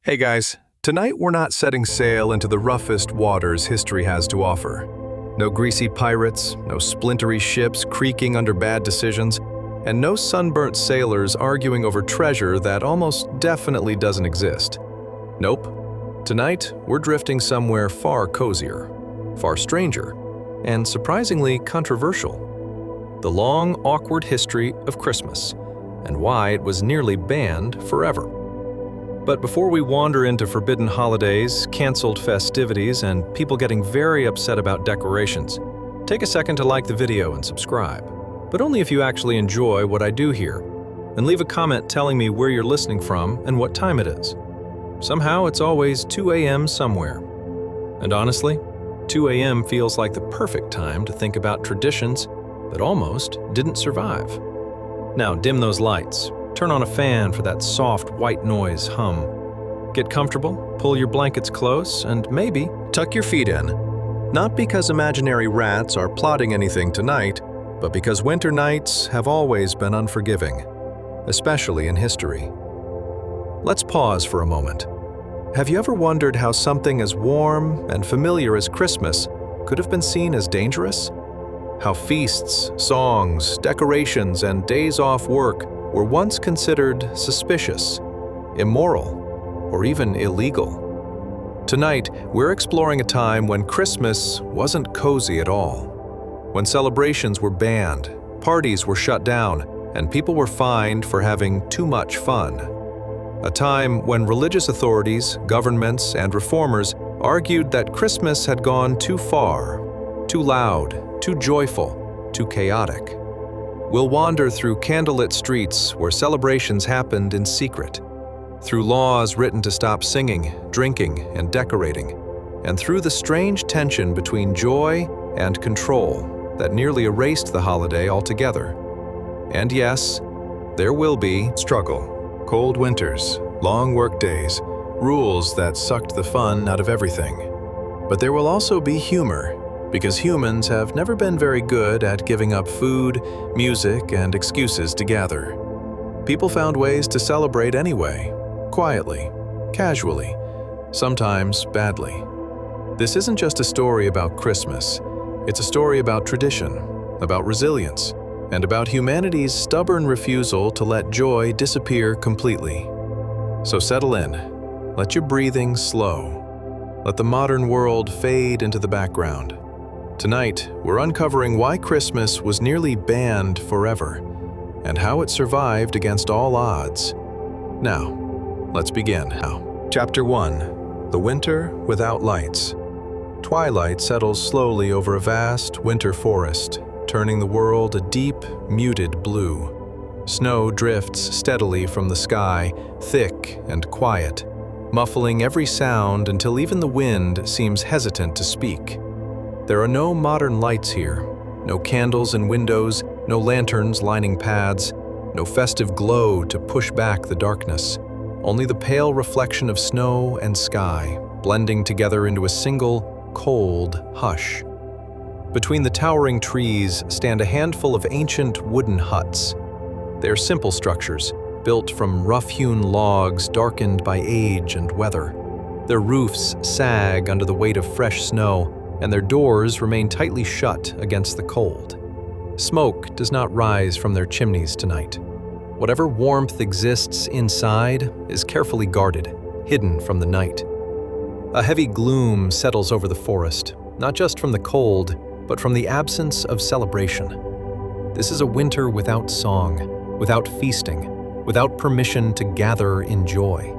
Hey guys, tonight we're not setting sail into the roughest waters history has to offer. No greasy pirates, no splintery ships creaking under bad decisions, and no sunburnt sailors arguing over treasure that almost definitely doesn't exist. Nope. Tonight, we're drifting somewhere far cozier, far stranger, and surprisingly controversial. The long, awkward history of Christmas, and why it was nearly banned forever. But before we wander into forbidden holidays, canceled festivities, and people getting very upset about decorations, take a second to like the video and subscribe. But only if you actually enjoy what I do here, and leave a comment telling me where you're listening from and what time it is. Somehow it's always 2 a.m. somewhere. And honestly, 2 a.m. feels like the perfect time to think about traditions that almost didn't survive. Now dim those lights, turn on a fan for that soft white noise hum. Get comfortable, pull your blankets close, and maybe tuck your feet in. Not because imaginary rats are plotting anything tonight, but because winter nights have always been unforgiving, especially in history. Let's pause for a moment. Have you ever wondered how something as warm and familiar as Christmas could have been seen as dangerous? How feasts, songs, decorations, and days off work were once considered suspicious, immoral, or even illegal. Tonight, we're exploring a time when Christmas wasn't cozy at all. When celebrations were banned, parties were shut down, and people were fined for having too much fun. A time when religious authorities, governments, and reformers argued that Christmas had gone too far, too loud, too joyful, too chaotic. We'll wander through candlelit streets where celebrations happened in secret, through laws written to stop singing, drinking, and decorating, and through the strange tension between joy and control that nearly erased the holiday altogether. And yes, there will be struggle, cold winters, long work days, rules that sucked the fun out of everything. But there will also be humor, because humans have never been very good at giving up food, music, and excuses to gather. People found ways to celebrate anyway, quietly, casually, sometimes badly. This isn't just a story about Christmas. It's a story about tradition, about resilience, and about humanity's stubborn refusal to let joy disappear completely. So settle in. Let your breathing slow. Let the modern world fade into the background. Tonight, we're uncovering why Christmas was nearly banned forever, and how it survived against all odds. Now, let's begin. Chapter 1. The Winter Without Lights. Twilight settles slowly over a vast winter forest, turning the world a deep, muted blue. Snow drifts steadily from the sky, thick and quiet, muffling every sound until even the wind seems hesitant to speak. There are no modern lights here, no candles in windows, no lanterns lining paths, no festive glow to push back the darkness. Only the pale reflection of snow and sky, blending together into a single, cold hush. Between the towering trees stand a handful of ancient wooden huts. They are simple structures, built from rough-hewn logs darkened by age and weather. Their roofs sag under the weight of fresh snow, and their doors remain tightly shut against the cold. Smoke does not rise from their chimneys tonight. Whatever warmth exists inside is carefully guarded, hidden from the night. A heavy gloom settles over the forest, not just from the cold, but from the absence of celebration. This is a winter without song, without feasting, without permission to gather in joy.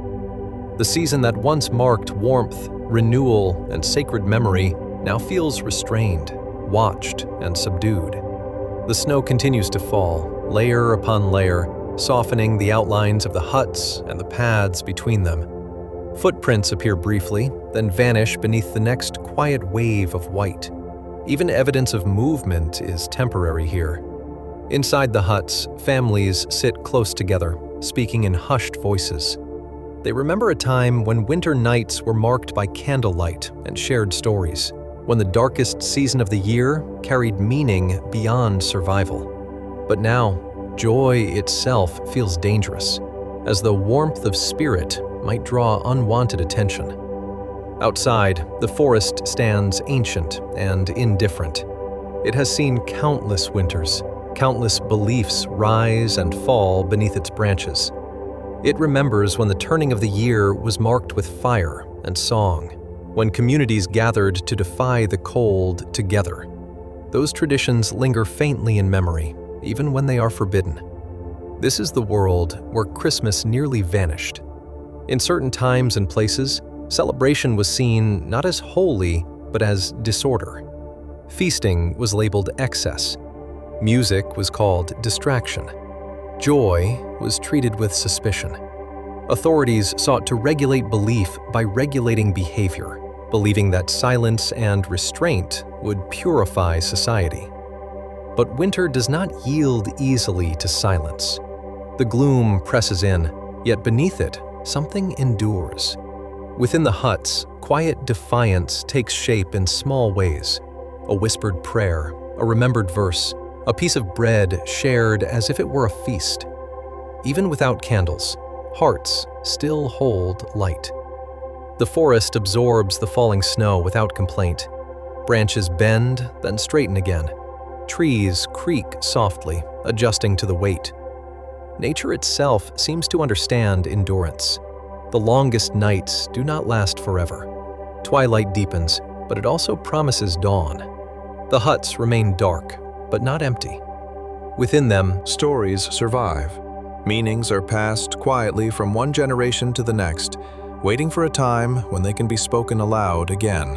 The season that once marked warmth, renewal, and sacred memory now feels restrained, watched, and subdued. The snow continues to fall, layer upon layer, softening the outlines of the huts and the paths between them. Footprints appear briefly, then vanish beneath the next quiet wave of white. Even evidence of movement is temporary here. Inside the huts, families sit close together, speaking in hushed voices. They remember a time when winter nights were marked by candlelight and shared stories, when the darkest season of the year carried meaning beyond survival. But now, joy itself feels dangerous, as though warmth of spirit might draw unwanted attention. Outside, the forest stands ancient and indifferent. It has seen countless winters, countless beliefs rise and fall beneath its branches. It remembers when the turning of the year was marked with fire and song, when communities gathered to defy the cold together. Those traditions linger faintly in memory, even when they are forbidden. This is the world where Christmas nearly vanished. In certain times and places, celebration was seen not as holy, but as disorder. Feasting was labeled excess. Music was called distraction. Joy was treated with suspicion. Authorities sought to regulate belief by regulating behavior, believing that silence and restraint would purify society. But winter does not yield easily to silence. The gloom presses in, yet beneath it, something endures. Within the huts, quiet defiance takes shape in small ways. A whispered prayer, a remembered verse, a piece of bread shared as if it were a feast. Even without candles, hearts still hold light. The forest absorbs the falling snow without complaint. Branches bend, then straighten again. Trees creak softly, adjusting to the weight. Nature itself seems to understand endurance. The longest nights do not last forever. Twilight deepens, but it also promises dawn. The huts remain dark, but not empty. Within them, stories survive. Meanings are passed quietly from one generation to the next, waiting for a time when they can be spoken aloud again.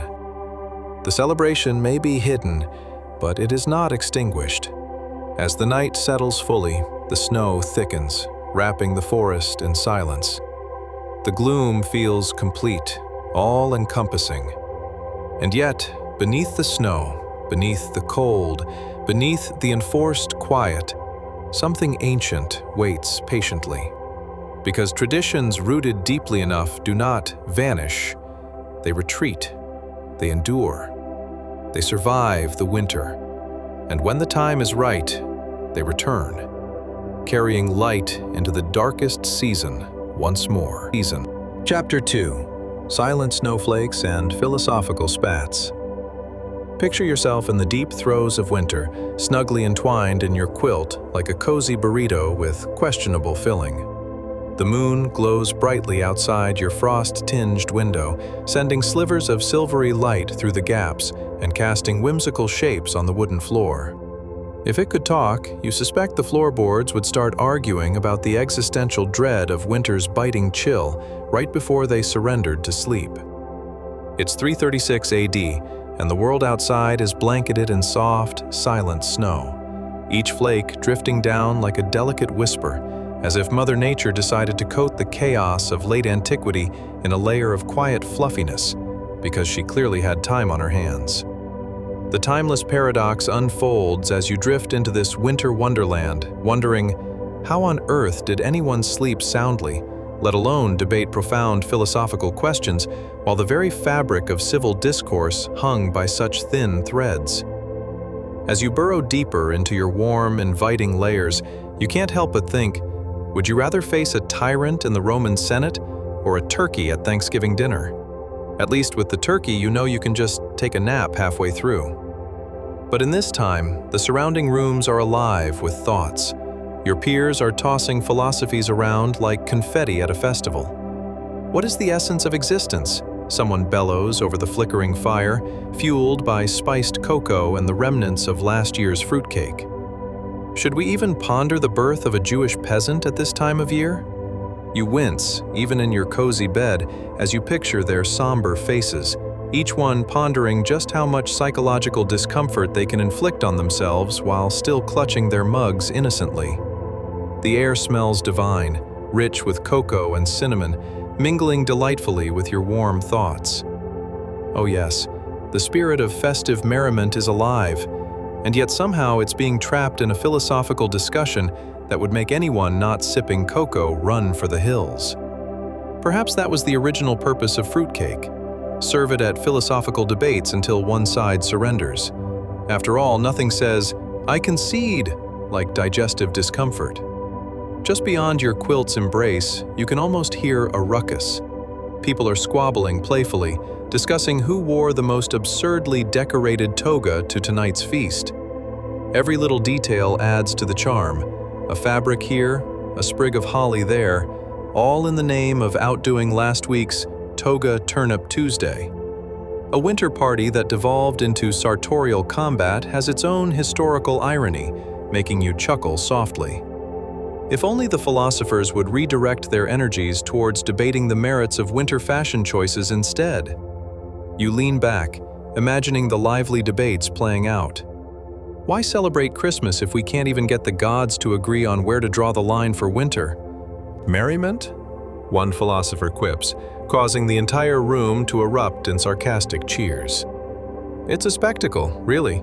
The celebration may be hidden, but it is not extinguished. As the night settles fully, the snow thickens, wrapping the forest in silence. The gloom feels complete, all-encompassing. And yet, beneath the snow, beneath the cold, beneath the enforced quiet, something ancient waits patiently. Because traditions rooted deeply enough do not vanish. They retreat. They endure. They survive the winter. And when the time is right, they return, carrying light into the darkest season once more. Chapter 2. Silent Snowflakes and Philosophical Spats. Picture yourself in the deep throes of winter, snugly entwined in your quilt like a cozy burrito with questionable filling. The moon glows brightly outside your frost-tinged window, sending slivers of silvery light through the gaps and casting whimsical shapes on the wooden floor. If it could talk, you suspect the floorboards would start arguing about the existential dread of winter's biting chill right before they surrendered to sleep. It's 336 AD, and the world outside is blanketed in soft, silent snow, each flake drifting down like a delicate whisper, as if Mother Nature decided to coat the chaos of late antiquity in a layer of quiet fluffiness, because she clearly had time on her hands. The timeless paradox unfolds as you drift into this winter wonderland, wondering, how on earth did anyone sleep soundly, let alone debate profound philosophical questions, while the very fabric of civil discourse hung by such thin threads? As you burrow deeper into your warm, inviting layers, you can't help but think, would you rather face a tyrant in the Roman Senate or a turkey at Thanksgiving dinner? At least with the turkey, you know you can just take a nap halfway through. But in this time, the surrounding rooms are alive with thoughts. Your peers are tossing philosophies around like confetti at a festival. What is the essence of existence? Someone bellows over the flickering fire, fueled by spiced cocoa and the remnants of last year's fruitcake. Should we even ponder the birth of a Jewish peasant at this time of year? You wince, even in your cozy bed, as you picture their somber faces, each one pondering just how much psychological discomfort they can inflict on themselves while still clutching their mugs innocently. The air smells divine, rich with cocoa and cinnamon, mingling delightfully with your warm thoughts. Oh yes, the spirit of festive merriment is alive, and yet somehow it's being trapped in a philosophical discussion that would make anyone not sipping cocoa run for the hills. Perhaps that was the original purpose of fruitcake. Serve it at philosophical debates until one side surrenders. After all, nothing says, "I concede," like digestive discomfort. Just beyond your quilt's embrace, you can almost hear a ruckus. People are squabbling playfully, discussing who wore the most absurdly decorated toga to tonight's feast. Every little detail adds to the charm. A fabric here, a sprig of holly there, all in the name of outdoing last week's Toga Turnip Tuesday. A winter party that devolved into sartorial combat has its own historical irony, making you chuckle softly. If only the philosophers would redirect their energies towards debating the merits of winter fashion choices instead. You lean back, imagining the lively debates playing out. Why celebrate Christmas if we can't even get the gods to agree on where to draw the line for winter? Merriment? One philosopher quips, causing the entire room to erupt in sarcastic cheers. It's a spectacle, really.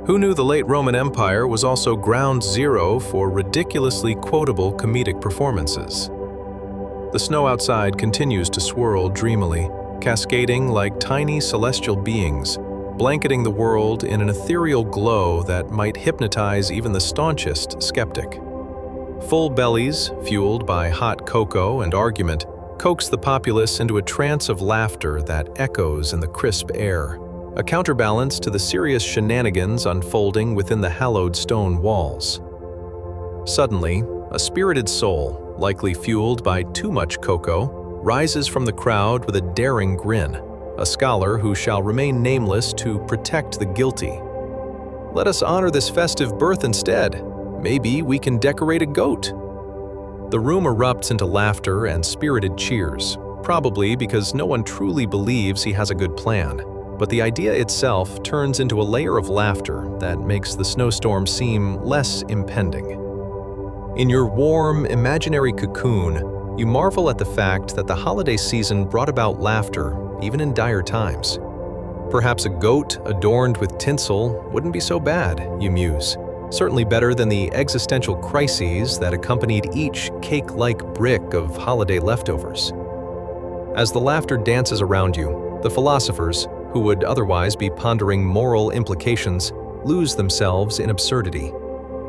Who knew the late Roman Empire was also ground zero for ridiculously quotable comedic performances? The snow outside continues to swirl dreamily, cascading like tiny celestial beings, blanketing the world in an ethereal glow that might hypnotize even the staunchest skeptic. Full bellies, fueled by hot cocoa and argument, coax the populace into a trance of laughter that echoes in the crisp air, a counterbalance to the serious shenanigans unfolding within the hallowed stone walls. Suddenly, a spirited soul, likely fueled by too much cocoa, rises from the crowd with a daring grin, a scholar who shall remain nameless to protect the guilty. Let us honor this festive birth instead. Maybe we can decorate a goat. The room erupts into laughter and spirited cheers, probably because no one truly believes he has a good plan. But the idea itself turns into a layer of laughter that makes the snowstorm seem less impending. In your warm, imaginary cocoon, you marvel at the fact that the holiday season brought about laughter, even in dire times. Perhaps a goat adorned with tinsel wouldn't be so bad, you muse. Certainly better than the existential crises that accompanied each cake-like brick of holiday leftovers. As the laughter dances around you, the philosophers, who would otherwise be pondering moral implications, lose themselves in absurdity.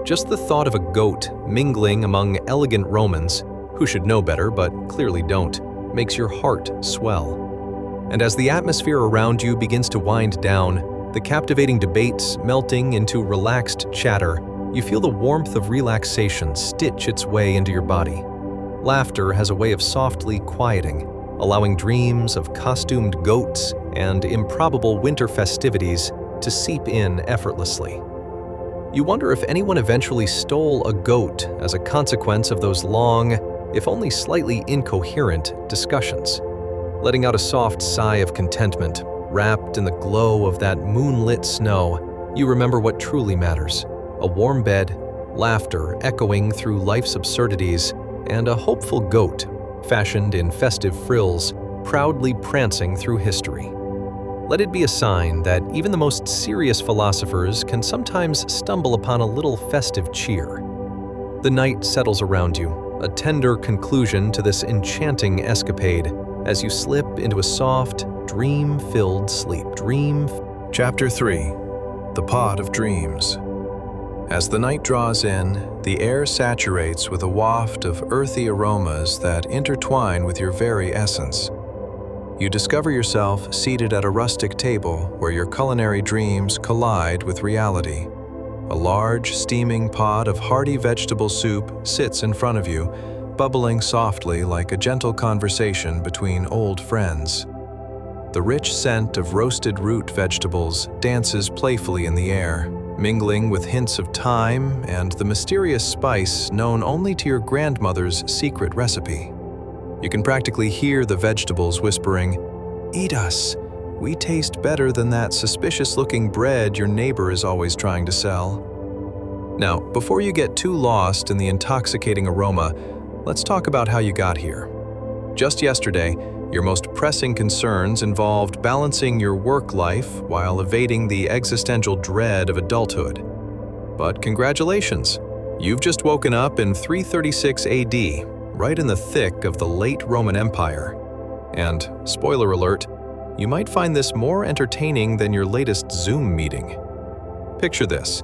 Just the thought of a goat mingling among elegant Romans, who should know better but clearly don't, makes your heart swell. And as the atmosphere around you begins to wind down, the captivating debates melting into relaxed chatter, you feel the warmth of relaxation stitch its way into your body. Laughter has a way of softly quieting, allowing dreams of costumed goats and improbable winter festivities to seep in effortlessly. You wonder if anyone eventually stole a goat as a consequence of those long, if only slightly incoherent, discussions. Letting out a soft sigh of contentment, wrapped in the glow of that moonlit snow, you remember what truly matters: a warm bed, laughter echoing through life's absurdities, and a hopeful goat, fashioned in festive frills, proudly prancing through history. Let it be a sign that even the most serious philosophers can sometimes stumble upon a little festive cheer. The night settles around you, a tender conclusion to this enchanting escapade, as you slip into a soft, dream-filled sleep. Chapter 3. The Pod of Dreams. As the night draws in, the air saturates with a waft of earthy aromas that intertwine with your very essence. You discover yourself seated at a rustic table where your culinary dreams collide with reality. A large, steaming pot of hearty vegetable soup sits in front of you, bubbling softly like a gentle conversation between old friends. The rich scent of roasted root vegetables dances playfully in the air, mingling with hints of thyme and the mysterious spice known only to your grandmother's secret recipe. You can practically hear the vegetables whispering, "Eat us. We taste better than that suspicious-looking bread your neighbor is always trying to sell." Now, before you get too lost in the intoxicating aroma, let's talk about how you got here. Just yesterday, your most pressing concerns involved balancing your work life while evading the existential dread of adulthood. But congratulations, you've just woken up in 336 AD, right in the thick of the late Roman Empire. And, spoiler alert, you might find this more entertaining than your latest Zoom meeting. Picture this.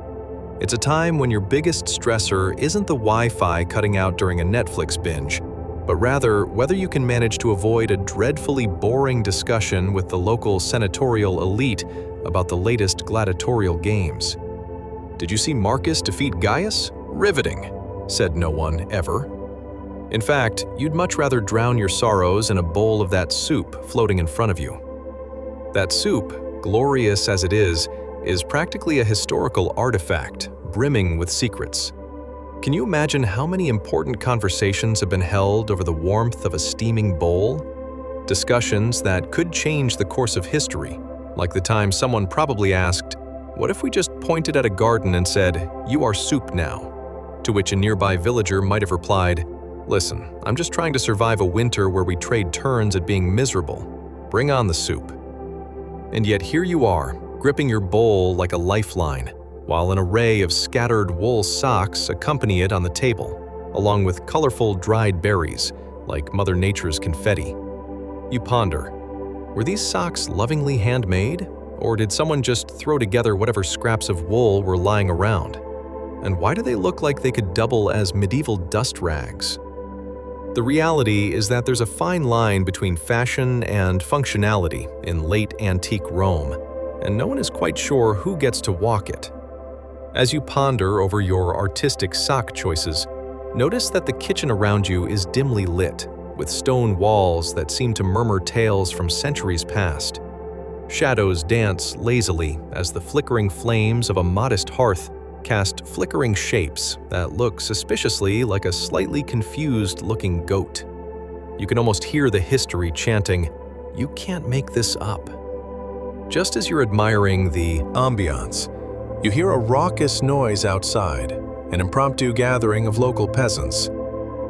It's a time when your biggest stressor isn't the Wi-Fi cutting out during a Netflix binge, but rather whether you can manage to avoid a dreadfully boring discussion with the local senatorial elite about the latest gladiatorial games. Did you see Marcus defeat Gaius? Riveting, said no one ever. In fact, you'd much rather drown your sorrows in a bowl of that soup floating in front of you. That soup, glorious as it is practically a historical artifact, brimming with secrets. Can you imagine how many important conversations have been held over the warmth of a steaming bowl? Discussions that could change the course of history, like the time someone probably asked, "What if we just pointed at a garden and said, 'You are soup now?'" To which a nearby villager might have replied, "Listen, I'm just trying to survive a winter where we trade turns at being miserable. Bring on the soup." And yet here you are, gripping your bowl like a lifeline, while an array of scattered wool socks accompany it on the table, along with colorful dried berries, like Mother Nature's confetti. You ponder, were these socks lovingly handmade, or did someone just throw together whatever scraps of wool were lying around? And why do they look like they could double as medieval dust rags? The reality is that there's a fine line between fashion and functionality in late antique Rome, and no one is quite sure who gets to walk it. As you ponder over your artistic sock choices, notice that the kitchen around you is dimly lit, with stone walls that seem to murmur tales from centuries past. Shadows dance lazily as the flickering flames of a modest hearth cast flickering shapes that look suspiciously like a slightly confused-looking goat. You can almost hear the history chanting, "You can't make this up." Just as you're admiring the ambiance, you hear a raucous noise outside, an impromptu gathering of local peasants.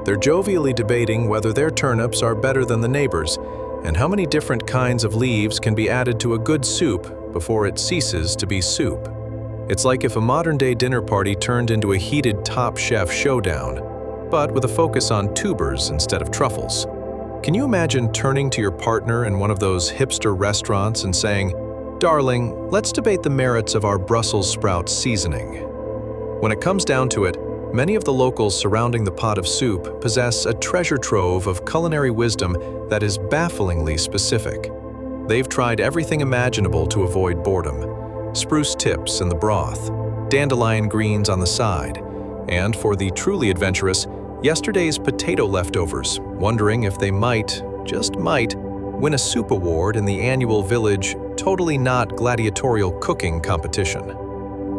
They're jovially debating whether their turnips are better than the neighbors and how many different kinds of leaves can be added to a good soup before it ceases to be soup. It's like if a modern-day dinner party turned into a heated Top Chef showdown, but with a focus on tubers instead of truffles. Can you imagine turning to your partner in one of those hipster restaurants and saying, "Darling, let's debate the merits of our Brussels sprout seasoning"? When it comes down to it, many of the locals surrounding the pot of soup possess a treasure trove of culinary wisdom that is bafflingly specific. They've tried everything imaginable to avoid boredom. Spruce tips in the broth, dandelion greens on the side, and for the truly adventurous, yesterday's potato leftovers, wondering if they might, just might, win a soup award in the annual village Totally Not Gladiatorial Cooking competition.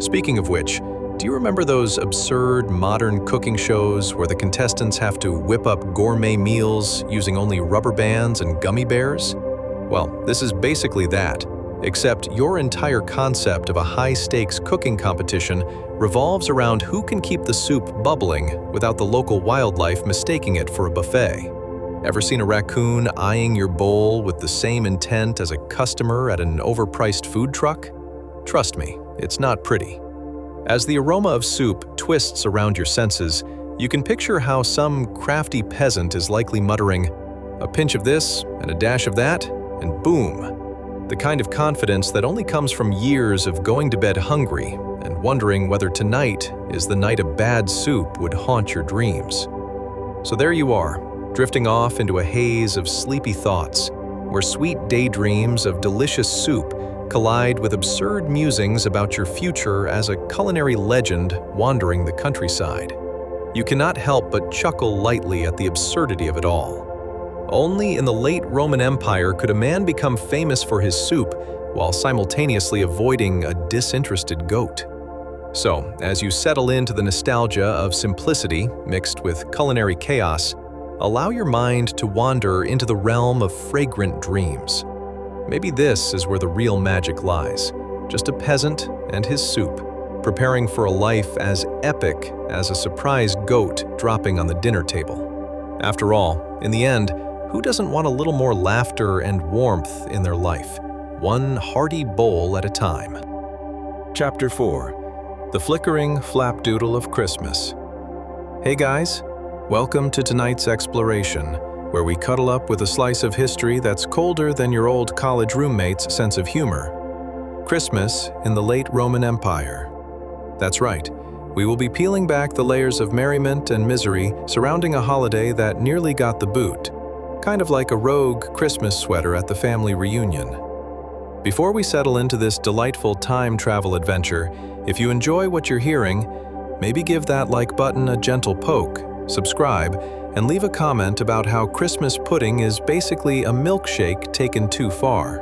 Speaking of which, do you remember those absurd modern cooking shows where the contestants have to whip up gourmet meals using only rubber bands and gummy bears? Well, this is basically that, except your entire concept of a high-stakes cooking competition revolves around who can keep the soup bubbling without the local wildlife mistaking it for a buffet. Ever seen a raccoon eyeing your bowl with the same intent as a customer at an overpriced food truck? Trust me, it's not pretty. As the aroma of soup twists around your senses, you can picture how some crafty peasant is likely muttering, "A pinch of this and a dash of that, and boom." The kind of confidence that only comes from years of going to bed hungry and wondering whether tonight is the night a bad soup would haunt your dreams. So there you are, drifting off into a haze of sleepy thoughts, where sweet daydreams of delicious soup collide with absurd musings about your future as a culinary legend wandering the countryside. You cannot help but chuckle lightly at the absurdity of it all. Only in the late Roman Empire could a man become famous for his soup while simultaneously avoiding a disinterested goat. So, as you settle into the nostalgia of simplicity mixed with culinary chaos, allow your mind to wander into the realm of fragrant dreams. Maybe this is where the real magic lies, just a peasant and his soup, preparing for a life as epic as a surprise goat dropping on the dinner table. After all, in the end, who doesn't want a little more laughter and warmth in their life, one hearty bowl at a time? Chapter 4. The Flickering Flapdoodle of Christmas. Hey guys, welcome to tonight's exploration, where we cuddle up with a slice of history that's colder than your old college roommate's sense of humor. Christmas in the late Roman Empire. That's right. We will be peeling back the layers of merriment and misery surrounding a holiday that nearly got the boot, kind of like a rogue Christmas sweater at the family reunion. Before we settle into this delightful time travel adventure, if you enjoy what you're hearing, maybe give that like button a gentle poke, subscribe, and leave a comment about how Christmas pudding is basically a milkshake taken too far.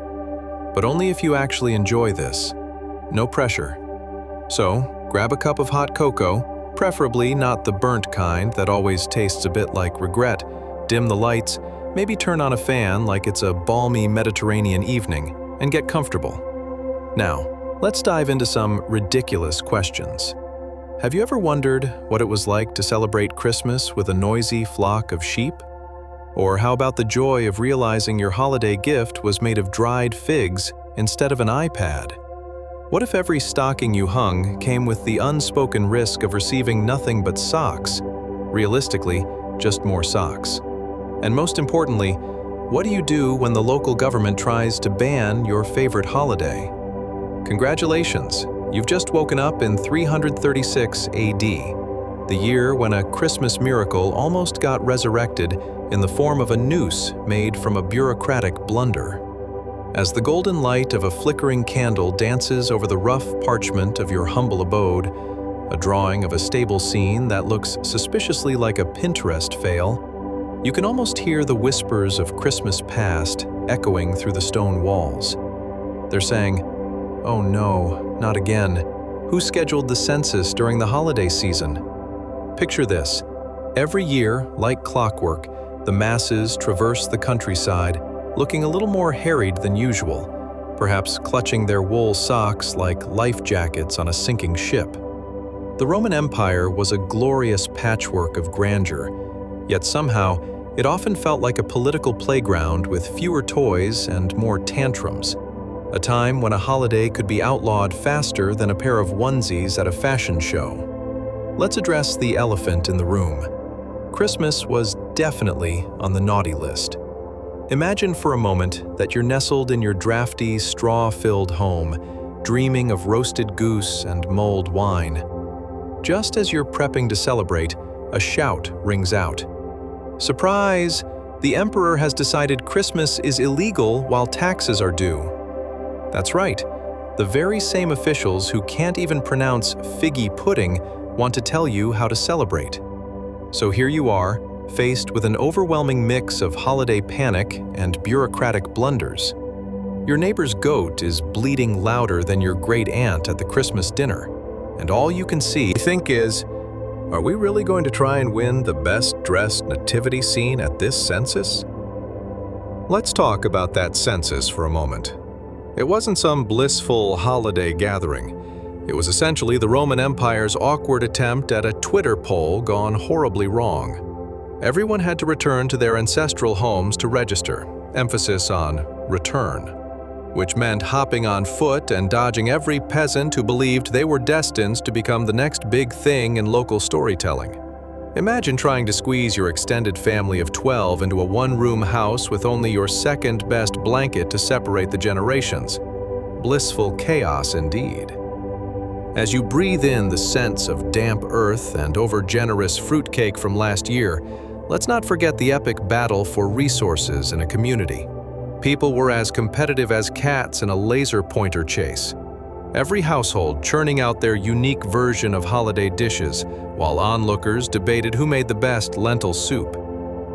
But only if you actually enjoy this. No pressure. So, grab a cup of hot cocoa, preferably not the burnt kind that always tastes a bit like regret, dim the lights, maybe turn on a fan like it's a balmy Mediterranean evening, and get comfortable. Now, let's dive into some ridiculous questions. Have you ever wondered what it was like to celebrate Christmas with a noisy flock of sheep? Or how about the joy of realizing your holiday gift was made of dried figs instead of an iPad? What if every stocking you hung came with the unspoken risk of receiving nothing but socks? Realistically, just more socks. And most importantly, what do you do when the local government tries to ban your favorite holiday? Congratulations, you've just woken up in 336 AD, the year when a Christmas miracle almost got resurrected in the form of a noose made from a bureaucratic blunder. As the golden light of a flickering candle dances over the rough parchment of your humble abode, a drawing of a stable scene that looks suspiciously like a Pinterest fail, you can almost hear the whispers of Christmas past echoing through the stone walls. They're saying, "Oh no, not again. Who scheduled the census during the holiday season?" Picture this. Every year, like clockwork, the masses traverse the countryside, looking a little more harried than usual, perhaps clutching their wool socks like life jackets on a sinking ship. The Roman Empire was a glorious patchwork of grandeur, yet somehow it often felt like a political playground with fewer toys and more tantrums, a time when a holiday could be outlawed faster than a pair of onesies at a fashion show. Let's address the elephant in the room. Christmas was definitely on the naughty list. Imagine for a moment that you're nestled in your drafty, straw-filled home, dreaming of roasted goose and mulled wine. Just as you're prepping to celebrate, a shout rings out. Surprise! The emperor has decided Christmas is illegal while taxes are due. That's right. The very same officials who can't even pronounce figgy pudding want to tell you how to celebrate. So here you are, faced with an overwhelming mix of holiday panic and bureaucratic blunders. Your neighbor's goat is bleating louder than your great aunt at the Christmas dinner, and all you can think is, are we really going to try and win the best-dressed nativity scene at this census? Let's talk about that census for a moment. It wasn't some blissful holiday gathering. It was essentially the Roman Empire's awkward attempt at a Twitter poll gone horribly wrong. Everyone had to return to their ancestral homes to register, emphasis on return, which meant hopping on foot and dodging every peasant who believed they were destined to become the next big thing in local storytelling. Imagine trying to squeeze your extended family of 12 into a one-room house with only your second-best blanket to separate the generations. Blissful chaos indeed. As you breathe in the scents of damp earth and over-generous fruitcake from last year, let's not forget the epic battle for resources in a community. People were as competitive as cats in a laser pointer chase. Every household churning out their unique version of holiday dishes, while onlookers debated who made the best lentil soup.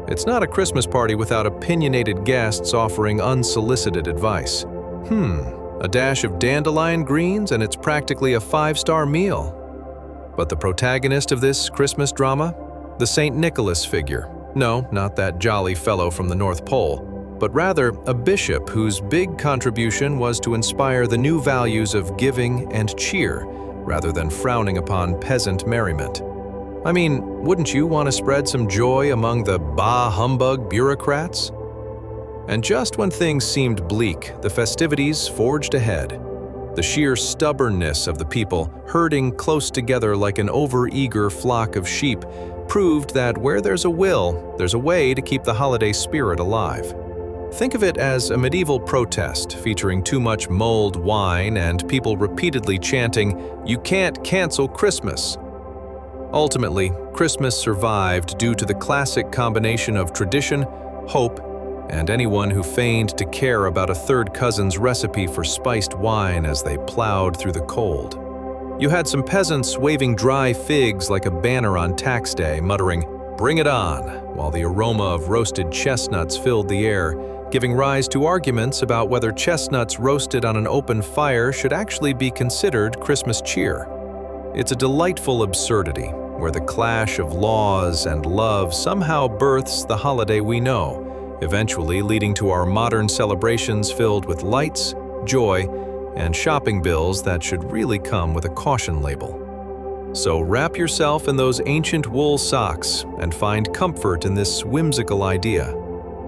It's not a Christmas party without opinionated guests offering unsolicited advice. A dash of dandelion greens and it's practically a 5-star meal. But the protagonist of this Christmas drama? The St. Nicholas figure. No, not that jolly fellow from the North Pole, but rather a bishop whose big contribution was to inspire the new values of giving and cheer, rather than frowning upon peasant merriment. I mean, wouldn't you want to spread some joy among the bah-humbug bureaucrats? And just when things seemed bleak, the festivities forged ahead. The sheer stubbornness of the people, herding close together like an over-eager flock of sheep, proved that where there's a will, there's a way to keep the holiday spirit alive. Think of it as a medieval protest featuring too much mulled wine and people repeatedly chanting, "You can't cancel Christmas." Ultimately, Christmas survived due to the classic combination of tradition, hope, and anyone who feigned to care about a third cousin's recipe for spiced wine as they plowed through the cold. You had some peasants waving dry figs like a banner on tax day, muttering, "Bring it on," while the aroma of roasted chestnuts filled the air, giving rise to arguments about whether chestnuts roasted on an open fire should actually be considered Christmas cheer. It's a delightful absurdity, where the clash of laws and love somehow births the holiday we know, eventually leading to our modern celebrations filled with lights, joy, and shopping bills that should really come with a caution label. So wrap yourself in those ancient wool socks and find comfort in this whimsical idea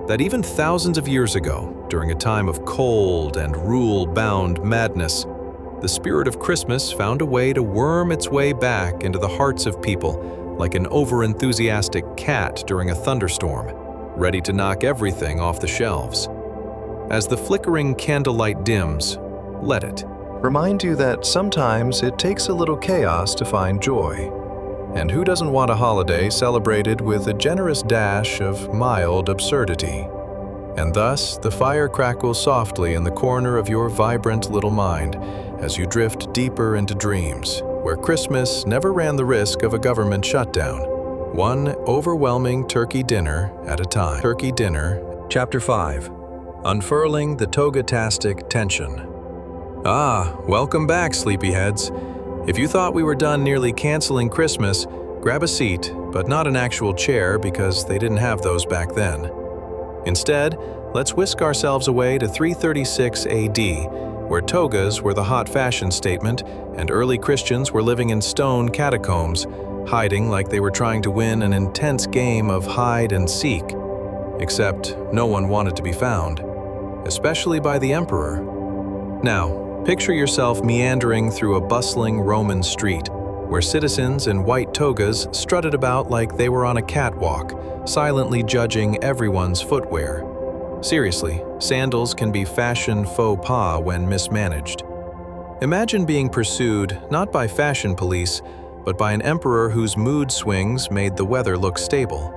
that even thousands of years ago, during a time of cold and rule-bound madness, the spirit of Christmas found a way to worm its way back into the hearts of people like an over-enthusiastic cat during a thunderstorm, ready to knock everything off the shelves. As the flickering candlelight dims, let it. Remind you that sometimes it takes a little chaos to find joy. And who doesn't want a holiday celebrated with a generous dash of mild absurdity? And thus, the fire crackles softly in the corner of your vibrant little mind as you drift deeper into dreams, where Christmas never ran the risk of a government shutdown, one overwhelming turkey dinner at a time. Turkey dinner. Chapter 5. Unfurling the Toga-tastic Tension. Ah, welcome back, sleepyheads. If you thought we were done nearly canceling Christmas, grab a seat, but not an actual chair because they didn't have those back then. Instead, let's whisk ourselves away to 336 AD, where togas were the hot fashion statement and early Christians were living in stone catacombs, hiding like they were trying to win an intense game of hide and seek. Except no one wanted to be found, especially by the emperor. Now, picture yourself meandering through a bustling Roman street, where citizens in white togas strutted about like they were on a catwalk, silently judging everyone's footwear. Seriously, sandals can be fashion faux pas when mismanaged. Imagine being pursued not by fashion police, but by an emperor whose mood swings made the weather look stable.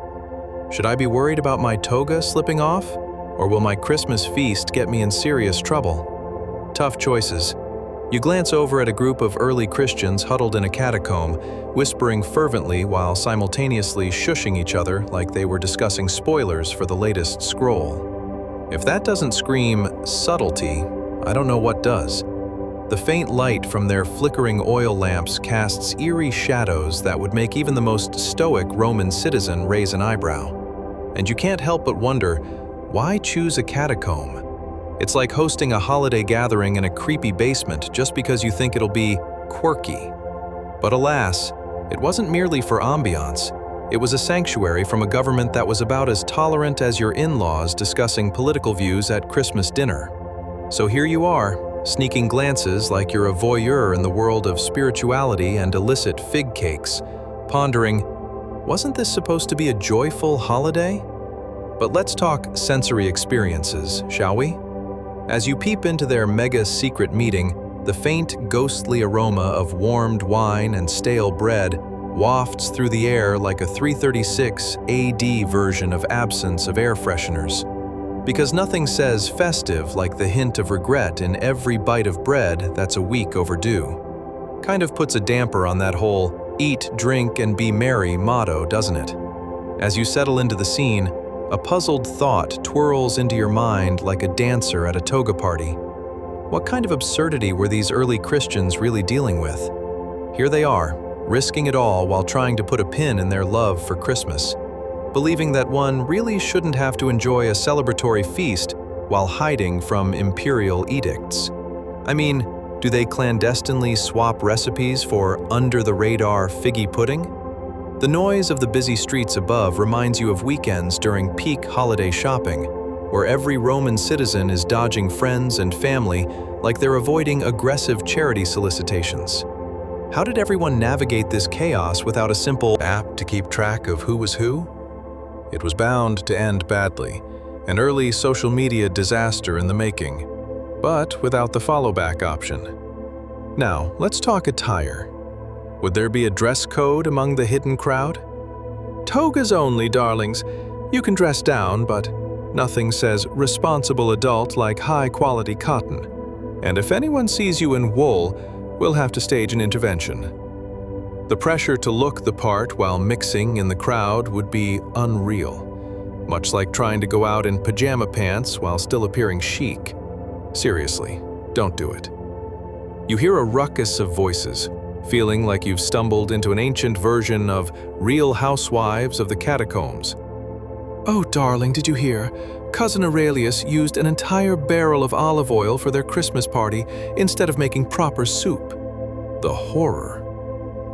Should I be worried about my toga slipping off? Or will my Christmas feast get me in serious trouble? Tough choices. You glance over at a group of early Christians huddled in a catacomb, whispering fervently while simultaneously shushing each other like they were discussing spoilers for the latest scroll. If that doesn't scream subtlety, I don't know what does. The faint light from their flickering oil lamps casts eerie shadows that would make even the most stoic Roman citizen raise an eyebrow. And you can't help but wonder, why choose a catacomb? It's like hosting a holiday gathering in a creepy basement just because you think it'll be quirky. But alas, it wasn't merely for ambiance. It was a sanctuary from a government that was about as tolerant as your in-laws discussing political views at Christmas dinner. So here you are, sneaking glances like you're a voyeur in the world of spirituality and illicit fig cakes, pondering, wasn't this supposed to be a joyful holiday? But let's talk sensory experiences, shall we? As you peep into their mega-secret meeting, the faint, ghostly aroma of warmed wine and stale bread wafts through the air like a 336 AD version of absence of air fresheners. Because nothing says festive like the hint of regret in every bite of bread that's a week overdue. Kind of puts a damper on that whole eat, drink, and be merry motto, doesn't it? As you settle into the scene, a puzzled thought twirls into your mind like a dancer at a toga party. What kind of absurdity were these early Christians really dealing with? Here they are, risking it all while trying to put a pin in their love for Christmas, believing that one really shouldn't have to enjoy a celebratory feast while hiding from imperial edicts. I mean, do they clandestinely swap recipes for under-the-radar figgy pudding? The noise of the busy streets above reminds you of weekends during peak holiday shopping, where every Roman citizen is dodging friends and family like they're avoiding aggressive charity solicitations. How did everyone navigate this chaos without a simple app to keep track of who was who? It was bound to end badly, An early social media disaster in the making, but without the follow-back option. Now, let's talk attire. Would there be a dress code among the hidden crowd? Togas only, darlings. You can dress down, but nothing says responsible adult like high-quality cotton. And if anyone sees you in wool, we'll have to stage an intervention. The pressure to look the part while mixing in the crowd would be unreal. Much like trying to go out in pajama pants while still appearing chic. Seriously, don't do it. You hear a ruckus of voices, feeling like you've stumbled into an ancient version of Real Housewives of the Catacombs. Oh, darling, did you hear? Cousin Aurelius used an entire barrel of olive oil for their Christmas party instead of making proper soup. The horror.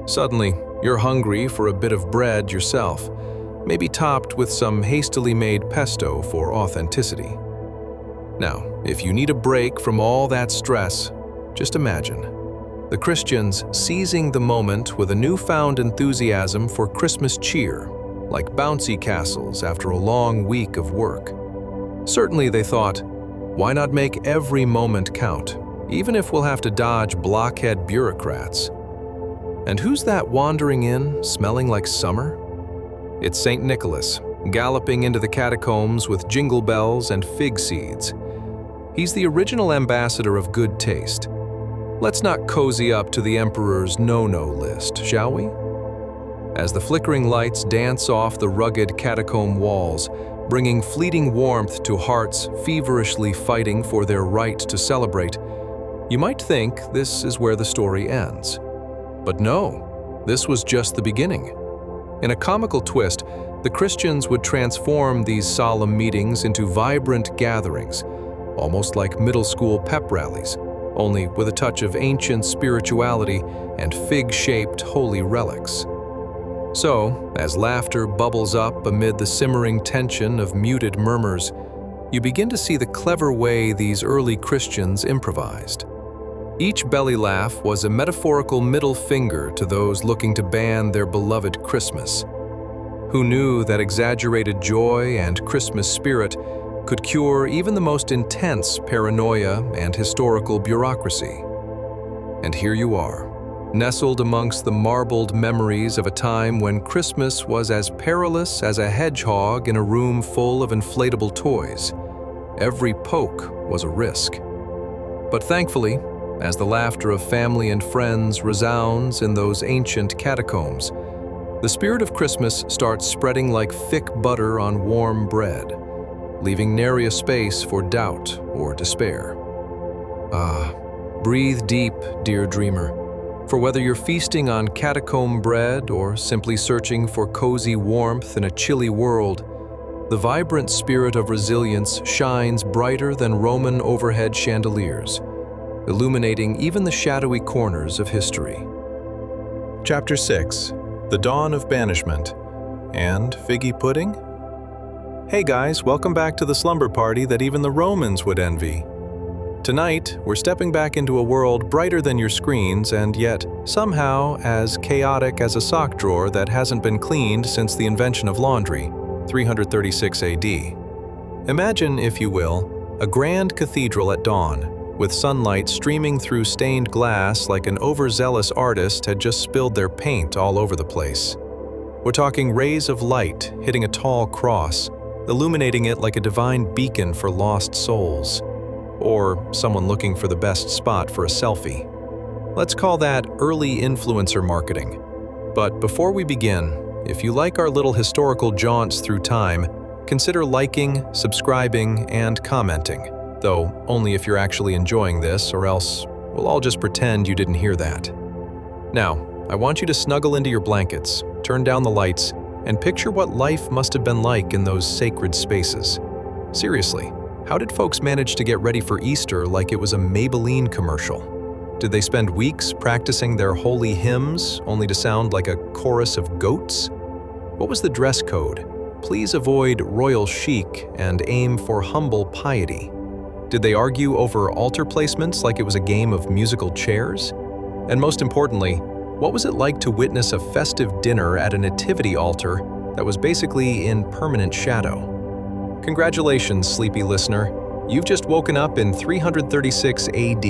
Suddenly, you're hungry for a bit of bread yourself, maybe topped with some hastily made pesto for authenticity. Now, if you need a break from all that stress, just imagine the Christians seizing the moment with a newfound enthusiasm for Christmas cheer, like bouncy castles after a long week of work. Certainly they thought, why not make every moment count, even if we'll have to dodge blockhead bureaucrats? And who's that wandering in, smelling like summer? It's St. Nicholas, galloping into the catacombs with jingle bells and fig seeds. He's the original ambassador of good taste. Let's not cozy up to the emperor's no-no list, shall we? As the flickering lights dance off the rugged catacomb walls, bringing fleeting warmth to hearts feverishly fighting for their right to celebrate, you might think this is where the story ends. But no, this was just the beginning. In a comical twist, the Christians would transform these solemn meetings into vibrant gatherings, almost like middle school pep rallies, only with a touch of ancient spirituality and fig-shaped holy relics. So, as laughter bubbles up amid the simmering tension of muted murmurs, you begin to see the clever way these early Christians improvised. Each belly laugh was a metaphorical middle finger to those looking to ban their beloved Christmas, who knew that exaggerated joy and Christmas spirit could cure even the most intense paranoia and historical bureaucracy. And here you are, nestled amongst the marbled memories of a time when Christmas was as perilous as a hedgehog in a room full of inflatable toys. Every poke was a risk. But thankfully, as the laughter of family and friends resounds in those ancient catacombs, the spirit of Christmas starts spreading like thick butter on warm bread, leaving nary a space for doubt or despair. Ah, breathe deep, dear dreamer, for whether you're feasting on catacomb bread or simply searching for cozy warmth in a chilly world, the vibrant spirit of resilience shines brighter than Roman overhead chandeliers, illuminating even the shadowy corners of history. Chapter 6. The Dawn of Banishment. And figgy pudding? Hey guys, welcome back to the slumber party that even the Romans would envy. Tonight, we're stepping back into a world brighter than your screens and yet somehow as chaotic as a sock drawer that hasn't been cleaned since the invention of laundry, 336 AD. Imagine, if you will, a grand cathedral at dawn, with sunlight streaming through stained glass like an overzealous artist had just spilled their paint all over the place. We're talking rays of light hitting a tall cross, illuminating it like a divine beacon for lost souls, or someone looking for the best spot for a selfie. Let's call that early influencer marketing. But before we begin, if you like our little historical jaunts through time, consider liking, subscribing, and commenting. Though only if you're actually enjoying this, or else we'll all just pretend you didn't hear that. Now, I want you to snuggle into your blankets, turn down the lights, and picture what life must have been like in those sacred spaces. Seriously, how did folks manage to get ready for Easter like it was a Maybelline commercial? Did they spend weeks practicing their holy hymns only to sound like a chorus of goats? What was the dress code? Please avoid royal chic and aim for humble piety. Did they argue over altar placements like it was a game of musical chairs? And most importantly, what was it like to witness a festive dinner at a nativity altar that was basically in permanent shadow? Congratulations, sleepy listener. You've just woken up in 336 AD,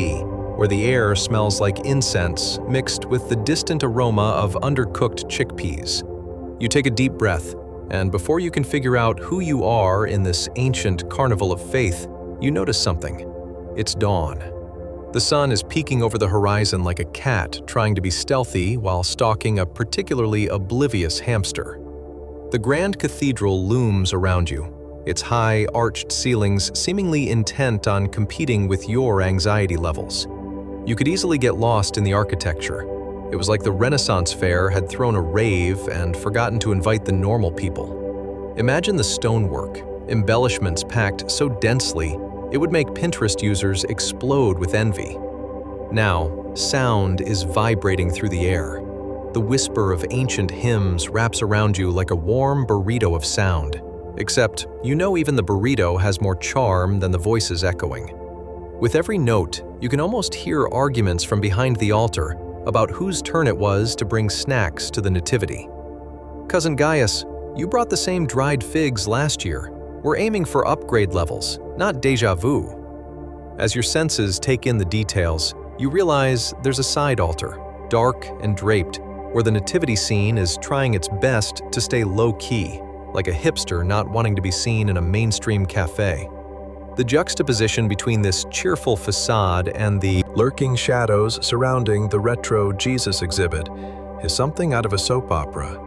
where the air smells like incense mixed with the distant aroma of undercooked chickpeas. You take a deep breath, and before you can figure out who you are in this ancient carnival of faith, you notice something. It's dawn. The sun is peeking over the horizon like a cat trying to be stealthy while stalking a particularly oblivious hamster. The grand cathedral looms around you, its high, arched ceilings seemingly intent on competing with your anxiety levels. You could easily get lost in the architecture. It was like the Renaissance fair had thrown a rave and forgotten to invite the normal people. Imagine the stonework, embellishments packed so densely it would make Pinterest users explode with envy. Now, sound is vibrating through the air. The whisper of ancient hymns wraps around you like a warm burrito of sound, except you know even the burrito has more charm than the voices echoing. With every note, you can almost hear arguments from behind the altar about whose turn it was to bring snacks to the nativity. Cousin Gaius, you brought the same dried figs last year. We're aiming for upgrade levels, not déjà vu. As your senses take in the details, you realize there's a side altar, dark and draped, where the nativity scene is trying its best to stay low-key, like a hipster not wanting to be seen in a mainstream cafe. The juxtaposition between this cheerful facade and the Lurking shadows surrounding the retro Jesus exhibit is something out of a soap opera.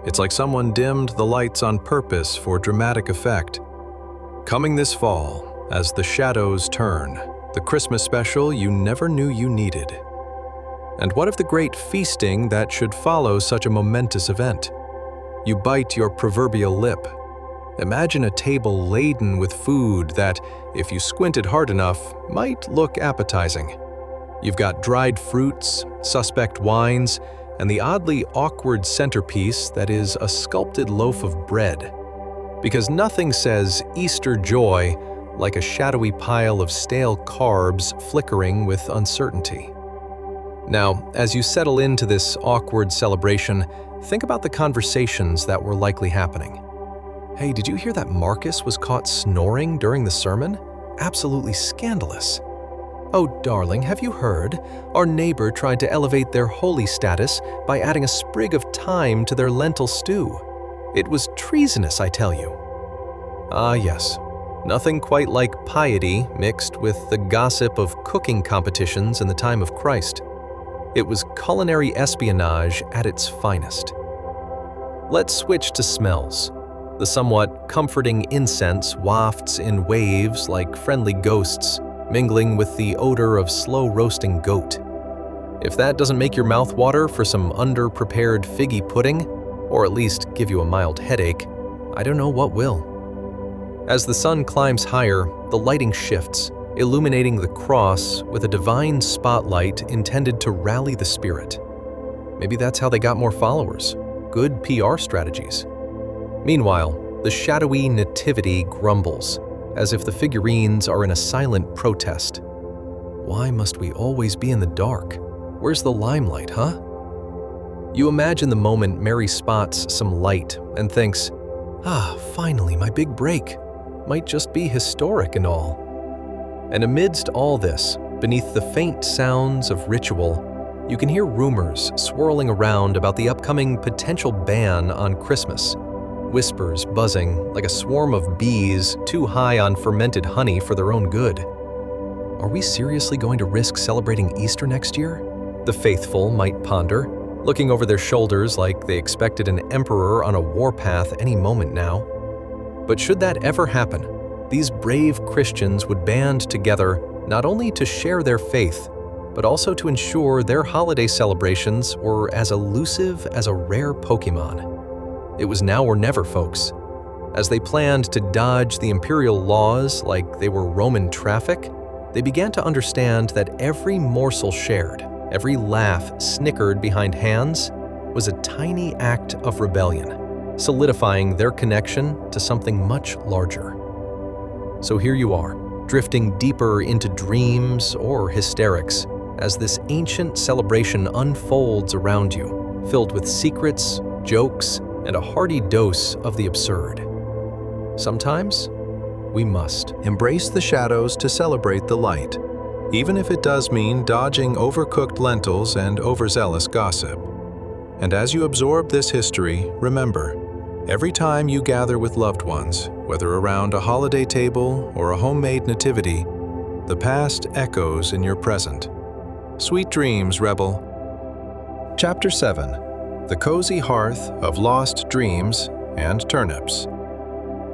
It's like someone dimmed the lights on purpose for dramatic effect. Coming this fall, as the shadows turn, the Christmas special you never knew you needed. And what of the great feasting that should follow such a momentous event? You bite your proverbial lip. Imagine a table laden with food that, if you squinted hard enough, might look appetizing. You've got dried fruits, suspect wines, and the oddly awkward centerpiece that is a sculpted loaf of bread. Because nothing says Easter joy like a shadowy pile of stale carbs flickering with uncertainty. Now, as you settle into this awkward celebration, think about the conversations that were likely happening. Hey, did you hear that Marcus was caught snoring during the sermon? Absolutely scandalous. Oh, darling, have you heard? Our neighbor tried to elevate their holy status by adding a sprig of thyme to their lentil stew. It was treasonous, I tell you. Ah, yes. Nothing quite like piety mixed with the gossip of cooking competitions in the time of Christ. It was culinary espionage at its finest. Let's switch to smells. The somewhat comforting incense wafts in waves like friendly ghosts, mingling with the odor of slow-roasting goat. If that doesn't make your mouth water for some under-prepared figgy pudding, or at least give you a mild headache, I don't know what will. As the sun climbs higher, the lighting shifts, illuminating the cross with a divine spotlight intended to rally the spirit. Maybe that's how they got more followers. Good PR strategies. Meanwhile, the shadowy nativity grumbles, as if the figurines are in a silent protest. Why must we always be in the dark? Where's the limelight, huh? You imagine the moment Mary spots some light and thinks, finally, my big break. Might just be historic and all. And amidst all this, beneath the faint sounds of ritual, you can hear rumors swirling around about the upcoming potential ban on Christmas. Whispers buzzing like a swarm of bees too high on fermented honey for their own good. Are we seriously going to risk celebrating Easter next year? The faithful might ponder, looking over their shoulders like they expected an emperor on a warpath any moment now. But should that ever happen, these brave Christians would band together not only to share their faith, but also to ensure their holiday celebrations were as elusive as a rare Pokemon. It was now or never, folks. As they planned to dodge the imperial laws like they were Roman traffic, they began to understand that every morsel shared, every laugh snickered behind hands, was a tiny act of rebellion, solidifying their connection to something much larger. So here you are, drifting deeper into dreams or hysterics as this ancient celebration unfolds around you, filled with secrets, jokes, and a hearty dose of the absurd. Sometimes, we must embrace the shadows to celebrate the light, even if it does mean dodging overcooked lentils and overzealous gossip. And as you absorb this history, remember, every time you gather with loved ones, whether around a holiday table or a homemade nativity, the past echoes in your present. Sweet dreams, Rebel. Chapter 7: The Cozy Hearth of Lost Dreams and Turnips.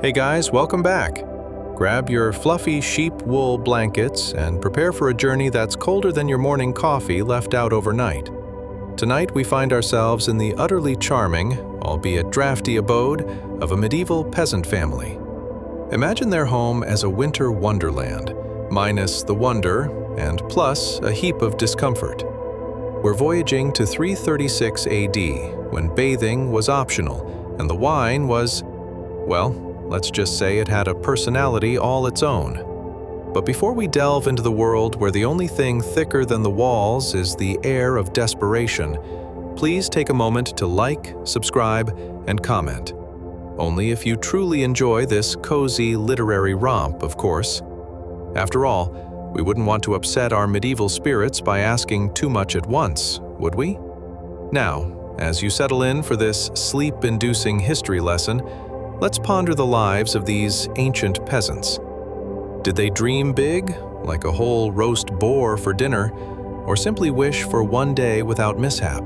Hey guys, welcome back. Grab your fluffy sheep wool blankets and prepare for a journey that's colder than your morning coffee left out overnight. Tonight we find ourselves in the utterly charming, albeit drafty abode of a medieval peasant family. Imagine their home as a winter wonderland, minus the wonder and plus a heap of discomfort. We're voyaging to 336 AD, when bathing was optional and the wine was, well, let's just say it had a personality all its own. But before we delve into the world where the only thing thicker than the walls is the air of desperation, please take a moment to like, subscribe, and comment. Only if you truly enjoy this cozy literary romp, of course. After all, we wouldn't want to upset our medieval spirits by asking too much at once, would we? Now, as you settle in for this sleep-inducing history lesson, let's ponder the lives of these ancient peasants. Did they dream big, like a whole roast boar for dinner, or simply wish for one day without mishap?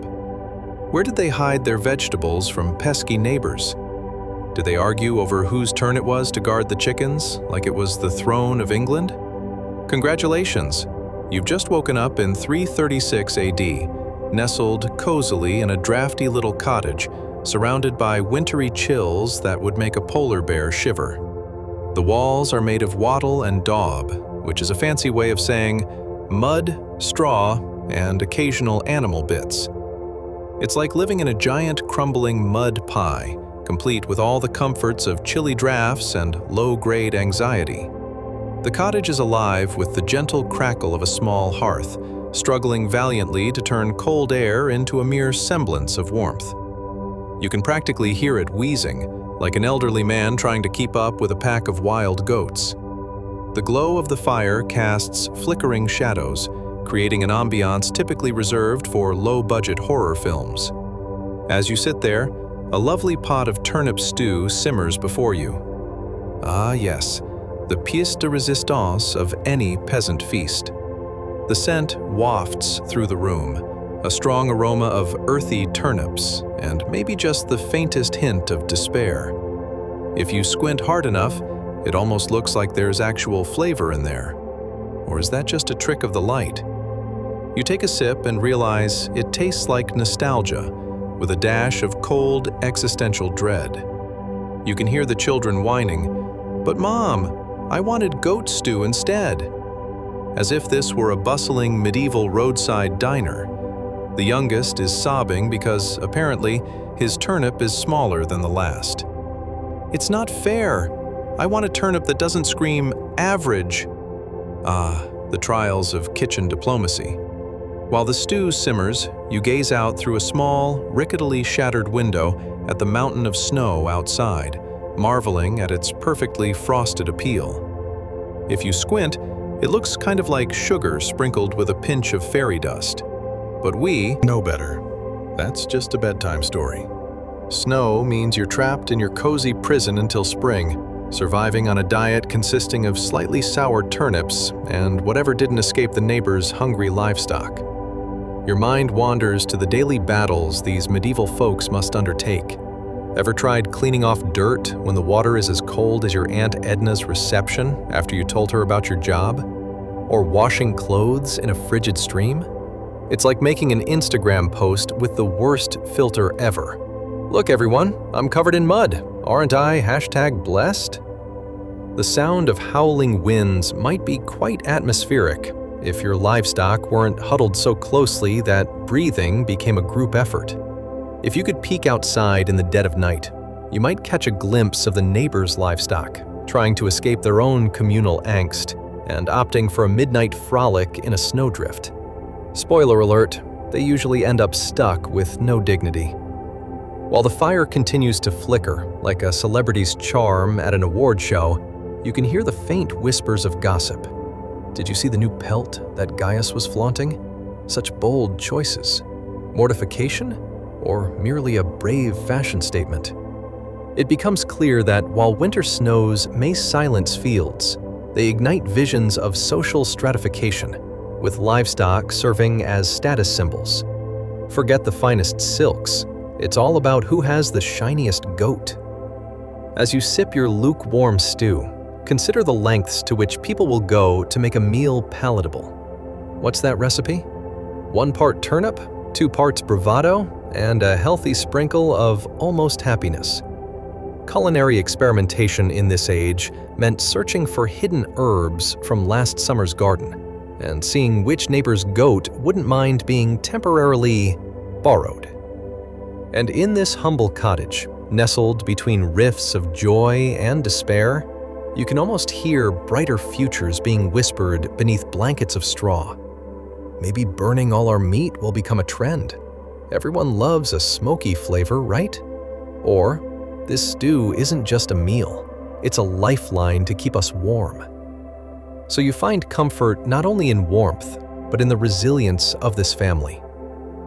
Where did they hide their vegetables from pesky neighbors? Did they argue over whose turn it was to guard the chickens, like it was the throne of England? Congratulations! You've just woken up in 336 AD, nestled cozily in a drafty little cottage, surrounded by wintry chills that would make a polar bear shiver. The walls are made of wattle and daub, which is a fancy way of saying mud, straw, and occasional animal bits. It's like living in a giant crumbling mud pie, complete with all the comforts of chilly drafts and low-grade anxiety. The cottage is alive with the gentle crackle of a small hearth, struggling valiantly to turn cold air into a mere semblance of warmth. You can practically hear it wheezing, like an elderly man trying to keep up with a pack of wild goats. The glow of the fire casts flickering shadows, creating an ambiance typically reserved for low-budget horror films. As you sit there, a lovely pot of turnip stew simmers before you. Ah yes, the pièce de résistance of any peasant feast. The scent wafts through the room, a strong aroma of earthy turnips, and maybe just the faintest hint of despair. If you squint hard enough, it almost looks like there's actual flavor in there. Or is that just a trick of the light? You take a sip and realize it tastes like nostalgia, with a dash of cold, existential dread. You can hear the children whining, "But Mom, I wanted goat stew instead." As if this were a bustling medieval roadside diner. The youngest is sobbing because, apparently, his turnip is smaller than the last. "It's not fair. I want a turnip that doesn't scream average." Ah, the trials of kitchen diplomacy. While the stew simmers, you gaze out through a small, ricketily shattered window at the mountain of snow outside, marveling at its perfectly frosted appeal. If you squint, it looks kind of like sugar sprinkled with a pinch of fairy dust. But we know better. That's just a bedtime story. Snow means you're trapped in your cozy prison until spring, surviving on a diet consisting of slightly sour turnips and whatever didn't escape the neighbor's hungry livestock. Your mind wanders to the daily battles these medieval folks must undertake. Ever tried cleaning off dirt when the water is as cold as your Aunt Edna's reception after you told her about your job? Or washing clothes in a frigid stream? It's like making an Instagram post with the worst filter ever. "Look everyone, I'm covered in mud. Aren't I #blessed?" The sound of howling winds might be quite atmospheric if your livestock weren't huddled so closely that breathing became a group effort. If you could peek outside in the dead of night, you might catch a glimpse of the neighbor's livestock, trying to escape their own communal angst and opting for a midnight frolic in a snowdrift. Spoiler alert, they usually end up stuck with no dignity. While the fire continues to flicker like a celebrity's charm at an award show, you can hear the faint whispers of gossip. Did you see the new pelt that Gaius was flaunting? Such bold choices. Mortification? Or merely a brave fashion statement? It becomes clear that while winter snows may silence fields, they ignite visions of social stratification, with livestock serving as status symbols. Forget the finest silks. It's all about who has the shiniest goat. As you sip your lukewarm stew, consider the lengths to which people will go to make a meal palatable. What's that recipe? 1 part turnip, 2 parts bravado, and a healthy sprinkle of almost happiness. Culinary experimentation in this age meant searching for hidden herbs from last summer's garden and seeing which neighbor's goat wouldn't mind being temporarily borrowed. And in this humble cottage, nestled between rifts of joy and despair, you can almost hear brighter futures being whispered beneath blankets of straw. Maybe burning all our meat will become a trend. Everyone loves a smoky flavor, right? Or, this stew isn't just a meal, it's a lifeline to keep us warm. So you find comfort not only in warmth, but in the resilience of this family.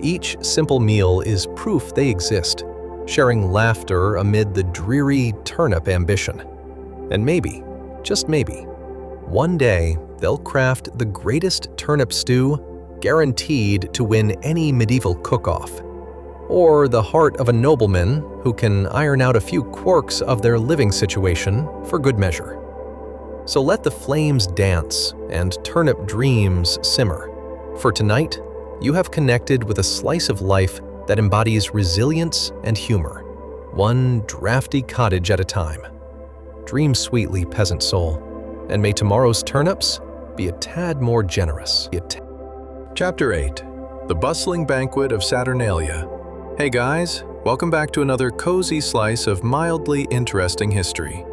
Each simple meal is proof they exist, sharing laughter amid the dreary turnip ambition. And maybe, just maybe, one day they'll craft the greatest turnip stew guaranteed to win any medieval cook-off, or the heart of a nobleman who can iron out a few quirks of their living situation for good measure. So let the flames dance and turnip dreams simmer, for tonight you have connected with a slice of life that embodies resilience and humor, one drafty cottage at a time. Dream sweetly, peasant soul, and may tomorrow's turnips be a tad more generous. Chapter 8. The Bustling Banquet of Saturnalia. Hey guys, welcome back to another cozy slice of mildly interesting history.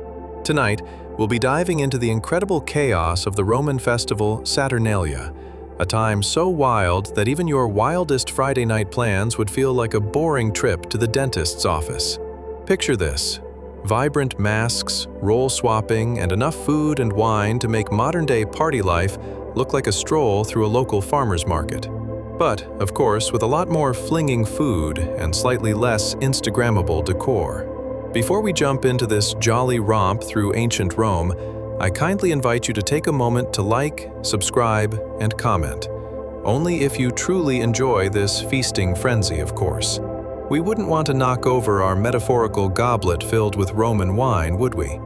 Tonight, we'll be diving into the incredible chaos of the Roman festival Saturnalia, a time so wild that even your wildest Friday night plans would feel like a boring trip to the dentist's office. Picture this: vibrant masks, role swapping, and enough food and wine to make modern-day party life look like a stroll through a local farmer's market. But, of course, with a lot more flinging food and slightly less Instagrammable decor. Before we jump into this jolly romp through ancient Rome, I kindly invite you to take a moment to like, subscribe, and comment. Only if you truly enjoy this feasting frenzy, of course. We wouldn't want to knock over our metaphorical goblet filled with Roman wine, would we?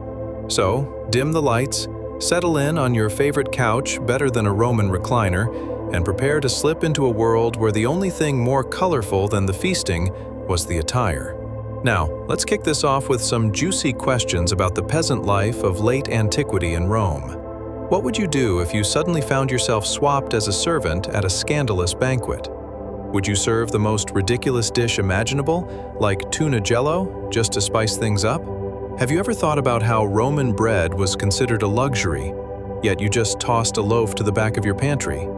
So, dim the lights, settle in on your favorite couch better than a Roman recliner, and prepare to slip into a world where the only thing more colorful than the feasting was the attire. Now, let's kick this off with some juicy questions about the peasant life of late antiquity in Rome. What would you do if you suddenly found yourself swapped as a servant at a scandalous banquet? Would you serve the most ridiculous dish imaginable, like tuna jello, just to spice things up? Have you ever thought about how Roman bread was considered a luxury, yet you just tossed a loaf to the back of your pantry?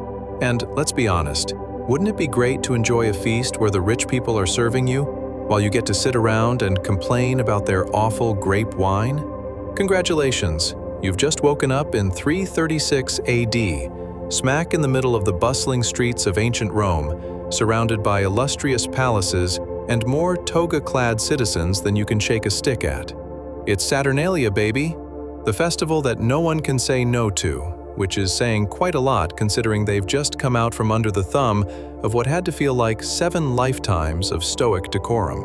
And let's be honest, wouldn't it be great to enjoy a feast where the rich people are serving you, while you get to sit around and complain about their awful grape wine? Congratulations, you've just woken up in 336 AD, smack in the middle of the bustling streets of ancient Rome, surrounded by illustrious palaces and more toga-clad citizens than you can shake a stick at. It's Saturnalia, baby, the festival that no one can say no to, which is saying quite a lot considering they've just come out from under the thumb of what had to feel like 7 lifetimes of stoic decorum.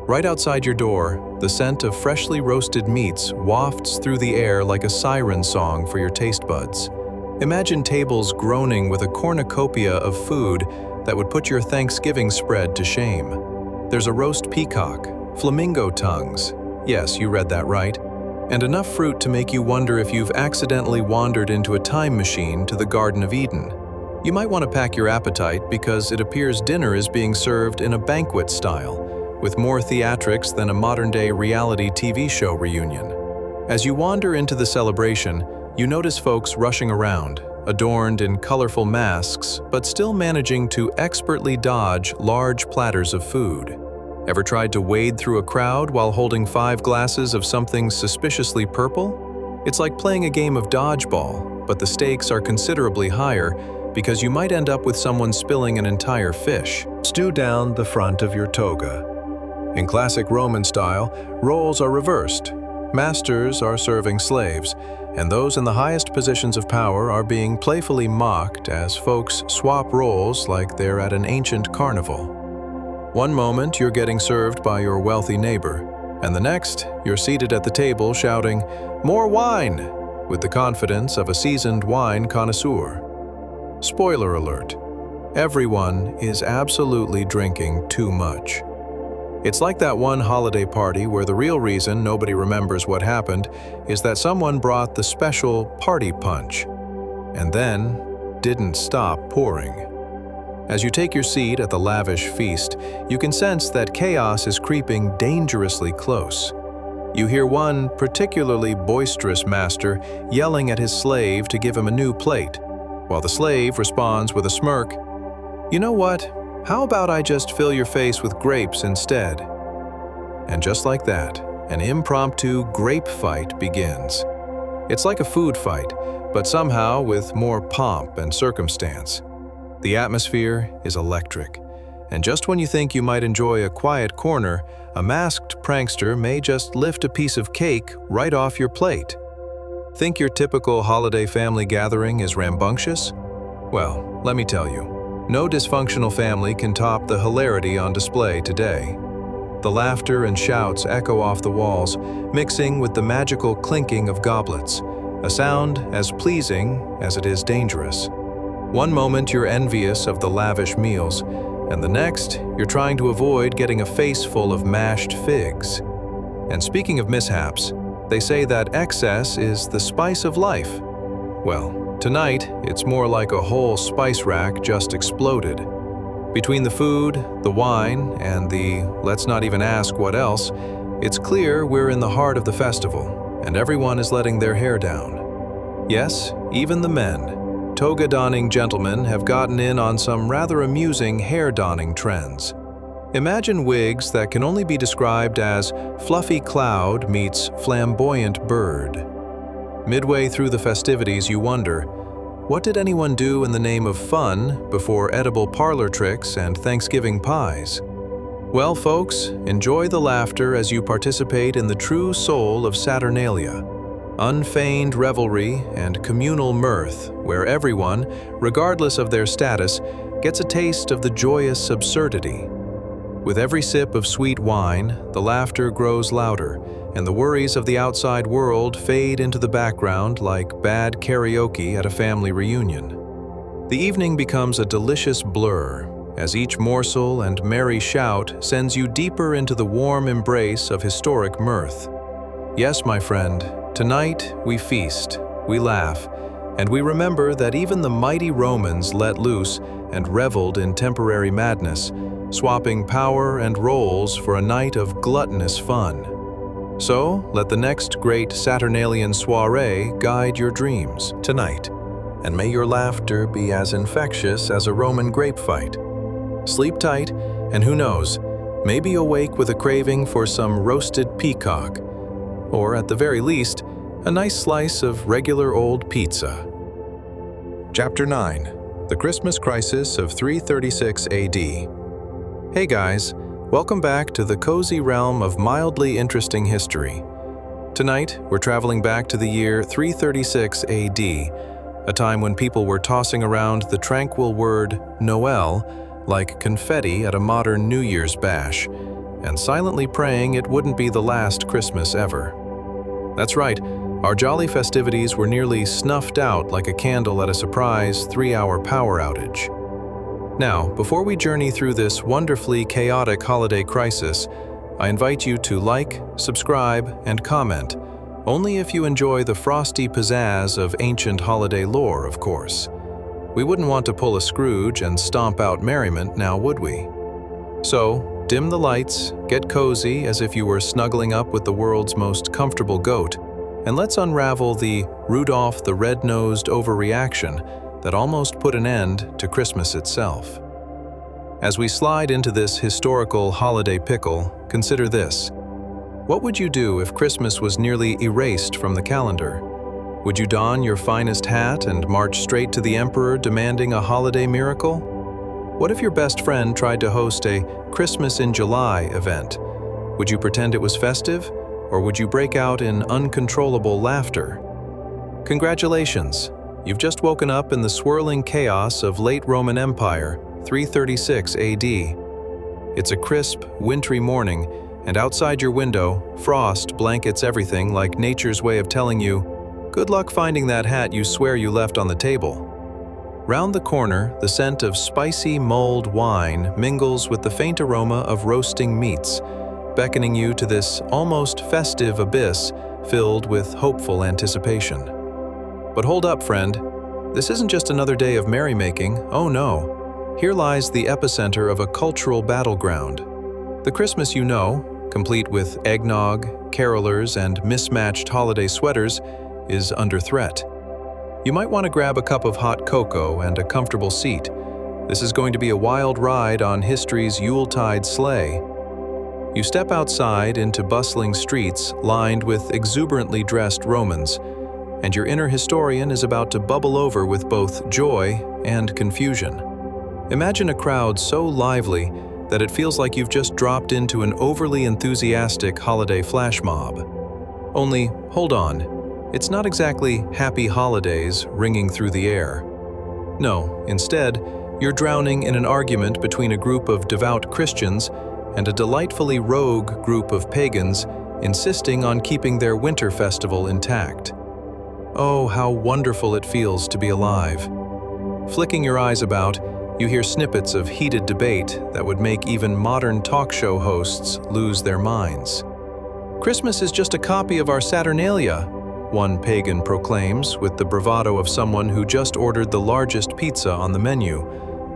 Right outside your door, the scent of freshly roasted meats wafts through the air like a siren song for your taste buds. Imagine tables groaning with a cornucopia of food that would put your Thanksgiving spread to shame. There's a roast peacock, flamingo tongues, yes, you read that right, and enough fruit to make you wonder if you've accidentally wandered into a time machine to the Garden of Eden. You might want to pack your appetite because it appears dinner is being served in a banquet style, with more theatrics than a modern-day reality TV show reunion. As you wander into the celebration, you notice folks rushing around, adorned in colorful masks, but still managing to expertly dodge large platters of food. Ever tried to wade through a crowd while holding 5 glasses of something suspiciously purple? It's like playing a game of dodgeball, but the stakes are considerably higher because you might end up with someone spilling an entire fish. Stew down the front of your toga. In classic Roman style, roles are reversed. Masters are serving slaves, and those in the highest positions of power are being playfully mocked as folks swap roles like they're at an ancient carnival. One moment you're getting served by your wealthy neighbor, and the next you're seated at the table shouting, "More wine!" with the confidence of a seasoned wine connoisseur. Spoiler alert, everyone is absolutely drinking too much. It's like that one holiday party where the real reason nobody remembers what happened is that someone brought the special party punch, and then didn't stop pouring. As you take your seat at the lavish feast, you can sense that chaos is creeping dangerously close. You hear one particularly boisterous master yelling at his slave to give him a new plate, while the slave responds with a smirk, "You know what? How about I just fill your face with grapes instead?" And just like that, an impromptu grape fight begins. It's like a food fight, but somehow with more pomp and circumstance. The atmosphere is electric, and just when you think you might enjoy a quiet corner, a masked prankster may just lift a piece of cake right off your plate. Think your typical holiday family gathering is rambunctious? Well, let me tell you. No dysfunctional family can top the hilarity on display today. The laughter and shouts echo off the walls, mixing with the magical clinking of goblets, a sound as pleasing as it is dangerous. One moment you're envious of the lavish meals, and the next you're trying to avoid getting a face full of mashed figs. And speaking of mishaps, they say that excess is the spice of life. Well, tonight, it's more like a whole spice rack just exploded. Between the food, the wine, and the let's not even ask what else, it's clear we're in the heart of the festival, and everyone is letting their hair down. Yes, even the men. Toga-donning gentlemen have gotten in on some rather amusing hair-donning trends. Imagine wigs that can only be described as fluffy cloud meets flamboyant bird. Midway through the festivities, you wonder, what did anyone do in the name of fun before edible parlor tricks and Thanksgiving pies? Well, folks, enjoy the laughter as you participate in the true soul of Saturnalia, unfeigned revelry and communal mirth, where everyone, regardless of their status, gets a taste of the joyous absurdity. With every sip of sweet wine, the laughter grows louder, and the worries of the outside world fade into the background like bad karaoke at a family reunion. The evening becomes a delicious blur, as each morsel and merry shout sends you deeper into the warm embrace of historic mirth. Yes, my friend, tonight we feast, we laugh, and we remember that even the mighty Romans let loose and reveled in temporary madness, swapping power and roles for a night of gluttonous fun. So, let the next great Saturnalian soiree guide your dreams tonight, and may your laughter be as infectious as a Roman grape fight. Sleep tight, and who knows, maybe awake with a craving for some roasted peacock, or at the very least, a nice slice of regular old pizza. Chapter 9. The Christmas Crisis of 336 AD. Hey guys, welcome back to the cozy realm of mildly interesting history. Tonight, we're traveling back to the year 336 AD, a time when people were tossing around the tranquil word Noel like confetti at a modern New Year's bash, and silently praying it wouldn't be the last Christmas ever. That's right, our jolly festivities were nearly snuffed out like a candle at a surprise 3-hour power outage. Now, before we journey through this wonderfully chaotic holiday crisis, I invite you to like, subscribe, and comment, only if you enjoy the frosty pizzazz of ancient holiday lore, of course. We wouldn't want to pull a Scrooge and stomp out merriment now, would we? So, dim the lights, get cozy as if you were snuggling up with the world's most comfortable goat, and let's unravel the Rudolph the Red-Nosed overreaction that almost put an end to Christmas itself. As we slide into this historical holiday pickle, consider this. What would you do if Christmas was nearly erased from the calendar? Would you don your finest hat and march straight to the emperor demanding a holiday miracle? What if your best friend tried to host a Christmas in July event? Would you pretend it was festive, or would you break out in uncontrollable laughter? Congratulations! You've just woken up in the swirling chaos of late Roman Empire, 336 AD. It's a crisp, wintry morning, and outside your window, frost blankets everything like nature's way of telling you, good luck finding that hat you swear you left on the table. Round the corner, the scent of spicy mulled wine mingles with the faint aroma of roasting meats, beckoning you to this almost festive abyss filled with hopeful anticipation. But hold up, friend. This isn't just another day of merrymaking, oh no. Here lies the epicenter of a cultural battleground. The Christmas you know, complete with eggnog, carolers, and mismatched holiday sweaters, is under threat. You might want to grab a cup of hot cocoa and a comfortable seat. This is going to be a wild ride on history's Yuletide sleigh. You step outside into bustling streets lined with exuberantly dressed Romans, and your inner historian is about to bubble over with both joy and confusion. Imagine a crowd so lively that it feels like you've just dropped into an overly enthusiastic holiday flash mob. Only, hold on, it's not exactly happy holidays ringing through the air. No, instead, you're drowning in an argument between a group of devout Christians and a delightfully rogue group of pagans insisting on keeping their winter festival intact. Oh, how wonderful it feels to be alive. Flicking your eyes about, you hear snippets of heated debate that would make even modern talk show hosts lose their minds. Christmas is just a copy of our Saturnalia, one pagan proclaims with the bravado of someone who just ordered the largest pizza on the menu,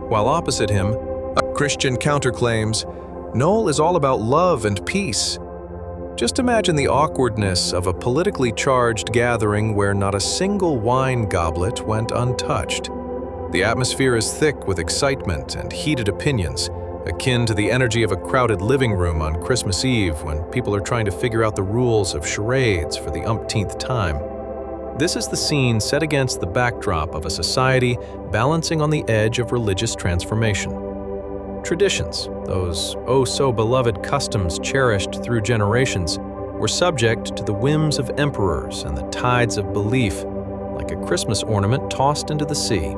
while opposite him, a Christian counterclaims, Noel is all about love and peace. Just imagine the awkwardness of a politically charged gathering where not a single wine goblet went untouched. The atmosphere is thick with excitement and heated opinions, akin to the energy of a crowded living room on Christmas Eve when people are trying to figure out the rules of charades for the umpteenth time. This is the scene set against the backdrop of a society balancing on the edge of religious transformation. Traditions, those oh-so-beloved customs cherished through generations, were subject to the whims of emperors and the tides of belief, like a Christmas ornament tossed into the sea.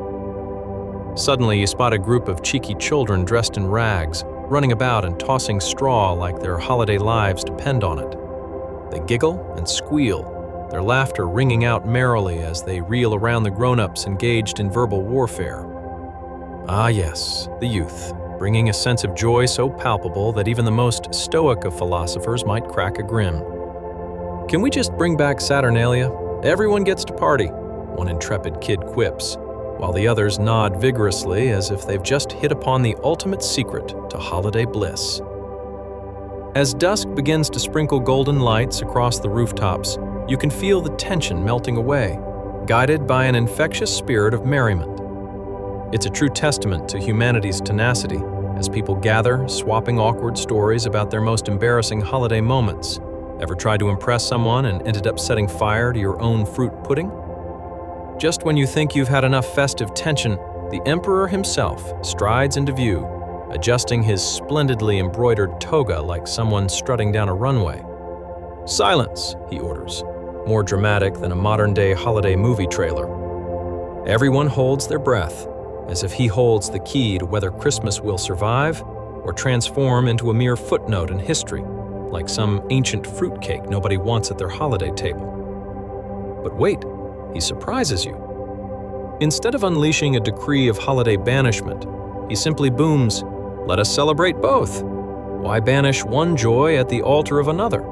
Suddenly, you spot a group of cheeky children dressed in rags, running about and tossing straw like their holiday lives depend on it. They giggle and squeal, their laughter ringing out merrily as they reel around the grown-ups engaged in verbal warfare. Ah yes, the youth, bringing a sense of joy so palpable that even the most stoic of philosophers might crack a grin. Can we just bring back Saturnalia? Everyone gets to party, one intrepid kid quips, while the others nod vigorously as if they've just hit upon the ultimate secret to holiday bliss. As dusk begins to sprinkle golden lights across the rooftops, you can feel the tension melting away, guided by an infectious spirit of merriment. It's a true testament to humanity's tenacity, as people gather, swapping awkward stories about their most embarrassing holiday moments. Ever tried to impress someone and ended up setting fire to your own fruit pudding? Just when you think you've had enough festive tension, the emperor himself strides into view, adjusting his splendidly embroidered toga like someone strutting down a runway. "Silence," he orders, more dramatic than a modern-day holiday movie trailer. Everyone holds their breath, as if he holds the key to whether Christmas will survive or transform into a mere footnote in history, like some ancient fruitcake nobody wants at their holiday table. But wait, he surprises you. Instead of unleashing a decree of holiday banishment, he simply booms, "Let us celebrate both. Why banish one joy at the altar of another?"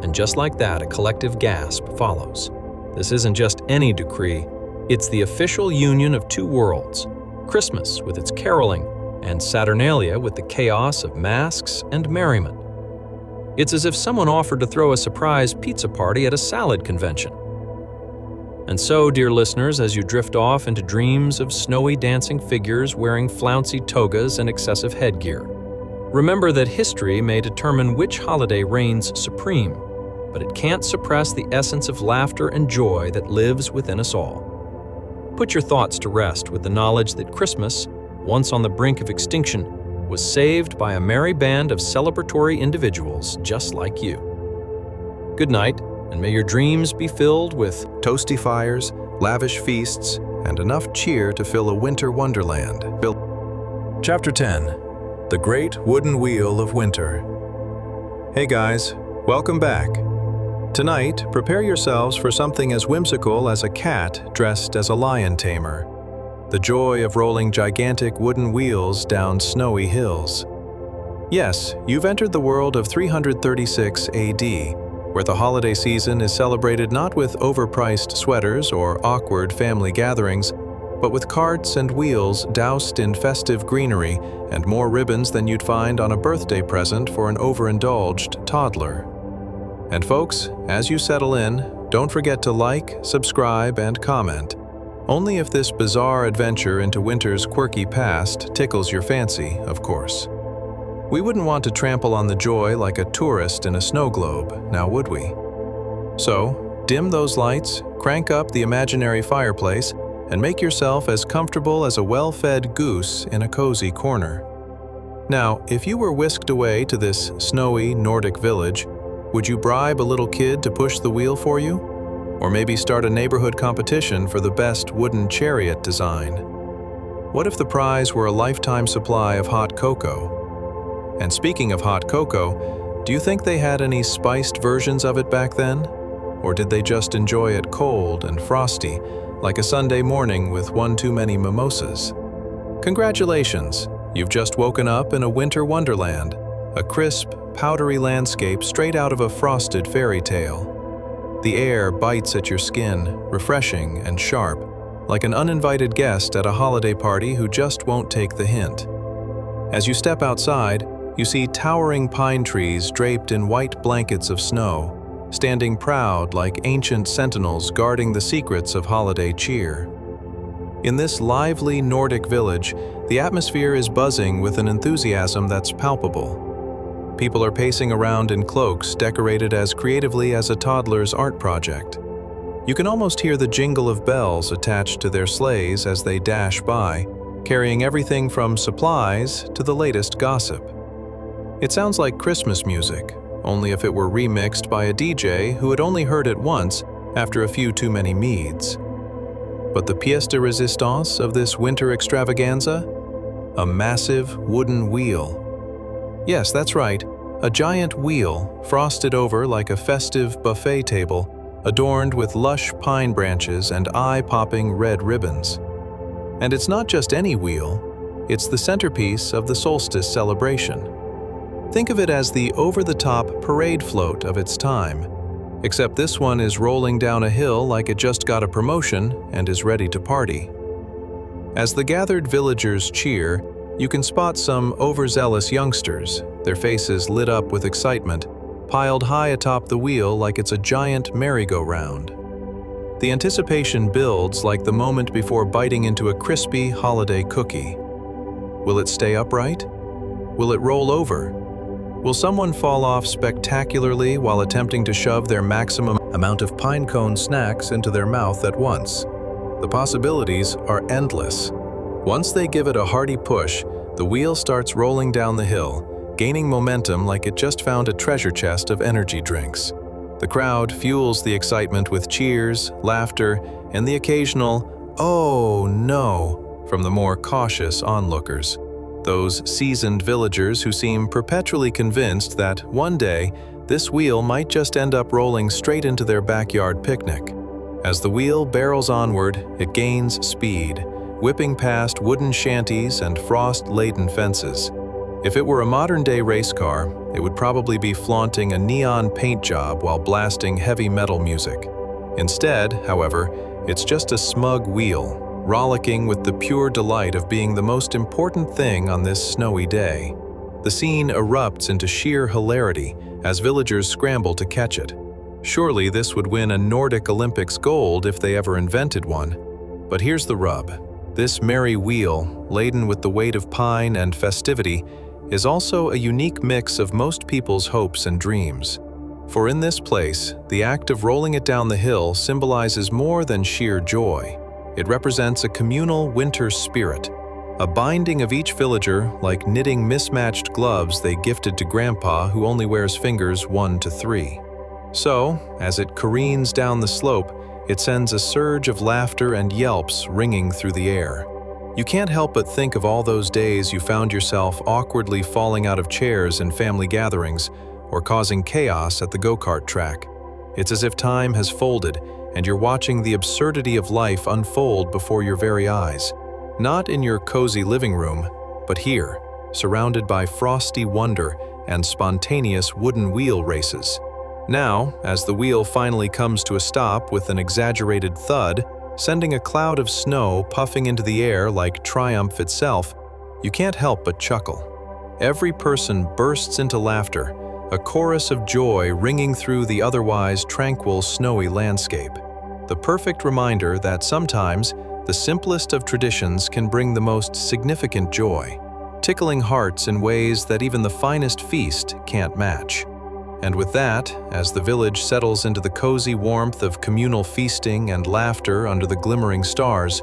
And just like that, a collective gasp follows. This isn't just any decree. It's the official union of two worlds, Christmas with its caroling, and Saturnalia with the chaos of masks and merriment. It's as if someone offered to throw a surprise pizza party at a salad convention. And so, dear listeners, as you drift off into dreams of snowy dancing figures wearing flouncy togas and excessive headgear, remember that history may determine which holiday reigns supreme, but it can't suppress the essence of laughter and joy that lives within us all. Put your thoughts to rest with the knowledge that Christmas, once on the brink of extinction, was saved by a merry band of celebratory individuals just like you. Good night, and may your dreams be filled with Toasty fires, lavish feasts, and enough cheer to fill a winter wonderland. Chapter 10. The Great Wooden Wheel of Winter. Hey guys, welcome back. Tonight, prepare yourselves for something as whimsical as a cat dressed as a lion tamer. The joy of rolling gigantic wooden wheels down snowy hills. Yes, you've entered the world of 336 AD, where the holiday season is celebrated not with overpriced sweaters or awkward family gatherings, but with carts and wheels doused in festive greenery and more ribbons than you'd find on a birthday present for an overindulged toddler. And folks, as you settle in, don't forget to like, subscribe, and comment. Only if this bizarre adventure into winter's quirky past tickles your fancy, of course. We wouldn't want to trample on the joy like a tourist in a snow globe, now would we? So, dim those lights, crank up the imaginary fireplace, and make yourself as comfortable as a well-fed goose in a cozy corner. Now, if you were whisked away to this snowy Nordic village, would you bribe a little kid to push the wheel for you? Or maybe start a neighborhood competition for the best wooden chariot design? What if the prize were a lifetime supply of hot cocoa? And speaking of hot cocoa, do you think they had any spiced versions of it back then? Or did they just enjoy it cold and frosty, like a Sunday morning with one too many mimosas? Congratulations, you've just woken up in a winter wonderland, a crisp, powdery landscape straight out of a frosted fairy tale. The air bites at your skin, refreshing and sharp, like an uninvited guest at a holiday party who just won't take the hint. As you step outside, you see towering pine trees draped in white blankets of snow, standing proud like ancient sentinels guarding the secrets of holiday cheer. In this lively Nordic village, the atmosphere is buzzing with an enthusiasm that's palpable. People are pacing around in cloaks decorated as creatively as a toddler's art project. You can almost hear the jingle of bells attached to their sleighs as they dash by, carrying everything from supplies to the latest gossip. It sounds like Christmas music, only if it were remixed by a DJ who had only heard it once after a few too many meads. But the pièce de résistance of this winter extravaganza? A massive wooden wheel. Yes, that's right, a giant wheel frosted over like a festive buffet table, adorned with lush pine branches and eye-popping red ribbons. And it's not just any wheel, it's the centerpiece of the solstice celebration. Think of it as the over-the-top parade float of its time, except this one is rolling down a hill like it just got a promotion and is ready to party. As the gathered villagers cheer, you can spot some overzealous youngsters, their faces lit up with excitement, piled high atop the wheel like it's a giant merry-go-round. The anticipation builds like the moment before biting into a crispy holiday cookie. Will it stay upright? Will it roll over? Will someone fall off spectacularly while attempting to shove their maximum amount of pine cone snacks into their mouth at once? The possibilities are endless. Once they give it a hearty push, the wheel starts rolling down the hill, gaining momentum like it just found a treasure chest of energy drinks. The crowd fuels the excitement with cheers, laughter, and the occasional, "Oh no," from the more cautious onlookers. Those seasoned villagers who seem perpetually convinced that one day this wheel might just end up rolling straight into their backyard picnic. As the wheel barrels onward, it gains speed, whipping past wooden shanties and frost-laden fences. If it were a modern-day race car, it would probably be flaunting a neon paint job while blasting heavy metal music. Instead, however, it's just a smug wheel, rollicking with the pure delight of being the most important thing on this snowy day. The scene erupts into sheer hilarity as villagers scramble to catch it. Surely this would win a Nordic Olympics gold if they ever invented one. But here's the rub. This merry wheel, laden with the weight of pine and festivity, is also a unique mix of most people's hopes and dreams. For in this place, the act of rolling it down the hill symbolizes more than sheer joy. It represents a communal winter spirit, a binding of each villager like knitting mismatched gloves they gifted to Grandpa, who only wears fingers 1 to 3. So, as it careens down the slope, it sends a surge of laughter and yelps ringing through the air. You can't help but think of all those days you found yourself awkwardly falling out of chairs in family gatherings or causing chaos at the go-kart track. It's as if time has folded and you're watching the absurdity of life unfold before your very eyes. Not in your cozy living room, but here, surrounded by frosty wonder and spontaneous wooden wheel races. Now, as the wheel finally comes to a stop with an exaggerated thud, sending a cloud of snow puffing into the air like triumph itself, you can't help but chuckle. Every person bursts into laughter, a chorus of joy ringing through the otherwise tranquil, snowy landscape. The perfect reminder that sometimes the simplest of traditions can bring the most significant joy, tickling hearts in ways that even the finest feast can't match. And with that, as the village settles into the cozy warmth of communal feasting and laughter under the glimmering stars,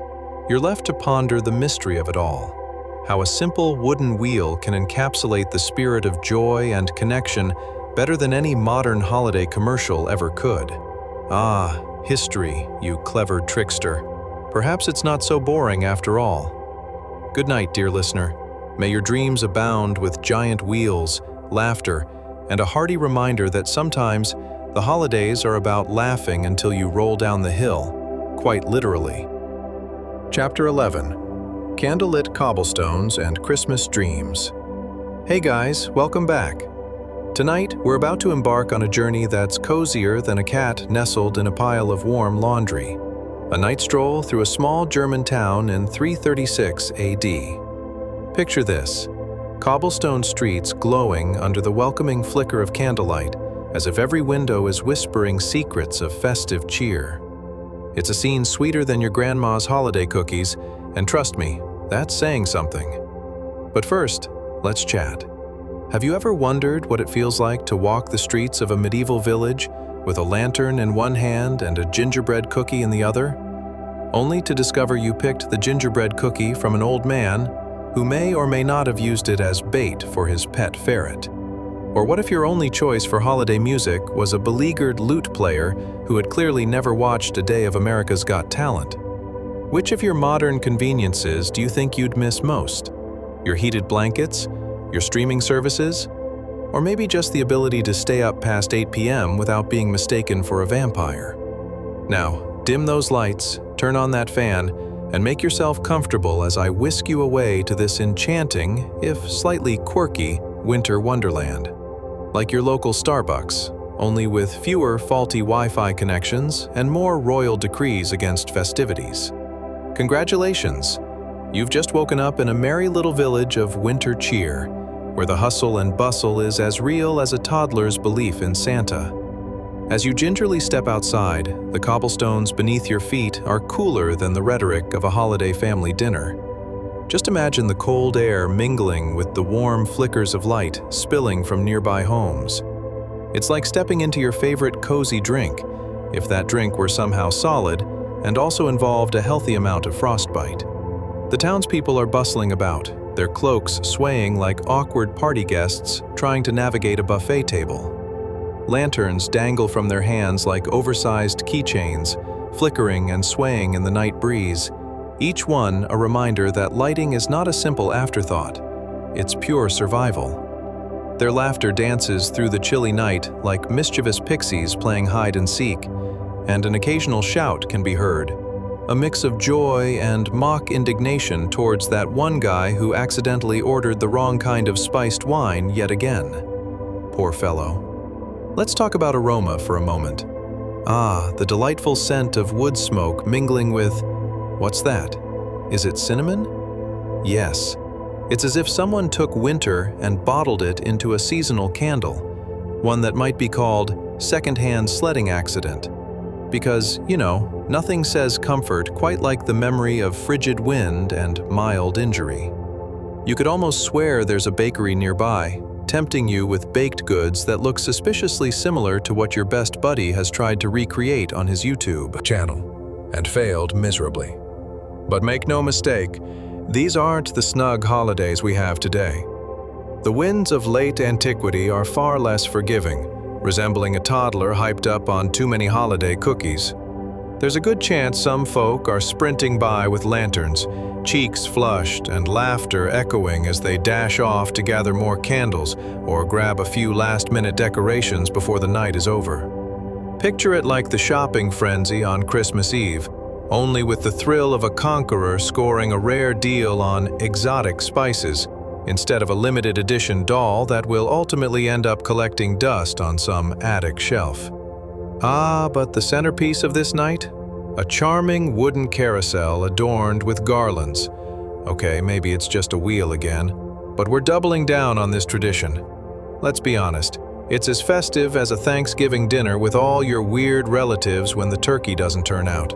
you're left to ponder the mystery of it all. How a simple wooden wheel can encapsulate the spirit of joy and connection better than any modern holiday commercial ever could. Ah, history, you clever trickster. Perhaps it's not so boring after all. Good night, dear listener. May your dreams abound with giant wheels, laughter, and a hearty reminder that sometimes the holidays are about laughing until you roll down the hill, quite literally. Chapter 11. Candlelit Cobblestones and Christmas Dreams. Hey guys, welcome back. Tonight, we're about to embark on a journey that's cozier than a cat nestled in a pile of warm laundry. A night stroll through a small German town in 336 AD. Picture this: cobblestone streets glowing under the welcoming flicker of candlelight, as if every window is whispering secrets of festive cheer. It's a scene sweeter than your grandma's holiday cookies, and trust me, that's saying something. But first, let's chat. Have you ever wondered what it feels like to walk the streets of a medieval village with a lantern in one hand and a gingerbread cookie in the other? Only to discover you picked the gingerbread cookie from an old man who may or may not have used it as bait for his pet ferret. Or what if your only choice for holiday music was a beleaguered lute player who had clearly never watched a day of America's Got Talent? Which of your modern conveniences do you think you'd miss most? Your heated blankets? Your streaming services? Or maybe just the ability to stay up past 8 p.m. without being mistaken for a vampire? Now, dim those lights, turn on that fan, and make yourself comfortable as I whisk you away to this enchanting, if slightly quirky, winter wonderland. Like your local Starbucks, only with fewer faulty Wi-Fi connections and more royal decrees against festivities. Congratulations! You've just woken up in a merry little village of winter cheer, where the hustle and bustle is as real as a toddler's belief in Santa. As you gingerly step outside, the cobblestones beneath your feet are cooler than the rhetoric of a holiday family dinner. Just imagine the cold air mingling with the warm flickers of light spilling from nearby homes. It's like stepping into your favorite cozy drink, if that drink were somehow solid and also involved a healthy amount of frostbite. The townspeople are bustling about, their cloaks swaying like awkward party guests trying to navigate a buffet table. Lanterns dangle from their hands like oversized keychains, flickering and swaying in the night breeze, each one a reminder that lighting is not a simple afterthought, it's pure survival. Their laughter dances through the chilly night like mischievous pixies playing hide and seek, and an occasional shout can be heard, a mix of joy and mock indignation towards that one guy who accidentally ordered the wrong kind of spiced wine yet again. Poor fellow. Let's talk about aroma for a moment. Ah, the delightful scent of wood smoke mingling with… what's that? Is it cinnamon? Yes. It's as if someone took winter and bottled it into a seasonal candle, one that might be called secondhand sledding accident. Because, you know, nothing says comfort quite like the memory of frigid wind and mild injury. You could almost swear there's a bakery nearby, tempting you with baked goods that look suspiciously similar to what your best buddy has tried to recreate on his YouTube channel and failed miserably. But make no mistake, these aren't the snug holidays we have today. The winds of late antiquity are far less forgiving, resembling a toddler hyped up on too many holiday cookies. There's a good chance some folk are sprinting by with lanterns, cheeks flushed and laughter echoing as they dash off to gather more candles or grab a few last-minute decorations before the night is over. Picture it like the shopping frenzy on Christmas Eve, only with the thrill of a conqueror scoring a rare deal on exotic spices, instead of a limited edition doll that will ultimately end up collecting dust on some attic shelf. Ah, but the centerpiece of this night? A charming wooden carousel adorned with garlands. Okay, maybe it's just a wheel again, but we're doubling down on this tradition. Let's be honest, it's as festive as a Thanksgiving dinner with all your weird relatives when the turkey doesn't turn out.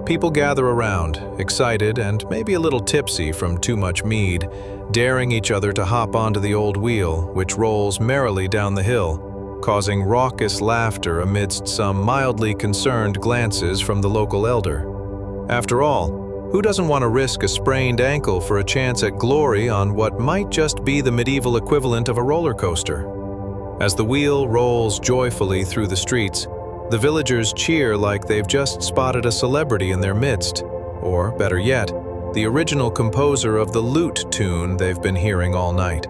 People gather around, excited and maybe a little tipsy from too much mead, daring each other to hop onto the old wheel, which rolls merrily down the hill, causing raucous laughter amidst some mildly concerned glances from the local elder. After all, who doesn't want to risk a sprained ankle for a chance at glory on what might just be the medieval equivalent of a roller coaster? As the wheel rolls joyfully through the streets, the villagers cheer like they've just spotted a celebrity in their midst, or, better yet, the original composer of the lute tune they've been hearing all night.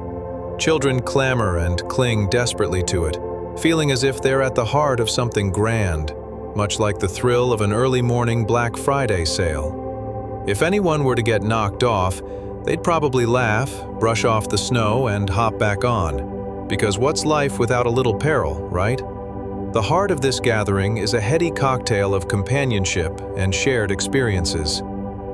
Children clamor and cling desperately to it, feeling as if they're at the heart of something grand, much like the thrill of an early morning Black Friday sale. If anyone were to get knocked off, they'd probably laugh, brush off the snow, and hop back on. Because what's life without a little peril, right? The heart of this gathering is a heady cocktail of companionship and shared experiences.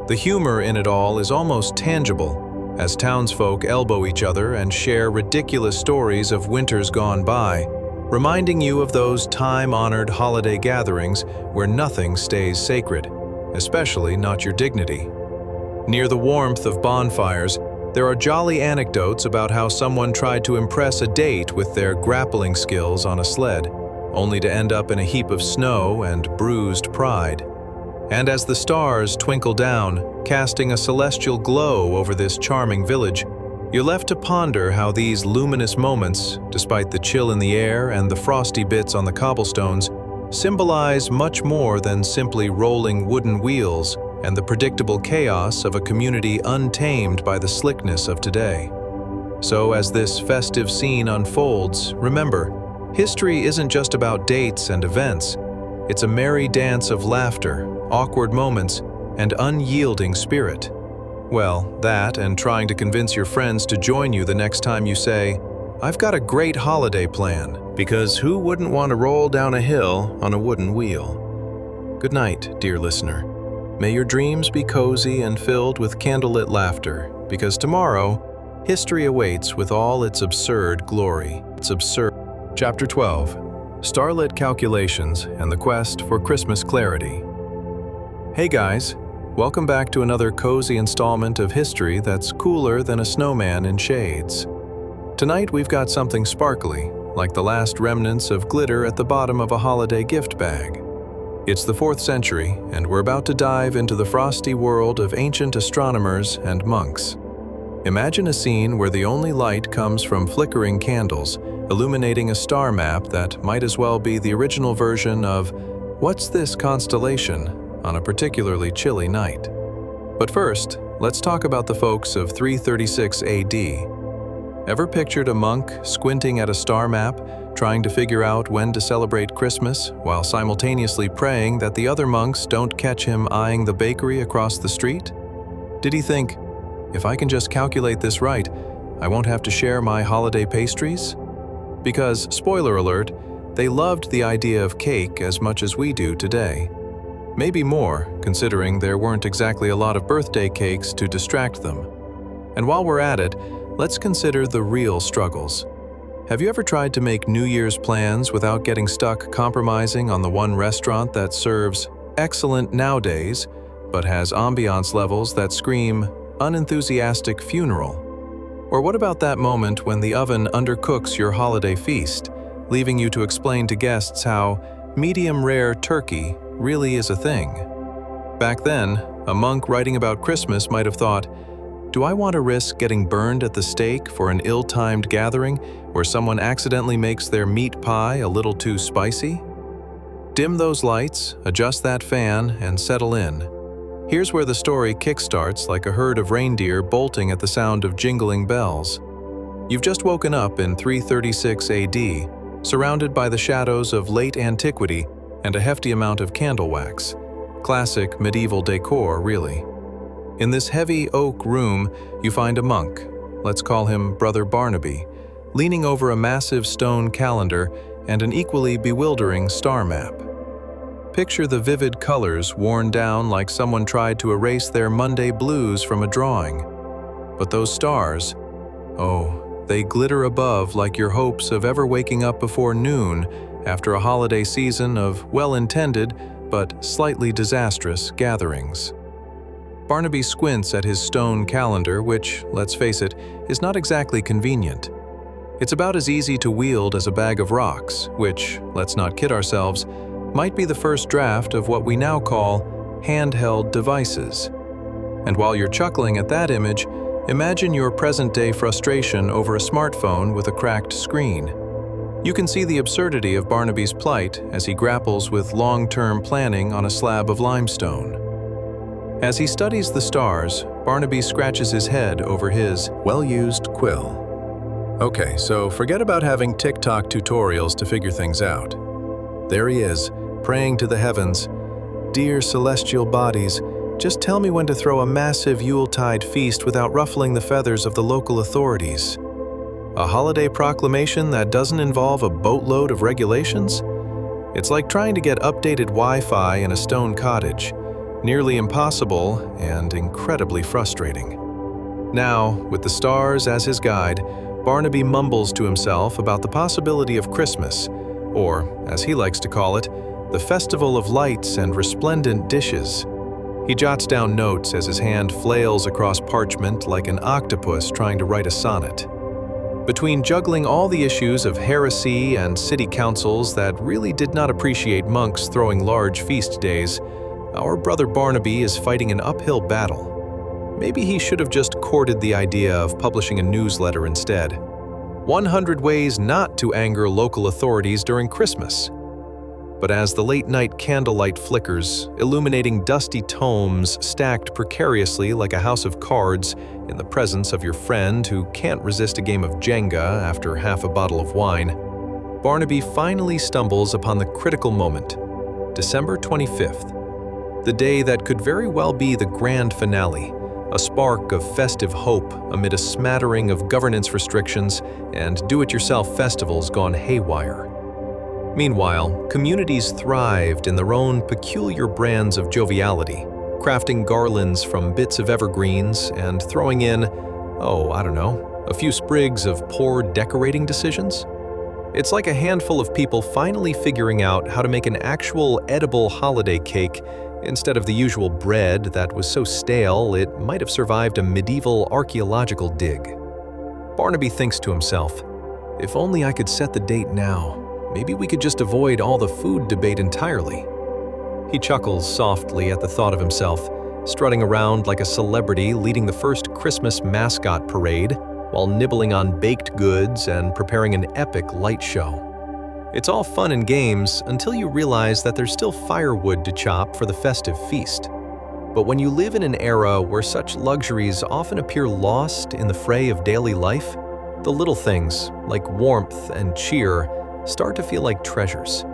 The humor in it all is almost tangible, as townsfolk elbow each other and share ridiculous stories of winters gone by, reminding you of those time-honored holiday gatherings where nothing stays sacred, especially not your dignity. Near the warmth of bonfires, there are jolly anecdotes about how someone tried to impress a date with their grappling skills on a sled, only to end up in a heap of snow and bruised pride. And as the stars twinkle down, casting a celestial glow over this charming village, you're left to ponder how these luminous moments, despite the chill in the air and the frosty bits on the cobblestones, symbolize much more than simply rolling wooden wheels and the predictable chaos of a community untamed by the slickness of today. So as this festive scene unfolds, remember, history isn't just about dates and events. It's a merry dance of laughter, awkward moments, and unyielding spirit. Well, that and trying to convince your friends to join you the next time you say, "I've got a great holiday plan," because who wouldn't want to roll down a hill on a wooden wheel? Good night, dear listener. May your dreams be cozy and filled with candlelit laughter, because tomorrow, history awaits with all its absurd glory. It's absurd. Chapter 12. Starlit Calculations and the Quest for Christmas Clarity. Hey guys, welcome back to another cozy installment of history that's cooler than a snowman in shades. Tonight we've got something sparkly, like the last remnants of glitter at the bottom of a holiday gift bag. It's the 4th century, and we're about to dive into the frosty world of ancient astronomers and monks. Imagine a scene where the only light comes from flickering candles, illuminating a star map that might as well be the original version of "What's this constellation?" on a particularly chilly night. But first, let's talk about the folks of 336 AD. Ever pictured a monk squinting at a star map, trying to figure out when to celebrate Christmas, while simultaneously praying that the other monks don't catch him eyeing the bakery across the street? Did he think, if I can just calculate this right, I won't have to share my holiday pastries? Because, spoiler alert, they loved the idea of cake as much as we do today. Maybe more, considering there weren't exactly a lot of birthday cakes to distract them. And while we're at it, let's consider the real struggles. Have you ever tried to make New Year's plans without getting stuck compromising on the one restaurant that serves excellent nowadays, but has ambiance levels that scream unenthusiastic funeral? Or what about that moment when the oven undercooks your holiday feast, leaving you to explain to guests how medium-rare turkey really is a thing? Back then, a monk writing about Christmas might have thought, do I want to risk getting burned at the stake for an ill-timed gathering where someone accidentally makes their meat pie a little too spicy? Dim those lights, adjust that fan, and settle in. Here's where the story kickstarts like a herd of reindeer bolting at the sound of jingling bells. You've just woken up in 336 AD, surrounded by the shadows of late antiquity and a hefty amount of candle wax. Classic medieval decor, really. In this heavy oak room, you find a monk, let's call him Brother Barnaby, leaning over a massive stone calendar and an equally bewildering star map. Picture the vivid colors worn down like someone tried to erase their Monday blues from a drawing. But those stars, oh, they glitter above like your hopes of ever waking up before noon after a holiday season of well-intended but slightly disastrous gatherings. Barnaby squints at his stone calendar, which, let's face it, is not exactly convenient. It's about as easy to wield as a bag of rocks, which, let's not kid ourselves, might be the first draft of what we now call handheld devices. And while you're chuckling at that image, imagine your present-day frustration over a smartphone with a cracked screen. You can see the absurdity of Barnaby's plight as he grapples with long-term planning on a slab of limestone. As he studies the stars, Barnaby scratches his head over his well-used quill. Okay, so forget about having TikTok tutorials to figure things out. There he is, praying to the heavens. Dear celestial bodies, just tell me when to throw a massive Yuletide feast without ruffling the feathers of the local authorities. A holiday proclamation that doesn't involve a boatload of regulations? It's like trying to get updated Wi-Fi in a stone cottage. Nearly impossible and incredibly frustrating. Now, with the stars as his guide, Barnaby mumbles to himself about the possibility of Christmas, or, as he likes to call it, the festival of lights and resplendent dishes. He jots down notes as his hand flails across parchment like an octopus trying to write a sonnet. Between juggling all the issues of heresy and city councils that really did not appreciate monks throwing large feast days, our brother Barnaby is fighting an uphill battle. Maybe he should have just courted the idea of publishing a newsletter instead. 100 Ways Not to Anger Local Authorities During Christmas. But as the late-night candlelight flickers, illuminating dusty tomes stacked precariously like a house of cards in the presence of your friend who can't resist a game of Jenga after half a bottle of wine, Barnaby finally stumbles upon the critical moment, December 25th. The day that could very well be the grand finale, a spark of festive hope amid a smattering of governance restrictions and do-it-yourself festivals gone haywire. Meanwhile, communities thrived in their own peculiar brands of joviality, crafting garlands from bits of evergreens and throwing in, a few sprigs of poor decorating decisions. It's like a handful of people finally figuring out how to make an actual edible holiday cake instead of the usual bread that was so stale it might have survived a medieval archaeological dig. Barnaby thinks to himself, if only I could set the date now, maybe we could just avoid all the food debate entirely. He chuckles softly at the thought of himself, strutting around like a celebrity leading the first Christmas mascot parade while nibbling on baked goods and preparing an epic light show. It's all fun and games until you realize that there's still firewood to chop for the festive feast. But when you live in an era where such luxuries often appear lost in the fray of daily life, the little things, like warmth and cheer, start to feel like treasures.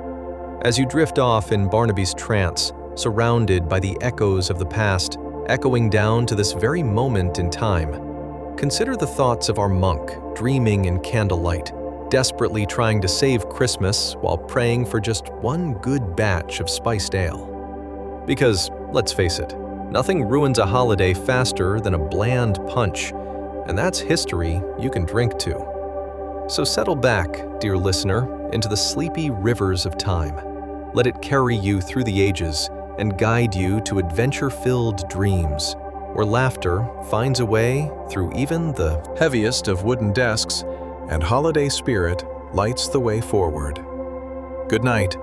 As you drift off in Barnaby's trance, surrounded by the echoes of the past, echoing down to this very moment in time, consider the thoughts of our monk dreaming in candlelight, desperately trying to save Christmas while praying for just one good batch of spiced ale. Because, let's face it, nothing ruins a holiday faster than a bland punch, and that's history you can drink to. So settle back, dear listener, into the sleepy rivers of time. Let it carry you through the ages and guide you to adventure-filled dreams, where laughter finds a way through even the heaviest of wooden desks, and holiday spirit lights the way forward. Good night,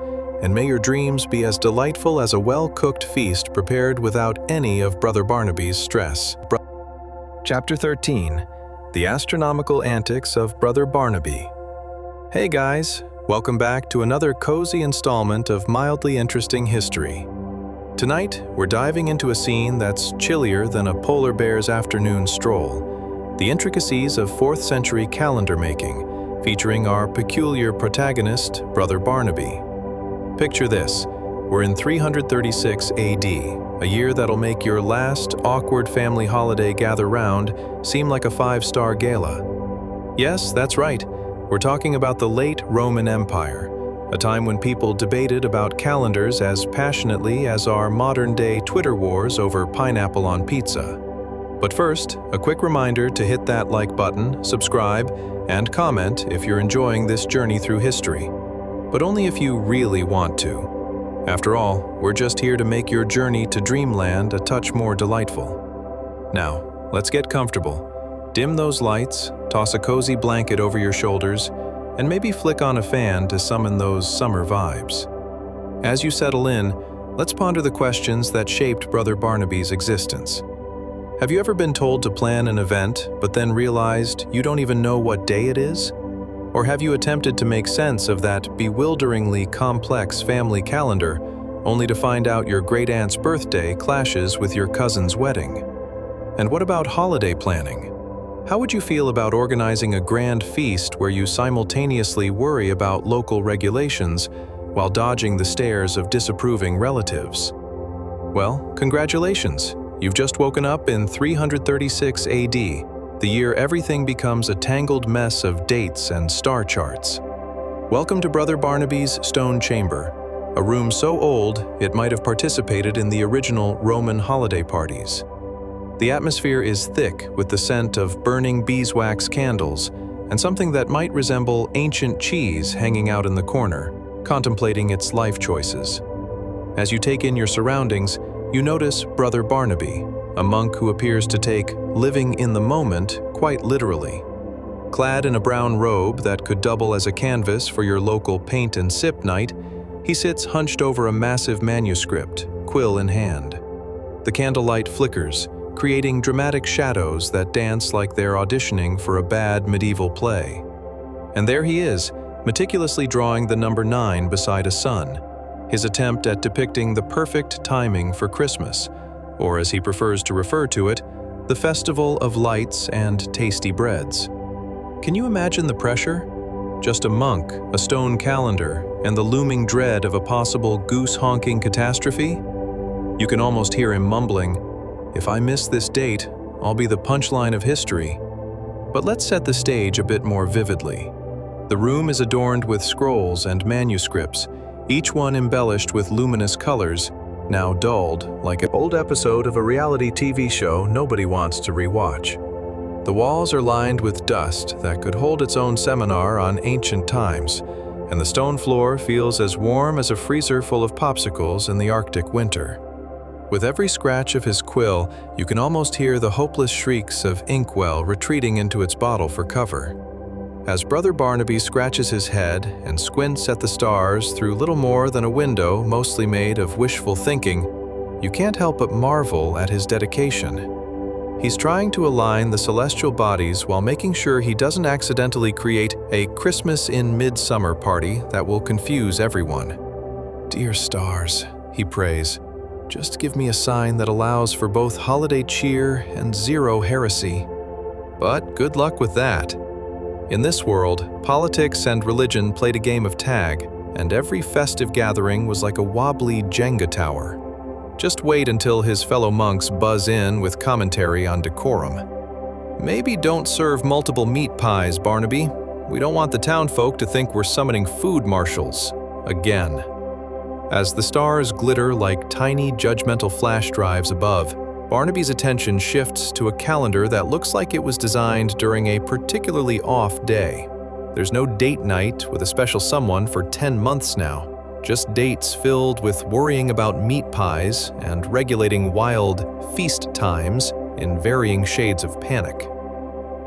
and may your dreams be as delightful as a well-cooked feast prepared without any of Brother Barnaby's stress. Chapter 13. The Astronomical Antics of Brother Barnaby. Hey guys, welcome back to another cozy installment of mildly interesting history. Tonight, we're diving into a scene that's chillier than a polar bear's afternoon stroll, the intricacies of 4th century calendar making, featuring our peculiar protagonist, Brother Barnaby. Picture this, we're in 336 AD, a year that'll make your last awkward family holiday gather round seem like a 5-star gala. Yes, that's right, we're talking about the late Roman Empire, a time when people debated about calendars as passionately as our modern-day Twitter wars over pineapple on pizza. But first, a quick reminder to hit that like button, subscribe, and comment if you're enjoying this journey through history. But only if you really want to. After all, we're just here to make your journey to dreamland a touch more delightful. Now, let's get comfortable. Dim those lights, toss a cozy blanket over your shoulders, and maybe flick on a fan to summon those summer vibes. As you settle in, let's ponder the questions that shaped Brother Barnaby's existence. Have you ever been told to plan an event, but then realized you don't even know what day it is? Or have you attempted to make sense of that bewilderingly complex family calendar, only to find out your great-aunt's birthday clashes with your cousin's wedding? And what about holiday planning? How would you feel about organizing a grand feast where you simultaneously worry about local regulations while dodging the stares of disapproving relatives? Well, congratulations! You've just woken up in 336 AD, the year everything becomes a tangled mess of dates and star charts. Welcome to Brother Barnaby's stone chamber, a room so old it might have participated in the original Roman holiday parties. The atmosphere is thick with the scent of burning beeswax candles and something that might resemble ancient cheese hanging out in the corner, contemplating its life choices. As you take in your surroundings, you notice Brother Barnaby, a monk who appears to take living in the moment quite literally. Clad in a brown robe that could double as a canvas for your local paint and sip night, he sits hunched over a massive manuscript, quill in hand. The candlelight flickers, creating dramatic shadows that dance like they're auditioning for a bad medieval play. And there he is, meticulously drawing the number 9 beside a sun, his attempt at depicting the perfect timing for Christmas, or as he prefers to refer to it, the festival of lights and tasty breads. Can you imagine the pressure? Just a monk, a stone calendar, and the looming dread of a possible goose-honking catastrophe? You can almost hear him mumbling, "If I miss this date, I'll be the punchline of history." But let's set the stage a bit more vividly. The room is adorned with scrolls and manuscripts, each one embellished with luminous colors, now dulled like an old episode of a reality TV show nobody wants to rewatch. The walls are lined with dust that could hold its own seminar on ancient times, and the stone floor feels as warm as a freezer full of popsicles in the Arctic winter. With every scratch of his quill, you can almost hear the hopeless shrieks of inkwell retreating into its bottle for cover. As Brother Barnaby scratches his head and squints at the stars through little more than a window mostly made of wishful thinking, you can't help but marvel at his dedication. He's trying to align the celestial bodies while making sure he doesn't accidentally create a Christmas in midsummer party that will confuse everyone. "Dear stars," he prays, "just give me a sign that allows for both holiday cheer and zero heresy." But good luck with that. In this world, politics and religion played a game of tag, and every festive gathering was like a wobbly Jenga tower. Just wait until his fellow monks buzz in with commentary on decorum. "Maybe don't serve multiple meat pies, Barnaby. We don't want the townfolk to think we're summoning food marshals. Again." As the stars glitter like tiny judgmental flash drives above, Barnaby's attention shifts to a calendar that looks like it was designed during a particularly off day. There's no date night with a special someone for 10 months now, just dates filled with worrying about meat pies and regulating wild feast times in varying shades of panic.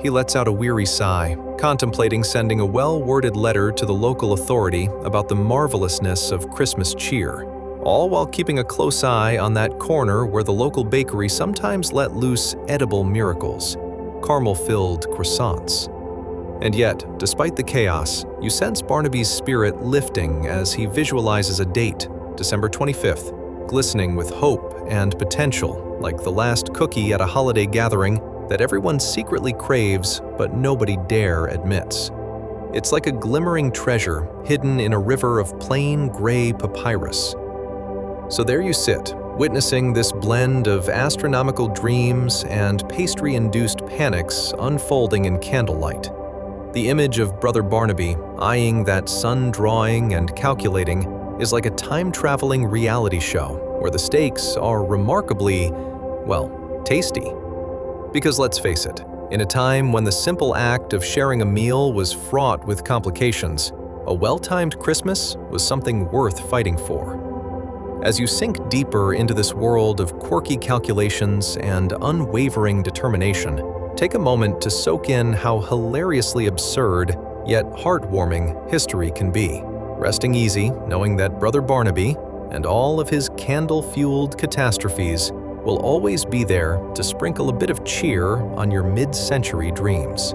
He lets out a weary sigh, contemplating sending a well-worded letter to the local authority about the marvelousness of Christmas cheer, all while keeping a close eye on that corner where the local bakery sometimes let loose edible miracles, caramel-filled croissants. And yet, despite the chaos, you sense Barnaby's spirit lifting as he visualizes a date, December 25th, glistening with hope and potential, like the last cookie at a holiday gathering that everyone secretly craves but nobody dare admits. It's like a glimmering treasure hidden in a river of plain gray papyrus. So there you sit, witnessing this blend of astronomical dreams and pastry-induced panics unfolding in candlelight. The image of Brother Barnaby, eyeing that sun drawing and calculating, is like a time-traveling reality show where the stakes are remarkably, well, tasty. Because let's face it, in a time when the simple act of sharing a meal was fraught with complications, a well-timed Christmas was something worth fighting for. As you sink deeper into this world of quirky calculations and unwavering determination, take a moment to soak in how hilariously absurd, yet heartwarming, history can be, resting easy knowing that Brother Barnaby and all of his candle-fueled catastrophes will always be there to sprinkle a bit of cheer on your mid-century dreams.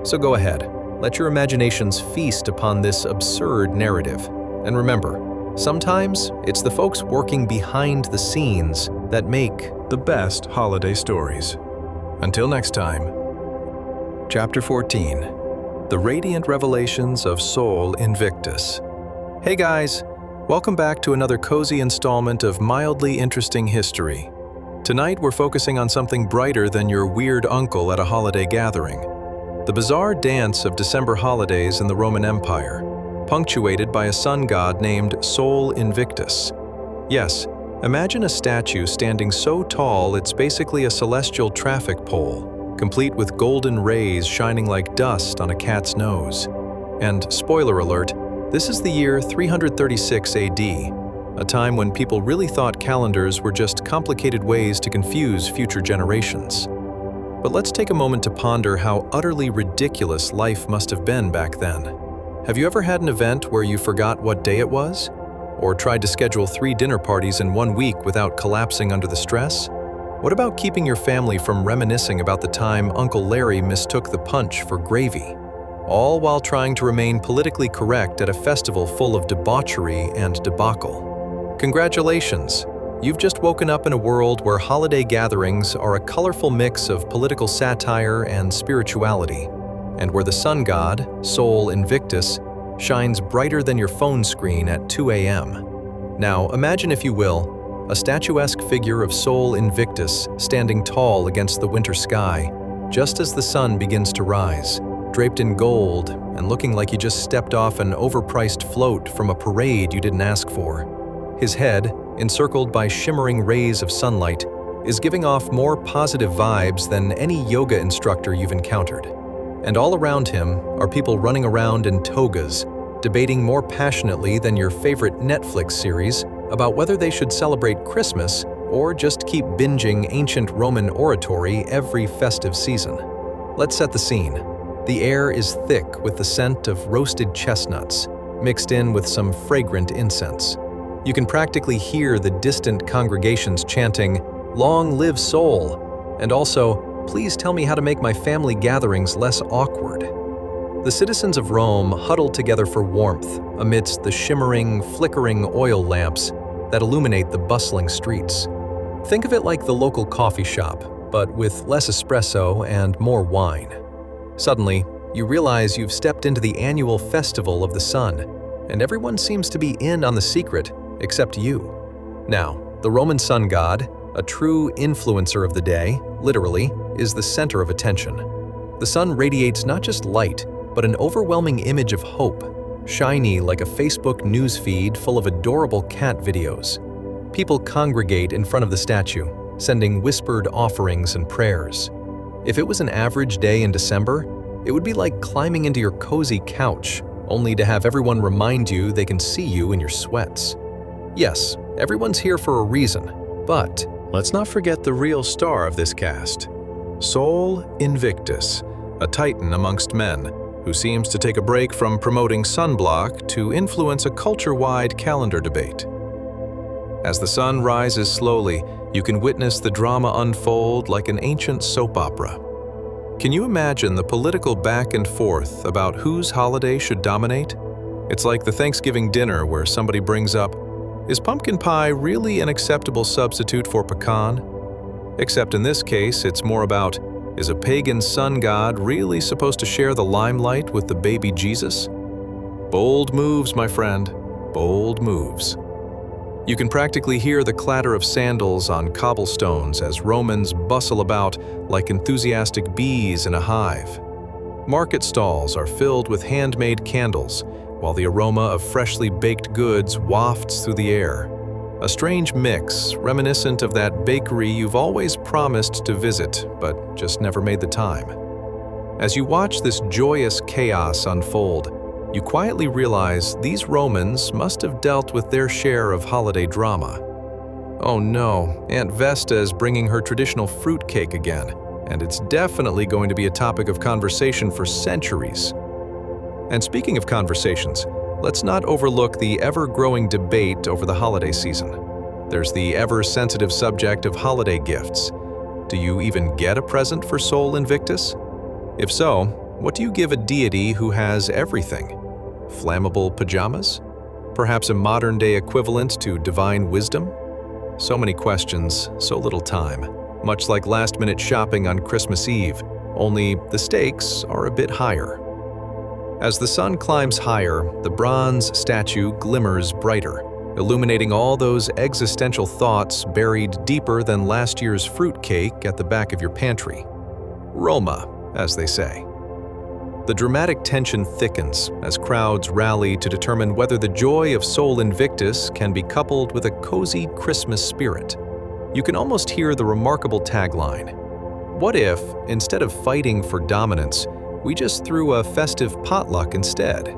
So go ahead, let your imaginations feast upon this absurd narrative. And remember, sometimes it's the folks working behind the scenes that make The best holiday stories. Until next time. Chapter 14. The Radiant Revelations of Sol Invictus. Hey guys, welcome back to another cozy installment of mildly interesting history. Tonight we're focusing on something brighter than your weird uncle at a holiday gathering. The bizarre dance of December holidays in the Roman Empire, punctuated by a sun god named Sol Invictus. Yes, imagine a statue standing so tall it's basically a celestial traffic pole, complete with golden rays shining like dust on a cat's nose. And spoiler alert, this is the year 336 AD, a time when people really thought calendars were just complicated ways to confuse future generations. But let's take a moment to ponder how utterly ridiculous life must have been back then. Have you ever had an event where you forgot what day it was? Or tried to schedule 3 dinner parties in 1 week without collapsing under the stress? What about keeping your family from reminiscing about the time Uncle Larry mistook the punch for gravy? All while trying to remain politically correct at a festival full of debauchery and debacle. Congratulations! You've just woken up in a world where holiday gatherings are a colorful mix of political satire and spirituality, and where the sun god, Sol Invictus, shines brighter than your phone screen at 2 a.m. Now, imagine, if you will, a statuesque figure of Sol Invictus standing tall against the winter sky, just as the sun begins to rise, draped in gold and looking like he just stepped off an overpriced float from a parade you didn't ask for. His head, encircled by shimmering rays of sunlight, is giving off more positive vibes than any yoga instructor you've encountered. And all around him are people running around in togas, debating more passionately than your favorite Netflix series about whether they should celebrate Christmas or just keep binging ancient Roman oratory every festive season. Let's set the scene. The air is thick with the scent of roasted chestnuts, mixed in with some fragrant incense. You can practically hear the distant congregations chanting, "Long live Sol!" and also, "Please tell me how to make my family gatherings less awkward." The citizens of Rome huddle together for warmth amidst the shimmering, flickering oil lamps that illuminate the bustling streets. Think of it like the local coffee shop, but with less espresso and more wine. Suddenly, you realize you've stepped into the annual festival of the sun, and everyone seems to be in on the secret except you. Now, the Roman sun god, a true influencer of the day, literally, is the center of attention. The sun radiates not just light, but an overwhelming image of hope, shiny like a Facebook newsfeed full of adorable cat videos. People congregate in front of the statue, sending whispered offerings and prayers. If it was an average day in December, it would be like climbing into your cozy couch, only to have everyone remind you they can see you in your sweats. Yes, everyone's here for a reason, but let's not forget the real star of this cast, Sol Invictus, a titan amongst men, who seems to take a break from promoting sunblock to influence a culture-wide calendar debate. As the sun rises slowly, you can witness the drama unfold like an ancient soap opera. Can you imagine the political back and forth about whose holiday should dominate? It's like the Thanksgiving dinner where somebody brings up, is pumpkin pie really an acceptable substitute for pecan? Except in this case, it's more about, is a pagan sun god really supposed to share the limelight with the baby Jesus? Bold moves, my friend, bold moves. You can practically hear the clatter of sandals on cobblestones as Romans bustle about like enthusiastic bees in a hive. Market stalls are filled with handmade candles, while the aroma of freshly baked goods wafts through the air. A strange mix, reminiscent of that bakery you've always promised to visit, but just never made the time. As you watch this joyous chaos unfold, you quietly realize these Romans must have dealt with their share of holiday drama. Oh no, Aunt Vesta is bringing her traditional fruitcake again, and it's definitely going to be a topic of conversation for centuries. And speaking of conversations, let's not overlook the ever-growing debate over the holiday season. There's the ever-sensitive subject of holiday gifts. Do you even get a present for Sol Invictus? If so, what do you give a deity who has everything? Flammable pajamas? Perhaps a modern-day equivalent to divine wisdom? So many questions, so little time. Much like last-minute shopping on Christmas Eve, only the stakes are a bit higher. As the sun climbs higher, the bronze statue glimmers brighter, illuminating all those existential thoughts buried deeper than last year's fruitcake at the back of your pantry. Roma, as they say. The dramatic tension thickens as crowds rally to determine whether the joy of Sol Invictus can be coupled with a cozy Christmas spirit. You can almost hear the remarkable tagline, "What if, instead of fighting for dominance, we just threw a festive potluck instead?"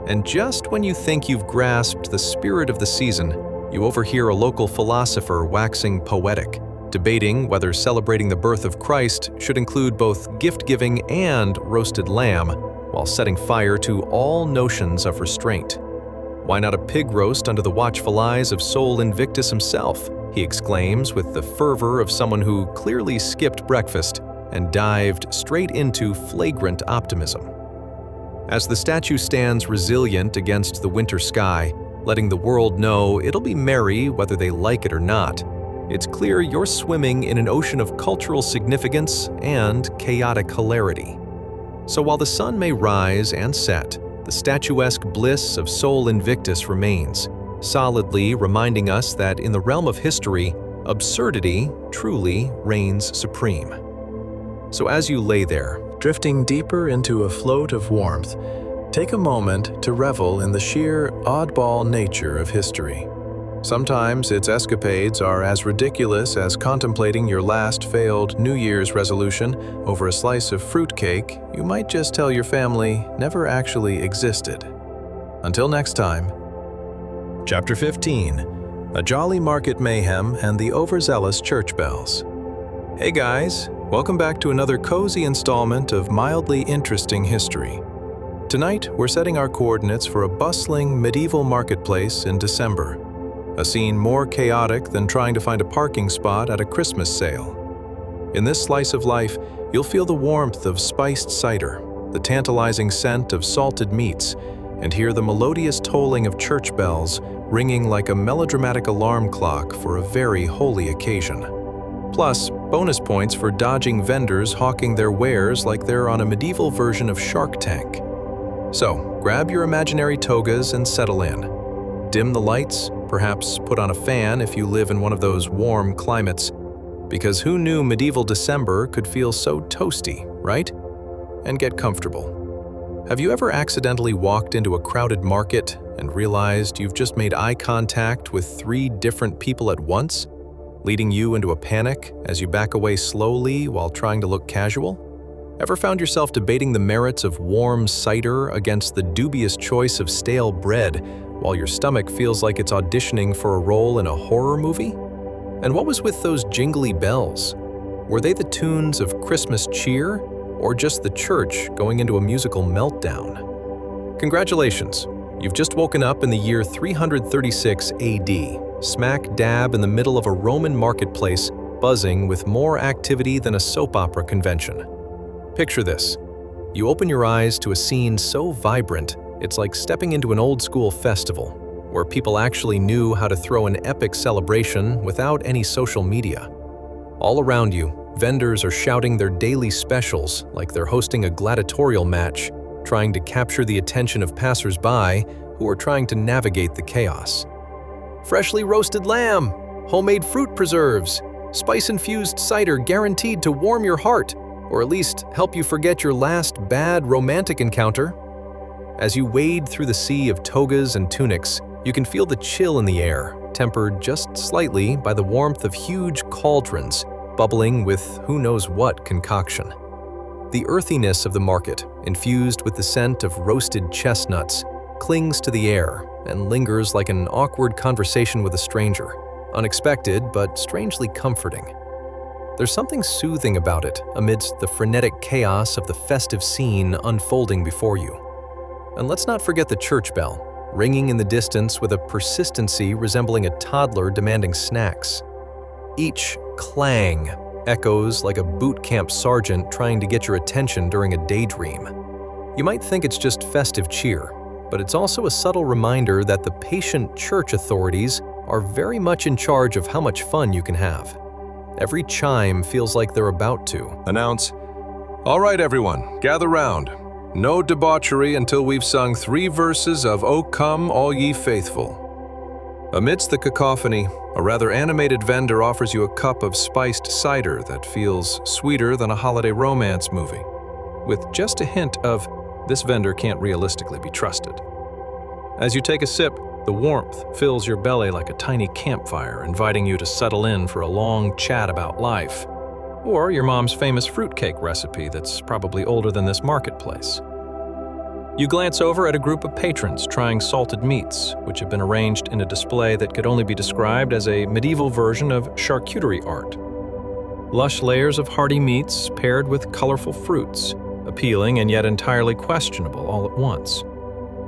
And just when you think you've grasped the spirit of the season, you overhear a local philosopher waxing poetic, debating whether celebrating the birth of Christ should include both gift-giving and roasted lamb, while setting fire to all notions of restraint. "Why not a pig roast under the watchful eyes of Sol Invictus himself?" he exclaims with the fervor of someone who clearly skipped breakfast and dived straight into flagrant optimism. As the statue stands resilient against the winter sky, letting the world know it'll be merry whether they like it or not, it's clear you're swimming in an ocean of cultural significance and chaotic hilarity. So while the sun may rise and set, the statuesque bliss of Sol Invictus remains, solidly reminding us that in the realm of history, absurdity truly reigns supreme. So as you lay there, drifting deeper into a float of warmth, take a moment to revel in the sheer oddball nature of history. Sometimes its escapades are as ridiculous as contemplating your last failed New Year's resolution over a slice of fruitcake you might just tell your family never actually existed. Until next time. Chapter 15. A Jolly Market Mayhem and the Overzealous Church Bells. Hey guys, welcome back to another cozy installment of mildly interesting history. Tonight, we're setting our coordinates for a bustling medieval marketplace in December. A scene more chaotic than trying to find a parking spot at a Christmas sale. In this slice of life, you'll feel the warmth of spiced cider, the tantalizing scent of salted meats, and hear the melodious tolling of church bells ringing like a melodramatic alarm clock for a very holy occasion. Plus, bonus points for dodging vendors hawking their wares like they're on a medieval version of Shark Tank. So, grab your imaginary togas and settle in. Dim the lights, perhaps put on a fan if you live in one of those warm climates, because who knew medieval December could feel so toasty, right? And get comfortable. Have you ever accidentally walked into a crowded market and realized you've just made eye contact with 3 different people at once, leading you into a panic as you back away slowly while trying to look casual? Ever found yourself debating the merits of warm cider against the dubious choice of stale bread while your stomach feels like it's auditioning for a role in a horror movie? And what was with those jingly bells? Were they the tunes of Christmas cheer, or just the church going into a musical meltdown? Congratulations! You've just woken up in the year 336 AD, smack dab in the middle of a Roman marketplace buzzing with more activity than a soap opera convention. Picture this. You open your eyes to a scene so vibrant, it's like stepping into an old-school festival, where people actually knew how to throw an epic celebration without any social media. All around you, vendors are shouting their daily specials like they're hosting a gladiatorial match, trying to capture the attention of passers-by who are trying to navigate the chaos. Freshly roasted lamb, homemade fruit preserves, spice-infused cider guaranteed to warm your heart, or at least help you forget your last bad romantic encounter. As you wade through the sea of togas and tunics, you can feel the chill in the air, tempered just slightly by the warmth of huge cauldrons, bubbling with who knows what concoction. The earthiness of the market, infused with the scent of roasted chestnuts, clings to the air and lingers like an awkward conversation with a stranger, unexpected but strangely comforting. There's something soothing about it amidst the frenetic chaos of the festive scene unfolding before you. And let's not forget the church bell, ringing in the distance with a persistency resembling a toddler demanding snacks. Each clang echoes like a boot camp sergeant trying to get your attention during a daydream. You might think it's just festive cheer, but it's also a subtle reminder that the patient church authorities are very much in charge of how much fun you can have. Every chime feels like they're about to Announce, "All right, everyone, gather round. No debauchery until we've sung 3 verses of O Come, All Ye Faithful." Amidst the cacophony, a rather animated vendor offers you a cup of spiced cider that feels sweeter than a holiday romance movie, with just a hint of, "This vendor can't realistically be trusted." As you take a sip, the warmth fills your belly like a tiny campfire, inviting you to settle in for a long chat about life, or your mom's famous fruitcake recipe that's probably older than this marketplace. You glance over at a group of patrons trying salted meats, which have been arranged in a display that could only be described as a medieval version of charcuterie art. Lush layers of hearty meats paired with colorful fruits, appealing and yet entirely questionable all at once.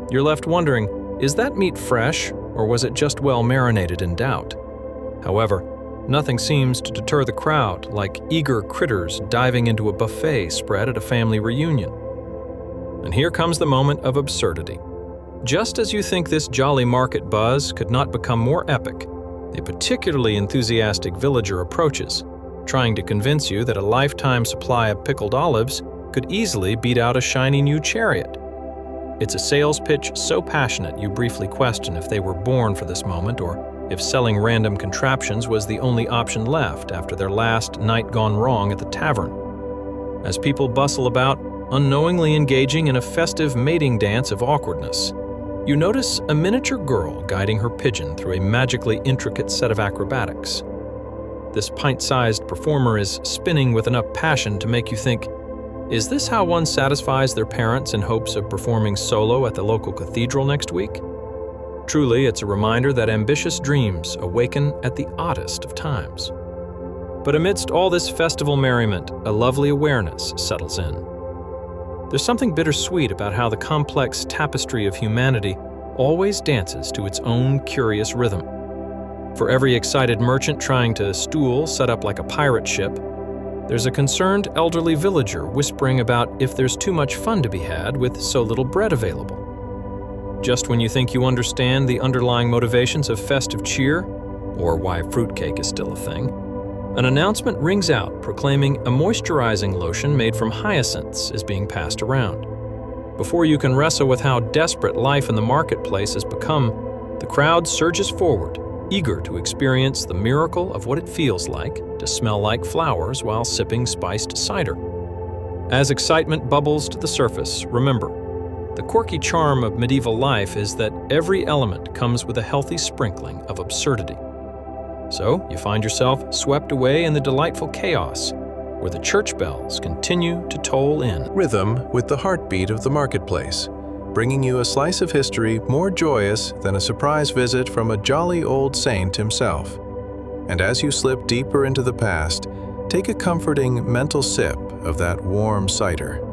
You're left wondering, is that meat fresh, or was it just well marinated in doubt? However, nothing seems to deter the crowd, like eager critters diving into a buffet spread at a family reunion. And here comes the moment of absurdity. Just as you think this jolly market buzz could not become more epic, a particularly enthusiastic villager approaches, trying to convince you that a lifetime supply of pickled olives could easily beat out a shiny new chariot. It's a sales pitch so passionate you briefly question if they were born for this moment, or if selling random contraptions was the only option left after their last night gone wrong at the tavern. As people bustle about, unknowingly engaging in a festive mating dance of awkwardness, you notice a miniature girl guiding her pigeon through a magically intricate set of acrobatics. This pint-sized performer is spinning with enough passion to make you think, is this how one satisfies their parents in hopes of performing solo at the local cathedral next week? Truly, it's a reminder that ambitious dreams awaken at the oddest of times. But amidst all this festival merriment, a lovely awareness settles in. There's something bittersweet about how the complex tapestry of humanity always dances to its own curious rhythm. For every excited merchant trying to stool set up like a pirate ship, there's a concerned elderly villager whispering about if there's too much fun to be had with so little bread available. Just when you think you understand the underlying motivations of festive cheer, or why fruitcake is still a thing, an announcement rings out proclaiming a moisturizing lotion made from hyacinths is being passed around. Before you can wrestle with how desperate life in the marketplace has become, the crowd surges forward, eager to experience the miracle of what it feels like to smell like flowers while sipping spiced cider. As excitement bubbles to the surface, remember, the quirky charm of medieval life is that every element comes with a healthy sprinkling of absurdity. So you find yourself swept away in the delightful chaos, where the church bells continue to toll in rhythm with the heartbeat of the marketplace, bringing you a slice of history more joyous than a surprise visit from a jolly old saint himself. And as you slip deeper into the past, take a comforting mental sip of that warm cider.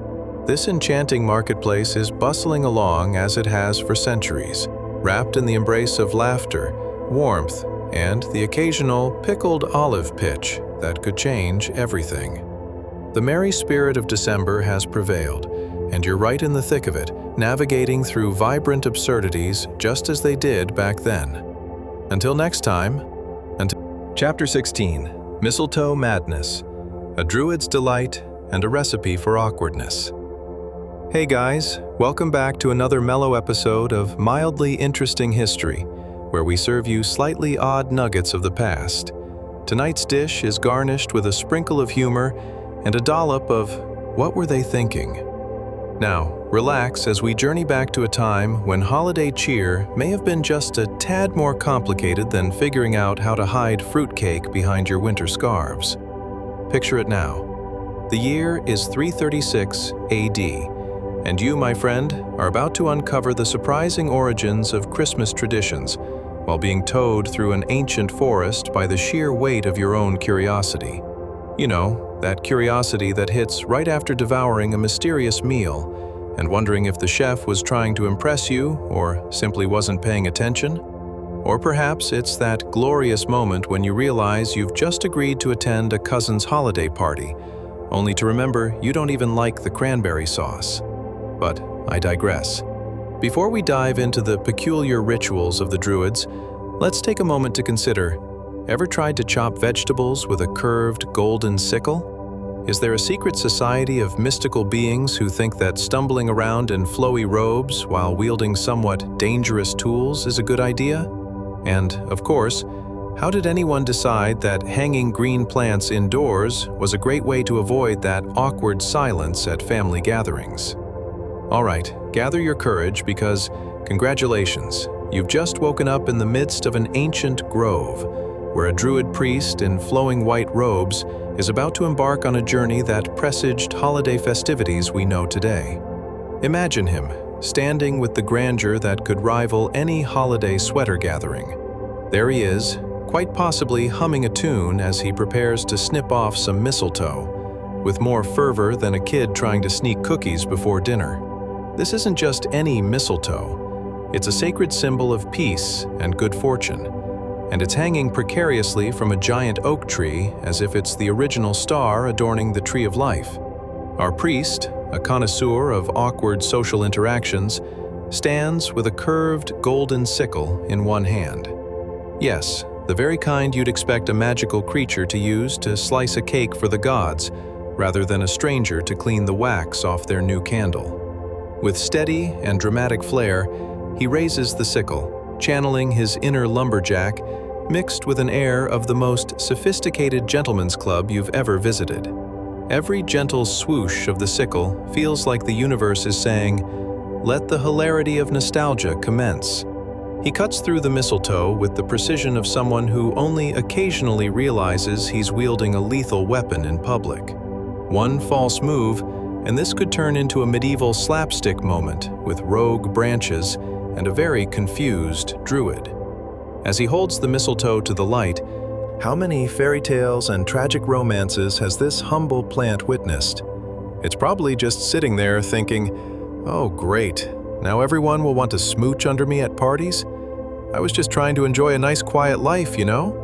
This enchanting marketplace is bustling along as it has for centuries, wrapped in the embrace of laughter, warmth, and the occasional pickled olive pitch that could change everything. The merry spirit of December has prevailed, and you're right in the thick of it, navigating through vibrant absurdities just as they did back then. Until next time, Chapter 16, Mistletoe Madness, a Druid's Delight and a Recipe for Awkwardness. Hey guys, welcome back to another mellow episode of Mildly Interesting History, where we serve you slightly odd nuggets of the past. Tonight's dish is garnished with a sprinkle of humor and a dollop of what were they thinking? Now, relax as we journey back to a time when holiday cheer may have been just a tad more complicated than figuring out how to hide fruitcake behind your winter scarves. Picture it now. The year is 336 AD, and you, my friend, are about to uncover the surprising origins of Christmas traditions while being towed through an ancient forest by the sheer weight of your own curiosity. You know, that curiosity that hits right after devouring a mysterious meal and wondering if the chef was trying to impress you or simply wasn't paying attention. Or perhaps it's that glorious moment when you realize you've just agreed to attend a cousin's holiday party, only to remember you don't even like the cranberry sauce. But I digress. Before we dive into the peculiar rituals of the Druids, let's take a moment to consider: ever tried to chop vegetables with a curved golden sickle? Is there a secret society of mystical beings who think that stumbling around in flowy robes while wielding somewhat dangerous tools is a good idea? And, of course, how did anyone decide that hanging green plants indoors was a great way to avoid that awkward silence at family gatherings? All right, gather your courage because, congratulations, you've just woken up in the midst of an ancient grove, where a Druid priest in flowing white robes is about to embark on a journey that presaged holiday festivities we know today. Imagine him, standing with the grandeur that could rival any holiday sweater gathering. There he is, quite possibly humming a tune as he prepares to snip off some mistletoe, with more fervor than a kid trying to sneak cookies before dinner. This isn't just any mistletoe. It's a sacred symbol of peace and good fortune, and it's hanging precariously from a giant oak tree as if it's the original star adorning the tree of life. Our priest, a connoisseur of awkward social interactions, stands with a curved golden sickle in one hand. Yes, the very kind you'd expect a magical creature to use to slice a cake for the gods, rather than a stranger to clean the wax off their new candle. With steady and dramatic flair, he raises the sickle, channeling his inner lumberjack, mixed with an air of the most sophisticated gentleman's club you've ever visited. Every gentle swoosh of the sickle feels like the universe is saying, "Let the hilarity of nostalgia commence." He cuts through the mistletoe with the precision of someone who only occasionally realizes he's wielding a lethal weapon in public. One false move, and this could turn into a medieval slapstick moment with rogue branches and a very confused druid. As he holds the mistletoe to the light, how many fairy tales and tragic romances has this humble plant witnessed? It's probably just sitting there thinking, "Oh great, now everyone will want to smooch under me at parties? I was just trying to enjoy a nice quiet life, you know?"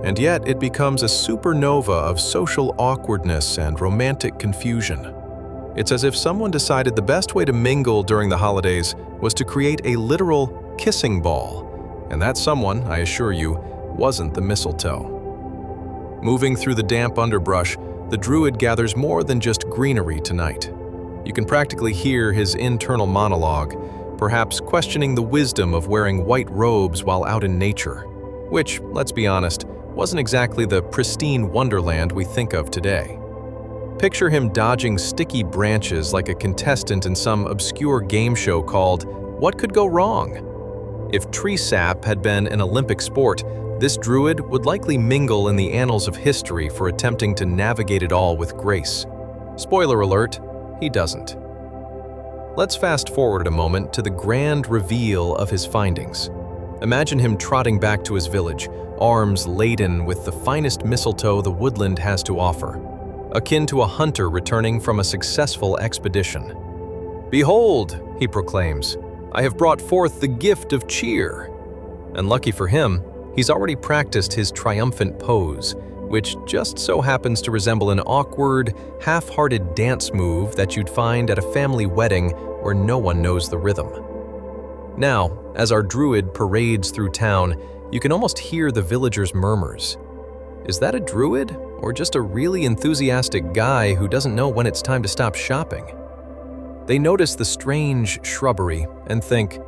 And yet it becomes a supernova of social awkwardness and romantic confusion. It's as if someone decided the best way to mingle during the holidays was to create a literal kissing ball. And that someone, I assure you, wasn't the mistletoe. Moving through the damp underbrush, the druid gathers more than just greenery tonight. You can practically hear his internal monologue, perhaps questioning the wisdom of wearing white robes while out in nature, which, let's be honest, wasn't exactly the pristine wonderland we think of today. Picture him dodging sticky branches like a contestant in some obscure game show called What Could Go Wrong? If tree sap had been an Olympic sport, this druid would likely mingle in the annals of history for attempting to navigate it all with grace. Spoiler alert, he doesn't. Let's fast forward a moment to the grand reveal of his findings. Imagine him trotting back to his village, arms laden with the finest mistletoe the woodland has to offer, akin to a hunter returning from a successful expedition. "Behold," he proclaims, "I have brought forth the gift of cheer." And lucky for him, he's already practiced his triumphant pose, which just so happens to resemble an awkward, half-hearted dance move that you'd find at a family wedding where no one knows the rhythm. Now, as our druid parades through town, you can almost hear the villagers' murmurs. Is that a druid, or just a really enthusiastic guy who doesn't know when it's time to stop shopping? They notice the strange shrubbery and think,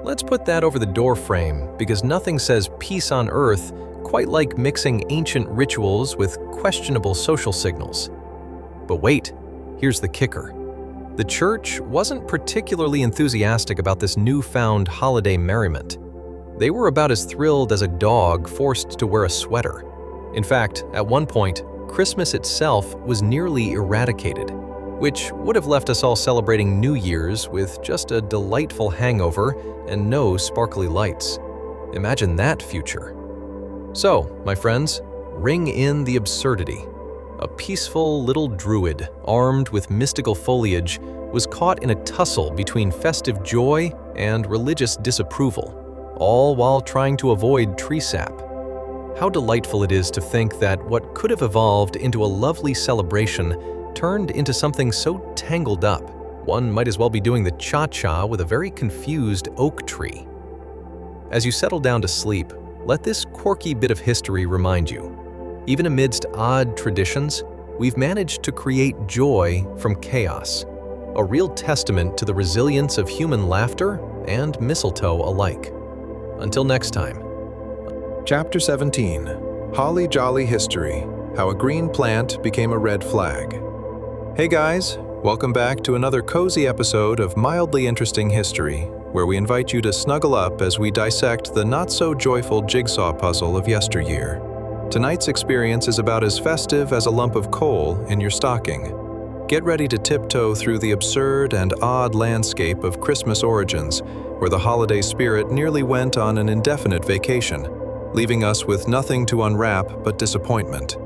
let's put that over the doorframe because nothing says peace on earth quite like mixing ancient rituals with questionable social signals. But wait, here's the kicker. The church wasn't particularly enthusiastic about this newfound holiday merriment. They were about as thrilled as a dog forced to wear a sweater. In fact, at one point, Christmas itself was nearly eradicated, which would have left us all celebrating New Year's with just a delightful hangover and no sparkly lights. Imagine that future. So, my friends, ring in the absurdity. A peaceful little druid, armed with mystical foliage, was caught in a tussle between festive joy and religious disapproval, all while trying to avoid tree sap. How delightful it is to think that what could have evolved into a lovely celebration turned into something so tangled up, one might as well be doing the cha-cha with a very confused oak tree. As you settle down to sleep, let this quirky bit of history remind you. Even amidst odd traditions, we've managed to create joy from chaos, a real testament to the resilience of human laughter and mistletoe alike. Until next time. Chapter 17, Holly Jolly History, How a Green Plant Became a Red Flag. Hey guys, welcome back to another cozy episode of Mildly Interesting History, where we invite you to snuggle up as we dissect the not-so-joyful jigsaw puzzle of yesteryear. Tonight's experience is about as festive as a lump of coal in your stocking. Get ready to tiptoe through the absurd and odd landscape of Christmas origins, where the holiday spirit nearly went on an indefinite vacation, leaving us with nothing to unwrap but disappointment.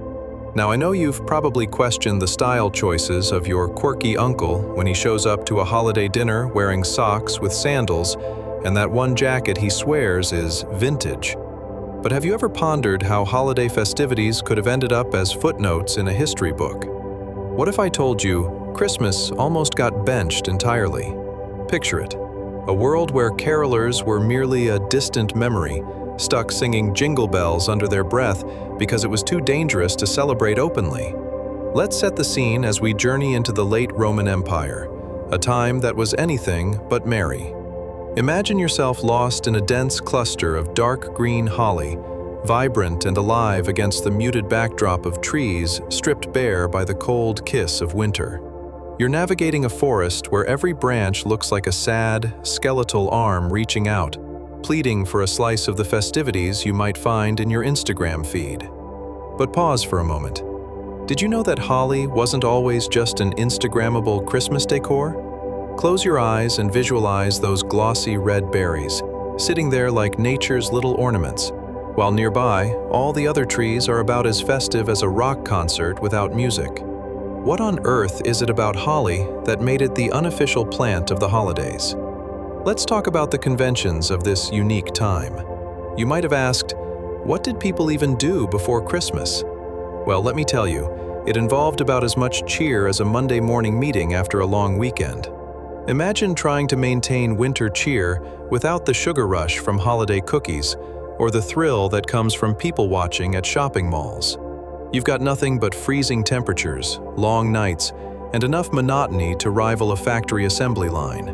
Now, I know you've probably questioned the style choices of your quirky uncle when he shows up to a holiday dinner wearing socks with sandals and that one jacket he swears is vintage. But have you ever pondered how holiday festivities could have ended up as footnotes in a history book? What if I told you Christmas almost got benched entirely? Picture it, a world where carolers were merely a distant memory, stuck singing jingle bells under their breath because it was too dangerous to celebrate openly. Let's set the scene as we journey into the late Roman Empire, a time that was anything but merry. Imagine yourself lost in a dense cluster of dark green holly, vibrant and alive against the muted backdrop of trees stripped bare by the cold kiss of winter. You're navigating a forest where every branch looks like a sad, skeletal arm reaching out, pleading for a slice of the festivities you might find in your Instagram feed. But pause for a moment. Did you know that holly wasn't always just an Instagrammable Christmas decor? Close your eyes and visualize those glossy red berries, sitting there like nature's little ornaments, while nearby, all the other trees are about as festive as a rock concert without music. What on earth is it about holly that made it the unofficial plant of the holidays? Let's talk about the conventions of this unique time. You might have asked, what did people even do before Christmas? Well, let me tell you, it involved about as much cheer as a Monday morning meeting after a long weekend. Imagine trying to maintain winter cheer without the sugar rush from holiday cookies or the thrill that comes from people watching at shopping malls. You've got nothing but freezing temperatures, long nights, and enough monotony to rival a factory assembly line.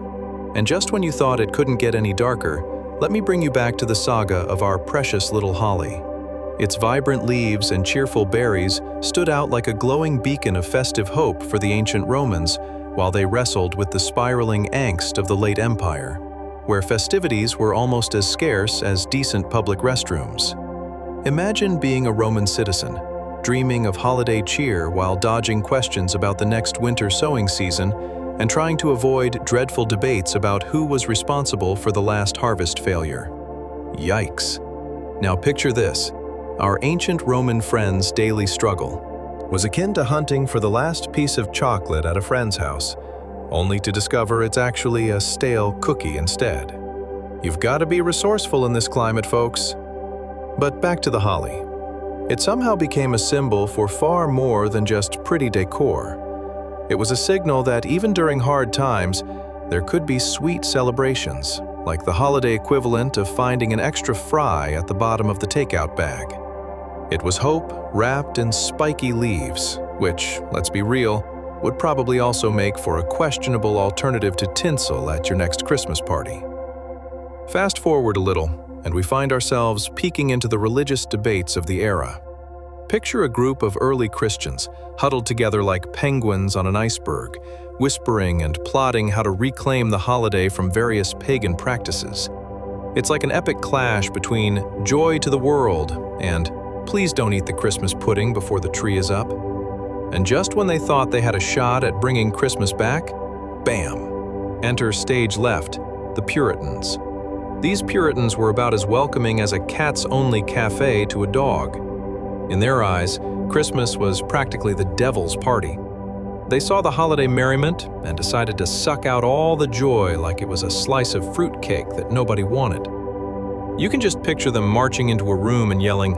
And just when you thought it couldn't get any darker, let me bring you back to the saga of our precious little holly. Its vibrant leaves and cheerful berries stood out like a glowing beacon of festive hope for the ancient Romans while they wrestled with the spiraling angst of the late Empire, where festivities were almost as scarce as decent public restrooms. Imagine being a Roman citizen, dreaming of holiday cheer while dodging questions about the next winter sowing season and trying to avoid dreadful debates about who was responsible for the last harvest failure. Yikes. Now picture this. Our ancient Roman friend's daily struggle was akin to hunting for the last piece of chocolate at a friend's house, only to discover it's actually a stale cookie instead. You've got to be resourceful in this climate, folks. But back to the holly. It somehow became a symbol for far more than just pretty decor. It was a signal that even during hard times, there could be sweet celebrations, like the holiday equivalent of finding an extra fry at the bottom of the takeout bag. It was hope wrapped in spiky leaves, which, let's be real, would probably also make for a questionable alternative to tinsel at your next Christmas party. Fast forward a little, and we find ourselves peeking into the religious debates of the era. Picture a group of early Christians huddled together like penguins on an iceberg, whispering and plotting how to reclaim the holiday from various pagan practices. It's like an epic clash between joy to the world and please don't eat the Christmas pudding before the tree is up. And just when they thought they had a shot at bringing Christmas back, bam! Enter stage left, the Puritans. These Puritans were about as welcoming as a cats-only cafe to a dog. In their eyes, Christmas was practically the devil's party. They saw the holiday merriment and decided to suck out all the joy like it was a slice of fruitcake that nobody wanted. You can just picture them marching into a room and yelling,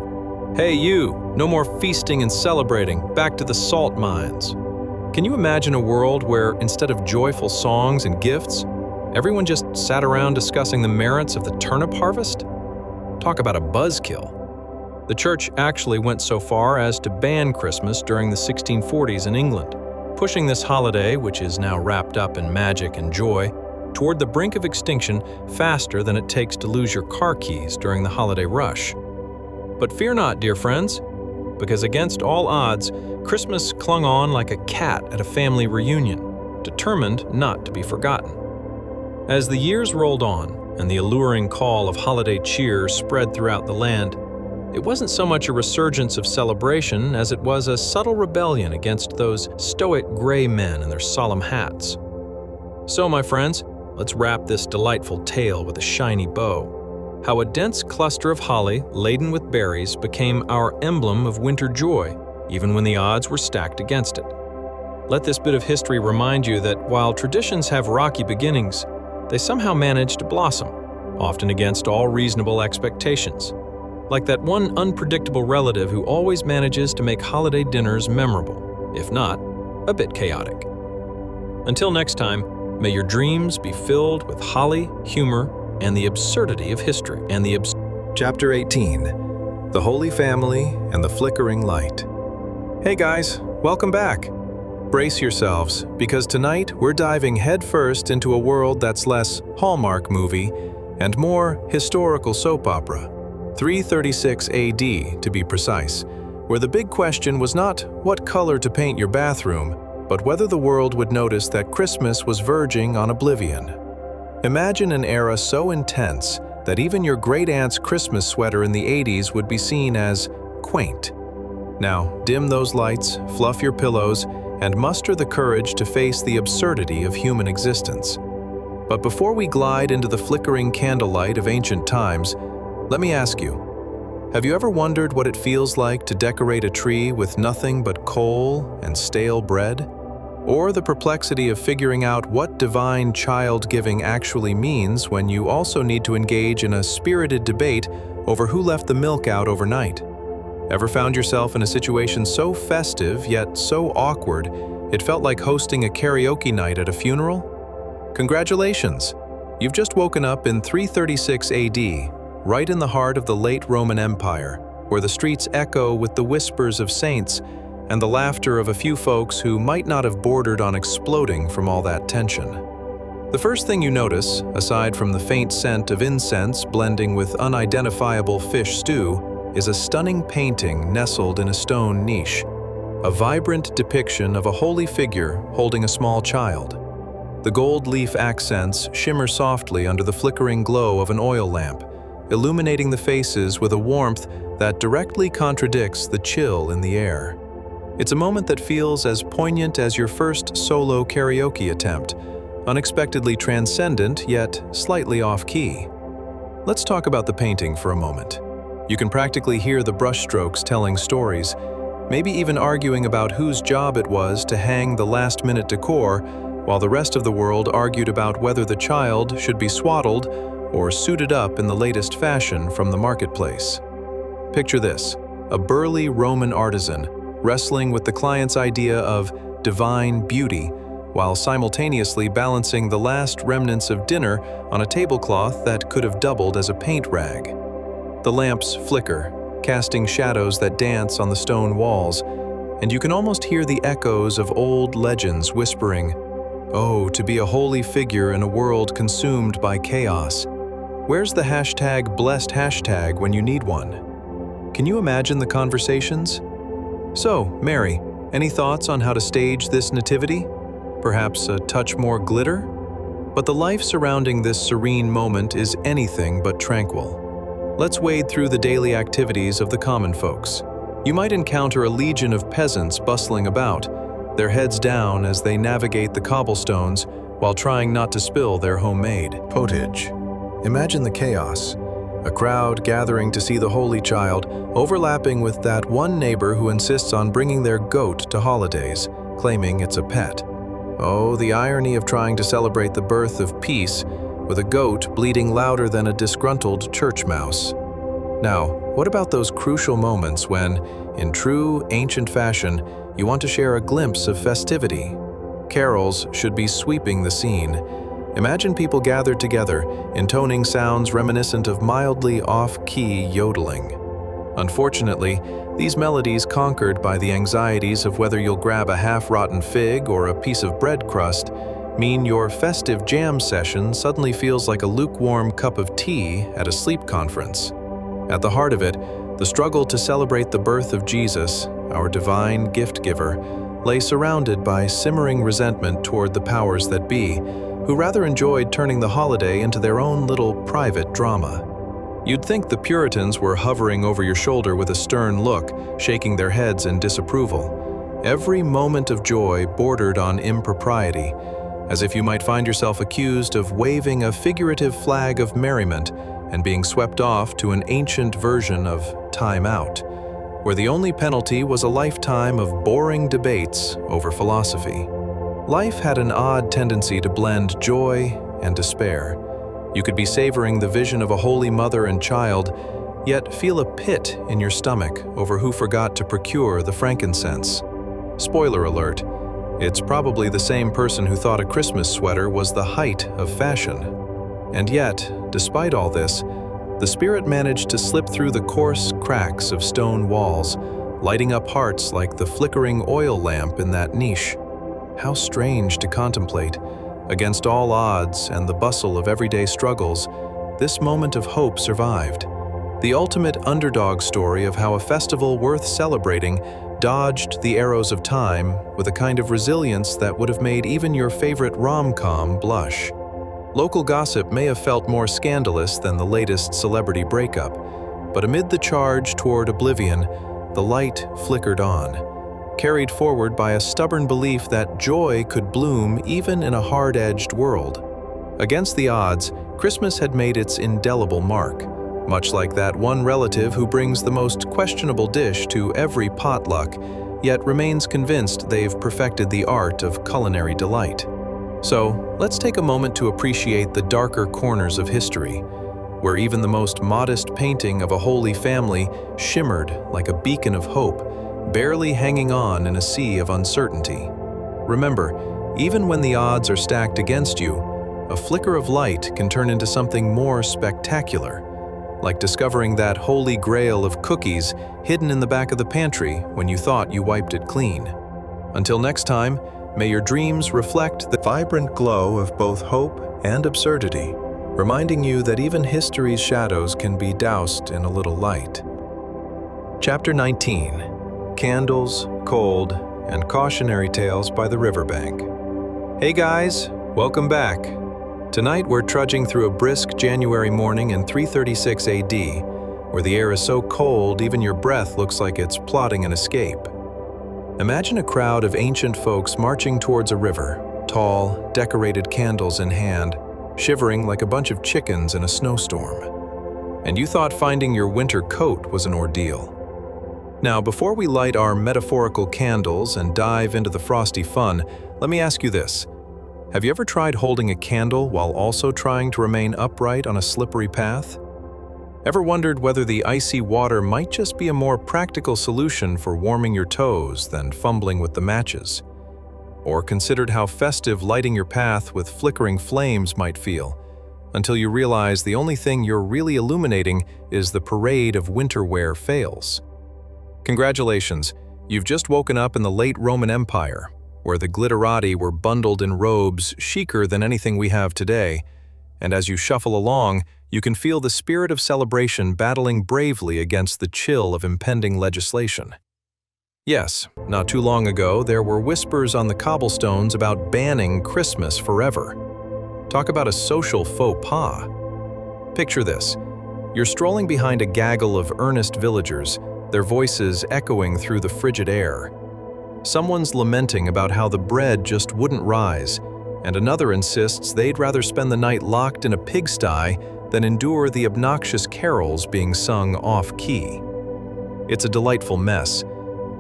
"Hey you, no more feasting and celebrating, back to the salt mines." Can you imagine a world where, instead of joyful songs and gifts, everyone just sat around discussing the merits of the turnip harvest? Talk about a buzzkill. The church actually went so far as to ban Christmas during the 1640s in England, pushing this holiday, which is now wrapped up in magic and joy, toward the brink of extinction faster than it takes to lose your car keys during the holiday rush. But fear not, dear friends, because against all odds, Christmas clung on like a cat at a family reunion, determined not to be forgotten. As the years rolled on and the alluring call of holiday cheer spread throughout the land, it wasn't so much a resurgence of celebration as it was a subtle rebellion against those stoic gray men in their solemn hats. So, my friends, let's wrap this delightful tale with a shiny bow. How a dense cluster of holly laden with berries became our emblem of winter joy, even when the odds were stacked against it. Let this bit of history remind you that while traditions have rocky beginnings, they somehow manage to blossom, often against all reasonable expectations. Like that one unpredictable relative who always manages to make holiday dinners memorable, if not, a bit chaotic. Until next time, may your dreams be filled with holly, humor, and the absurdity of history. Chapter 18. The Holy Family and the Flickering Light. Hey guys, welcome back. Brace yourselves, because tonight we're diving headfirst into a world that's less Hallmark movie and more historical soap opera. 336 AD, to be precise, where the big question was not what color to paint your bathroom, but whether the world would notice that Christmas was verging on oblivion. Imagine an era so intense that even your great-aunt's Christmas sweater in the 80s would be seen as quaint. Now, dim those lights, fluff your pillows, and muster the courage to face the absurdity of human existence. But before we glide into the flickering candlelight of ancient times, let me ask you, have you ever wondered what it feels like to decorate a tree with nothing but coal and stale bread? Or the perplexity of figuring out what divine child-giving actually means when you also need to engage in a spirited debate over who left the milk out overnight? Ever found yourself in a situation so festive yet so awkward it felt like hosting a karaoke night at a funeral? Congratulations! You've just woken up in 336 AD, right in the heart of the late Roman Empire, where the streets echo with the whispers of saints and the laughter of a few folks who might not have bordered on exploding from all that tension. The first thing you notice, aside from the faint scent of incense blending with unidentifiable fish stew, is a stunning painting nestled in a stone niche, a vibrant depiction of a holy figure holding a small child. The gold leaf accents shimmer softly under the flickering glow of an oil lamp, illuminating the faces with a warmth that directly contradicts the chill in the air. It's a moment that feels as poignant as your first solo karaoke attempt, unexpectedly transcendent yet slightly off-key. Let's talk about the painting for a moment. You can practically hear the brushstrokes telling stories, maybe even arguing about whose job it was to hang the last-minute decor, while the rest of the world argued about whether the child should be swaddled or suited up in the latest fashion from the marketplace. Picture this: a burly Roman artisan wrestling with the client's idea of divine beauty while simultaneously balancing the last remnants of dinner on a tablecloth that could have doubled as a paint rag. The lamps flicker, casting shadows that dance on the stone walls, and you can almost hear the echoes of old legends whispering, "Oh, to be a holy figure in a world consumed by chaos. Where's the #blessed hashtag when you need one?" Can you imagine the conversations? So, Mary, any thoughts on how to stage this nativity? Perhaps a touch more glitter? But the life surrounding this serene moment is anything but tranquil. Let's wade through the daily activities of the common folks. You might encounter a legion of peasants bustling about, their heads down as they navigate the cobblestones while trying not to spill their homemade pottage. Imagine the chaos. A crowd gathering to see the Holy Child, overlapping with that one neighbor who insists on bringing their goat to holidays, claiming it's a pet. Oh, the irony of trying to celebrate the birth of peace with a goat bleating louder than a disgruntled church mouse. Now, what about those crucial moments when, in true ancient fashion, you want to share a glimpse of festivity? Carols should be sweeping the scene. Imagine people gathered together, intoning sounds reminiscent of mildly off-key yodeling. Unfortunately, these melodies, conquered by the anxieties of whether you'll grab a half-rotten fig or a piece of bread crust, mean your festive jam session suddenly feels like a lukewarm cup of tea at a sleep conference. At the heart of it, the struggle to celebrate the birth of Jesus, our divine gift-giver, lay surrounded by simmering resentment toward the powers that be, who rather enjoyed turning the holiday into their own little private drama. You'd think the Puritans were hovering over your shoulder with a stern look, shaking their heads in disapproval. Every moment of joy bordered on impropriety, as if you might find yourself accused of waving a figurative flag of merriment and being swept off to an ancient version of time out, where the only penalty was a lifetime of boring debates over philosophy. Life had an odd tendency to blend joy and despair. You could be savoring the vision of a holy mother and child, yet feel a pit in your stomach over who forgot to procure the frankincense. Spoiler alert, it's probably the same person who thought a Christmas sweater was the height of fashion. And yet, despite all this, the spirit managed to slip through the coarse cracks of stone walls, lighting up hearts like the flickering oil lamp in that niche. How strange to contemplate. Against all odds and the bustle of everyday struggles, this moment of hope survived. The ultimate underdog story of how a festival worth celebrating dodged the arrows of time with a kind of resilience that would have made even your favorite rom-com blush. Local gossip may have felt more scandalous than the latest celebrity breakup, but amid the charge toward oblivion, the light flickered on, carried forward by a stubborn belief that joy could bloom even in a hard-edged world. Against the odds, Christmas had made its indelible mark, much like that one relative who brings the most questionable dish to every potluck, yet remains convinced they've perfected the art of culinary delight. So, let's take a moment to appreciate the darker corners of history, where even the most modest painting of a holy family shimmered like a beacon of hope, barely hanging on in a sea of uncertainty. Remember, even when the odds are stacked against you, a flicker of light can turn into something more spectacular, like discovering that holy grail of cookies hidden in the back of the pantry when you thought you wiped it clean. Until next time, may your dreams reflect the vibrant glow of both hope and absurdity, reminding you that even history's shadows can be doused in a little light. Chapter 19. Candles, Cold, and Cautionary Tales by the Riverbank. Hey guys, welcome back. Tonight we're trudging through a brisk January morning in 336 AD, where the air is so cold even your breath looks like it's plotting an escape. Imagine a crowd of ancient folks marching towards a river, tall, decorated candles in hand, shivering like a bunch of chickens in a snowstorm. and you thought finding your winter coat was an ordeal. Now, before we light our metaphorical candles and dive into the frosty fun, let me ask you this. Have you ever tried holding a candle while also trying to remain upright on a slippery path? Ever wondered whether the icy water might just be a more practical solution for warming your toes than fumbling with the matches? Or considered how festive lighting your path with flickering flames might feel, until you realize the only thing you're really illuminating is the parade of winter wear fails? Congratulations, you've just woken up in the late Roman Empire, where the glitterati were bundled in robes chicer than anything we have today, and as you shuffle along, you can feel the spirit of celebration battling bravely against the chill of impending legislation. Yes, not too long ago, there were whispers on the cobblestones about banning Christmas forever. Talk about a social faux pas. Picture this. You're strolling behind a gaggle of earnest villagers, their voices echoing through the frigid air. Someone's lamenting about how the bread just wouldn't rise, and another insists they'd rather spend the night locked in a pigsty than endure the obnoxious carols being sung off-key. It's a delightful mess.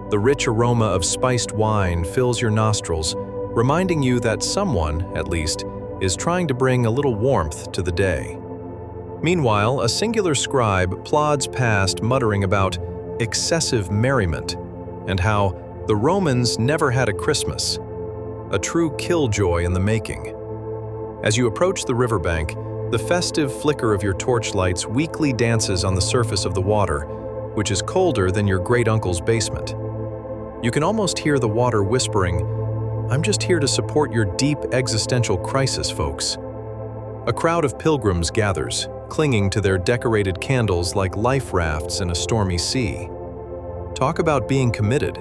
The rich aroma of spiced wine fills your nostrils, reminding you that someone, at least, is trying to bring a little warmth to the day. Meanwhile, a singular scribe plods past muttering about excessive merriment and how the Romans never had a Christmas, a true killjoy in the making. As you approach the riverbank, the festive flicker of your torchlights weakly dances on the surface of the water, which is colder than your great-uncle's basement. You can almost hear the water whispering, "I'm just here to support your deep existential crisis, folks." A crowd of pilgrims gathers, clinging to their decorated candles like life rafts in a stormy sea. Talk about being committed.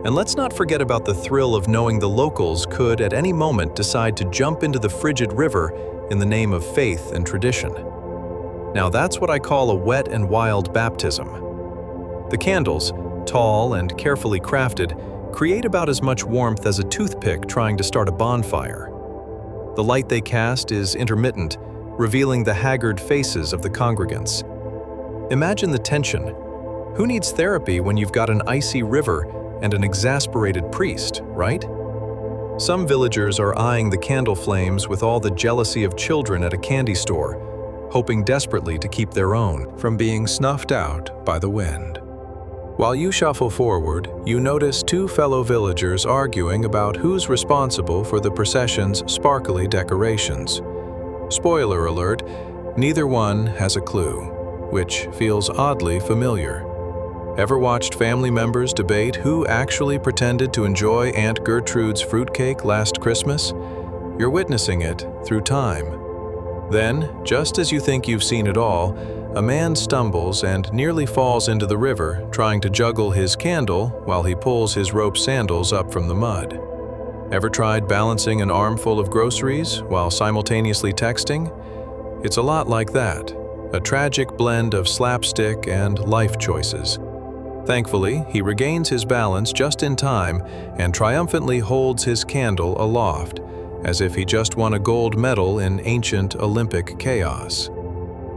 And let's not forget about the thrill of knowing the locals could at any moment decide to jump into the frigid river in the name of faith and tradition. Now that's what I call a wet and wild baptism. The candles, tall and carefully crafted, create about as much warmth as a toothpick trying to start a bonfire. The light they cast is intermittent, revealing the haggard faces of the congregants. Imagine the tension. Who needs therapy when you've got an icy river and an exasperated priest, right? Some villagers are eyeing the candle flames with all the jealousy of children at a candy store, hoping desperately to keep their own from being snuffed out by the wind. While you shuffle forward, you notice two fellow villagers arguing about who's responsible for the procession's sparkly decorations. Spoiler alert, neither one has a clue, which feels oddly familiar. Ever watched family members debate who actually pretended to enjoy Aunt Gertrude's fruitcake last Christmas? You're witnessing it through time. Then, just as you think you've seen it all, a man stumbles and nearly falls into the river, trying to juggle his candle while he pulls his rope sandals up from the mud. Ever tried balancing an armful of groceries while simultaneously texting? It's a lot like that, a tragic blend of slapstick and life choices. Thankfully, he regains his balance just in time and triumphantly holds his candle aloft, as if he just won a gold medal in ancient Olympic chaos.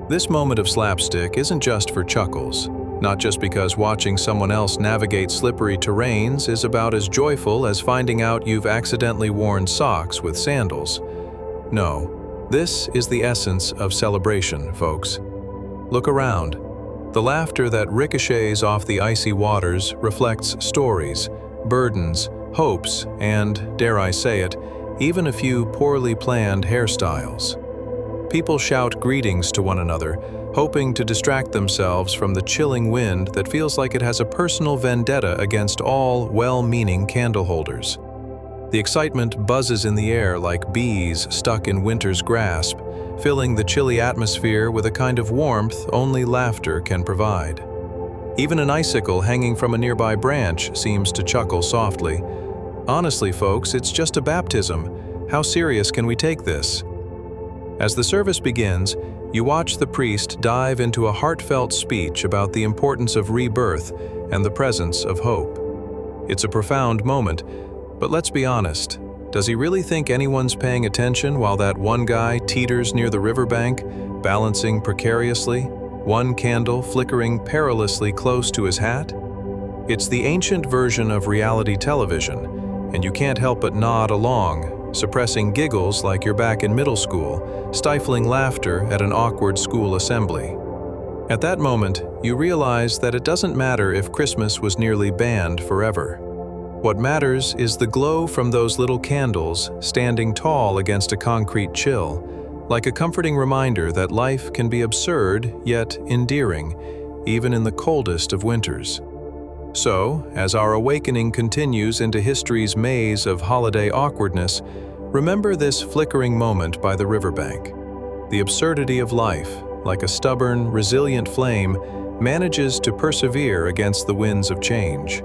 This moment of slapstick isn't just for chuckles, not just because watching someone else navigate slippery terrains is about as joyful as finding out you've accidentally worn socks with sandals. No, this is the essence of celebration, folks. Look around. The laughter that ricochets off the icy waters reflects stories, burdens, hopes, and, dare I say it, even a few poorly planned hairstyles. People shout greetings to one another, hoping to distract themselves from the chilling wind that feels like it has a personal vendetta against all well-meaning candle holders. The excitement buzzes in the air like bees stuck in winter's grasp, filling the chilly atmosphere with a kind of warmth only laughter can provide. Even an icicle hanging from a nearby branch seems to chuckle softly. Honestly, folks, it's just a baptism. How serious can we take this? As the service begins, you watch the priest dive into a heartfelt speech about the importance of rebirth and the presence of hope. It's a profound moment, but let's be honest, does he really think anyone's paying attention while that one guy teeters near the riverbank, balancing precariously? one candle flickering perilously close to his hat? It's the ancient version of reality television, and you can't help but nod along, suppressing giggles like you're back in middle school, stifling laughter at an awkward school assembly. At that moment, you realize that it doesn't matter if Christmas was nearly banned forever. What matters is the glow from those little candles standing tall against a concrete chill, like a comforting reminder that life can be absurd yet endearing, even in the coldest of winters. So, as our awakening continues into history's maze of holiday awkwardness, remember this flickering moment by the riverbank. The absurdity of life, like a stubborn, resilient flame, manages to persevere against the winds of change.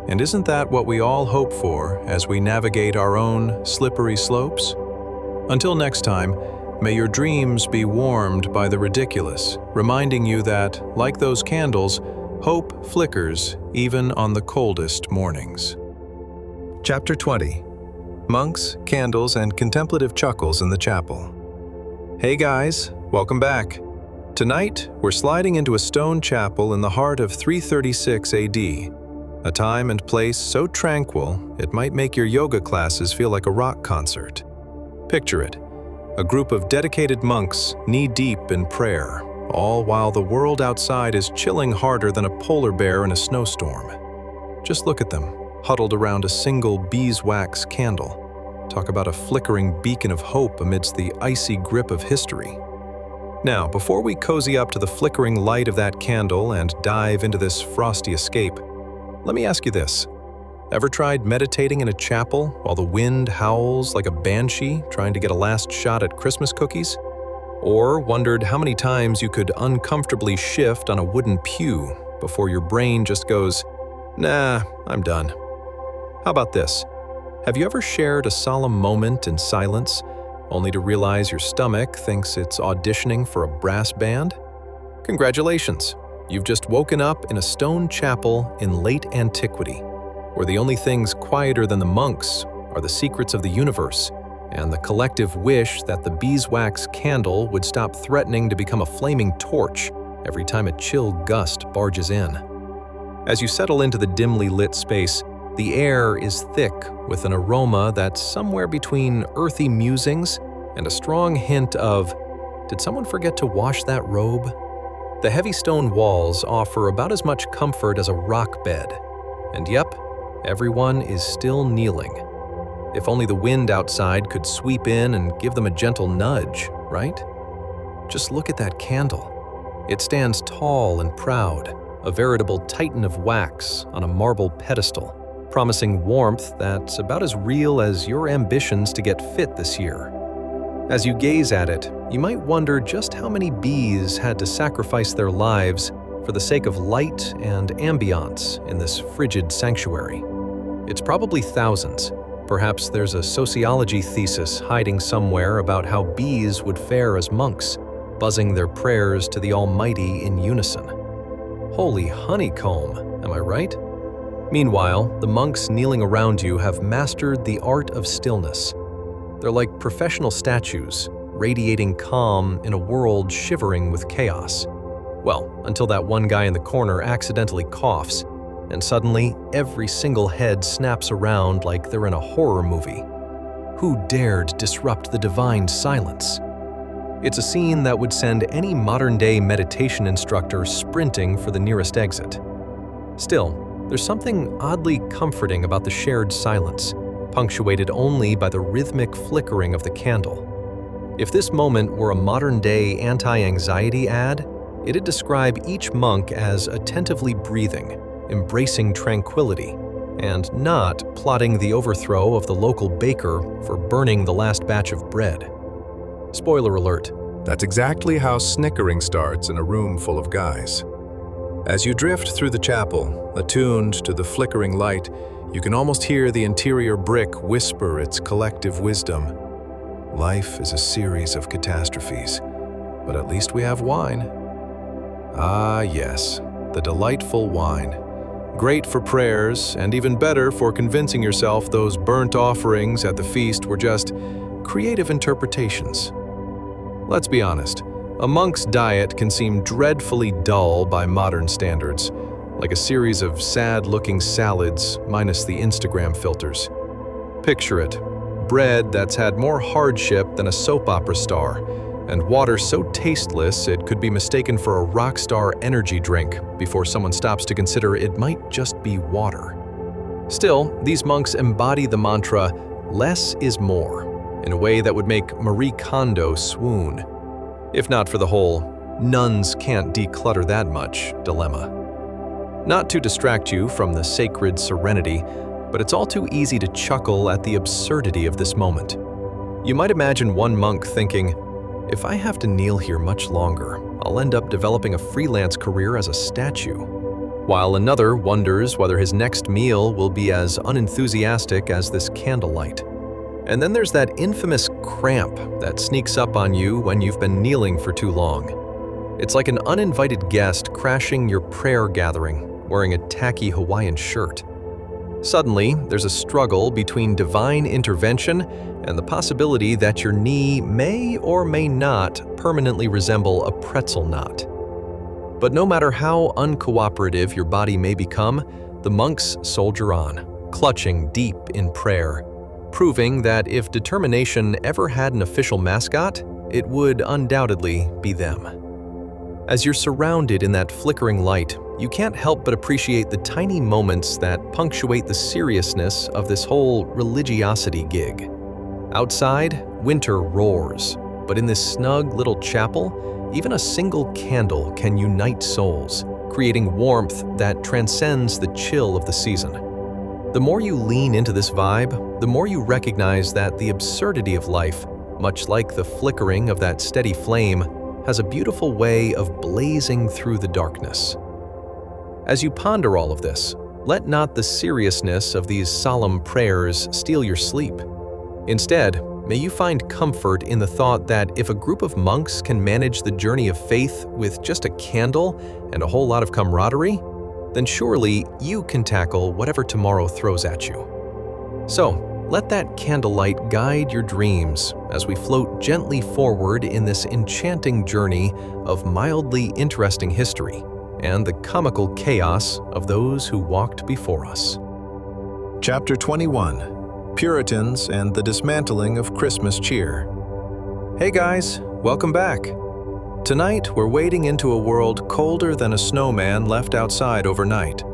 And isn't that what we all hope for as we navigate our own slippery slopes? Until next time, may your dreams be warmed by the ridiculous, reminding you that, like those candles, hope flickers even on the coldest mornings. Chapter 20. Monks, Candles, and Contemplative Chuckles in the Chapel. Hey guys, welcome back. Tonight, we're sliding into a stone chapel in the heart of 336 AD, a time and place so tranquil it might make your yoga classes feel like a rock concert. Picture it, a group of dedicated monks knee-deep in prayer, all while the world outside is chilling harder than a polar bear in a snowstorm. Just look at them, huddled around a single beeswax candle. Talk about a flickering beacon of hope amidst the icy grip of history. Now, before we cozy up to the flickering light of that candle and dive into this frosty escape, let me ask you this. Ever tried meditating in a chapel while the wind howls like a banshee trying to get a last shot at Christmas cookies? Or wondered how many times you could uncomfortably shift on a wooden pew before your brain just goes, "Nah, I'm done." How about this? Have you ever shared a solemn moment in silence, only to realize your stomach thinks it's auditioning for a brass band? Congratulations! You've just woken up in a stone chapel in late antiquity, where the only things quieter than the monks are the secrets of the universe and the collective wish that the beeswax candle would stop threatening to become a flaming torch every time a chill gust barges in. As you settle into the dimly lit space, the air is thick with an aroma that's somewhere between earthy musings and a strong hint of, did someone forget to wash that robe? The heavy stone walls offer about as much comfort as a rock bed. And yep, everyone is still kneeling. If only the wind outside could sweep in and give them a gentle nudge, right? Just look at that candle. It stands tall and proud, a veritable titan of wax on a marble pedestal, promising warmth that's about as real as your ambitions to get fit this year. As you gaze at it, you might wonder just how many bees had to sacrifice their lives for the sake of light and ambiance in this frigid sanctuary. It's probably thousands. Perhaps there's a sociology thesis hiding somewhere about how bees would fare as monks, buzzing their prayers to the Almighty in unison. Holy honeycomb, am I right? Meanwhile, the monks kneeling around you have mastered the art of stillness. They're like professional statues, radiating calm in a world shivering with chaos. Well, until that one guy in the corner accidentally coughs, and suddenly every single head snaps around like they're in a horror movie. Who dared disrupt the divine silence? It's a scene that would send any modern-day meditation instructor sprinting for the nearest exit. Still, there's something oddly comforting about the shared silence, punctuated only by the rhythmic flickering of the candle. If this moment were a modern-day anti-anxiety ad, it'd describe each monk as attentively breathing, embracing tranquility, and not plotting the overthrow of the local baker for burning the last batch of bread. Spoiler alert. That's exactly how snickering starts in a room full of guys. As you drift through the chapel, attuned to the flickering light, you can almost hear the interior brick whisper its collective wisdom. Life is a series of catastrophes, but at least we have wine. Ah, yes, the delightful wine. Great for prayers, and even better for convincing yourself those burnt offerings at the feast were just creative interpretations. Let's be honest, A monk's diet can seem dreadfully dull by modern standards, like a series of sad-looking salads minus the Instagram filters. Picture it, bread that's had more hardship than a soap opera star, and water so tasteless it could be mistaken for a rock star energy drink before someone stops to consider it might just be water. Still, these monks embody the mantra, "less is more," in a way that would make Marie Kondo swoon. If not for the whole "nuns can't declutter that much" dilemma. Not to distract you from the sacred serenity, but it's all too easy to chuckle at the absurdity of this moment. You might imagine one monk thinking, "If I have to kneel here much longer, I'll end up developing a freelance career as a statue," while another wonders whether his next meal will be as unenthusiastic as this candlelight. And then there's that infamous cramp that sneaks up on you when you've been kneeling for too long. It's like an uninvited guest crashing your prayer gathering, wearing a tacky Hawaiian shirt. Suddenly, there's a struggle between divine intervention and the possibility that your knee may or may not permanently resemble a pretzel knot. But no matter how uncooperative your body may become, the monks soldier on, clutching deep in prayer, proving that if determination ever had an official mascot, it would undoubtedly be them. As you're surrounded in that flickering light, you can't help but appreciate the tiny moments that punctuate the seriousness of this whole religiosity gig. Outside, winter roars, but in this snug little chapel, even a single candle can unite souls, creating warmth that transcends the chill of the season. The more you lean into this vibe, the more you recognize that the absurdity of life, much like the flickering of that steady flame, has a beautiful way of blazing through the darkness. As you ponder all of this, let not the seriousness of these solemn prayers steal your sleep. Instead, may you find comfort in the thought that if a group of monks can manage the journey of faith with just a candle and a whole lot of camaraderie, then surely you can tackle whatever tomorrow throws at you. So, let that candlelight guide your dreams as we float gently forward in this enchanting journey of mildly interesting history and the comical chaos of those who walked before us. Chapter 21: Puritans and the Dismantling of Christmas Cheer. Hey guys, welcome back. Tonight, we're wading into a world colder than a snowman left outside overnight.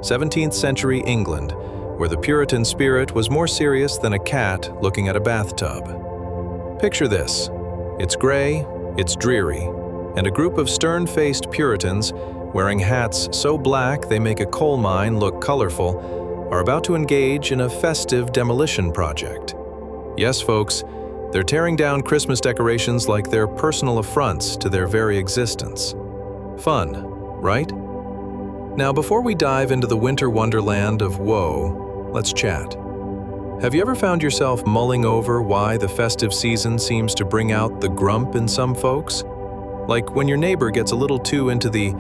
17th century England, where the Puritan spirit was more serious than a cat looking at a bathtub. Picture this. It's gray, it's dreary, and a group of stern-faced Puritans, wearing hats so black they make a coal mine look colorful, are about to engage in a festive demolition project. Yes, folks, they're tearing down Christmas decorations like they're personal affronts to their very existence. Fun, right? Now, before we dive into the winter wonderland of woe, let's chat. Have you ever found yourself mulling over why the festive season seems to bring out the grump in some folks? Like when your neighbor gets a little too into the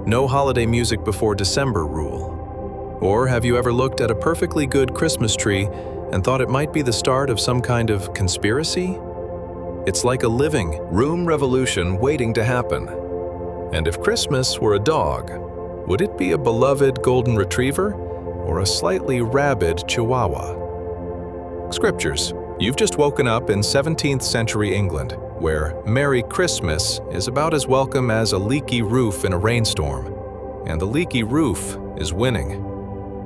no holiday music before December rule. Or have you ever looked at a perfectly good Christmas tree and thought it might be the start of some kind of conspiracy? It's like a living room revolution waiting to happen. And if Christmas were a dog, would it be a beloved golden retriever or a slightly rabid chihuahua? Scriptures. You've just woken up in 17th century England, where Merry Christmas is about as welcome as a leaky roof in a rainstorm. And the leaky roof is winning.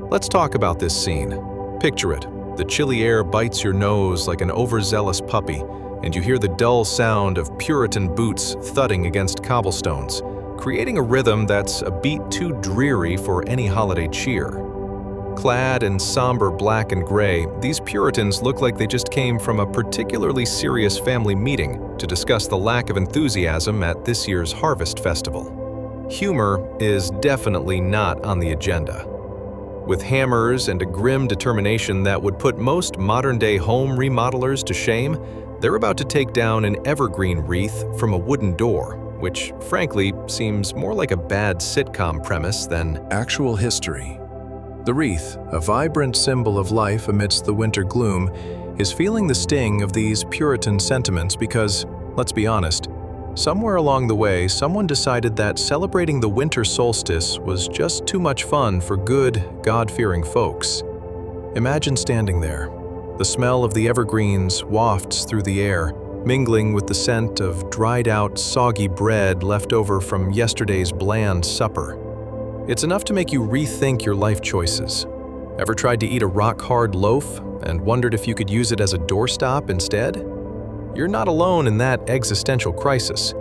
Let's talk about this scene. Picture it. The chilly air bites your nose like an overzealous puppy, and you hear the dull sound of Puritan boots thudding against cobblestones, creating a rhythm that's a beat too dreary for any holiday cheer. Clad in somber black and gray, these Puritans look like they just came from a particularly serious family meeting to discuss the lack of enthusiasm at this year's harvest festival. Humor is definitely not on the agenda. With hammers and a grim determination that would put most modern-day home remodelers to shame, they're about to take down an evergreen wreath from a wooden door, which, frankly, seems more like a bad sitcom premise than Actual history. The wreath, a vibrant symbol of life amidst the winter gloom, is feeling the sting of these Puritan sentiments because, let's be honest, Somewhere along the way, someone decided that celebrating the winter solstice was just too much fun for good, God-fearing folks. Imagine standing there. The smell of the evergreens wafts through the air, mingling with the scent of dried-out, soggy bread left over from yesterday's bland supper. It's enough to make you rethink your life choices. Ever tried to eat a rock-hard loaf and wondered if you could use it as a doorstop instead? You're not alone in that existential crisis.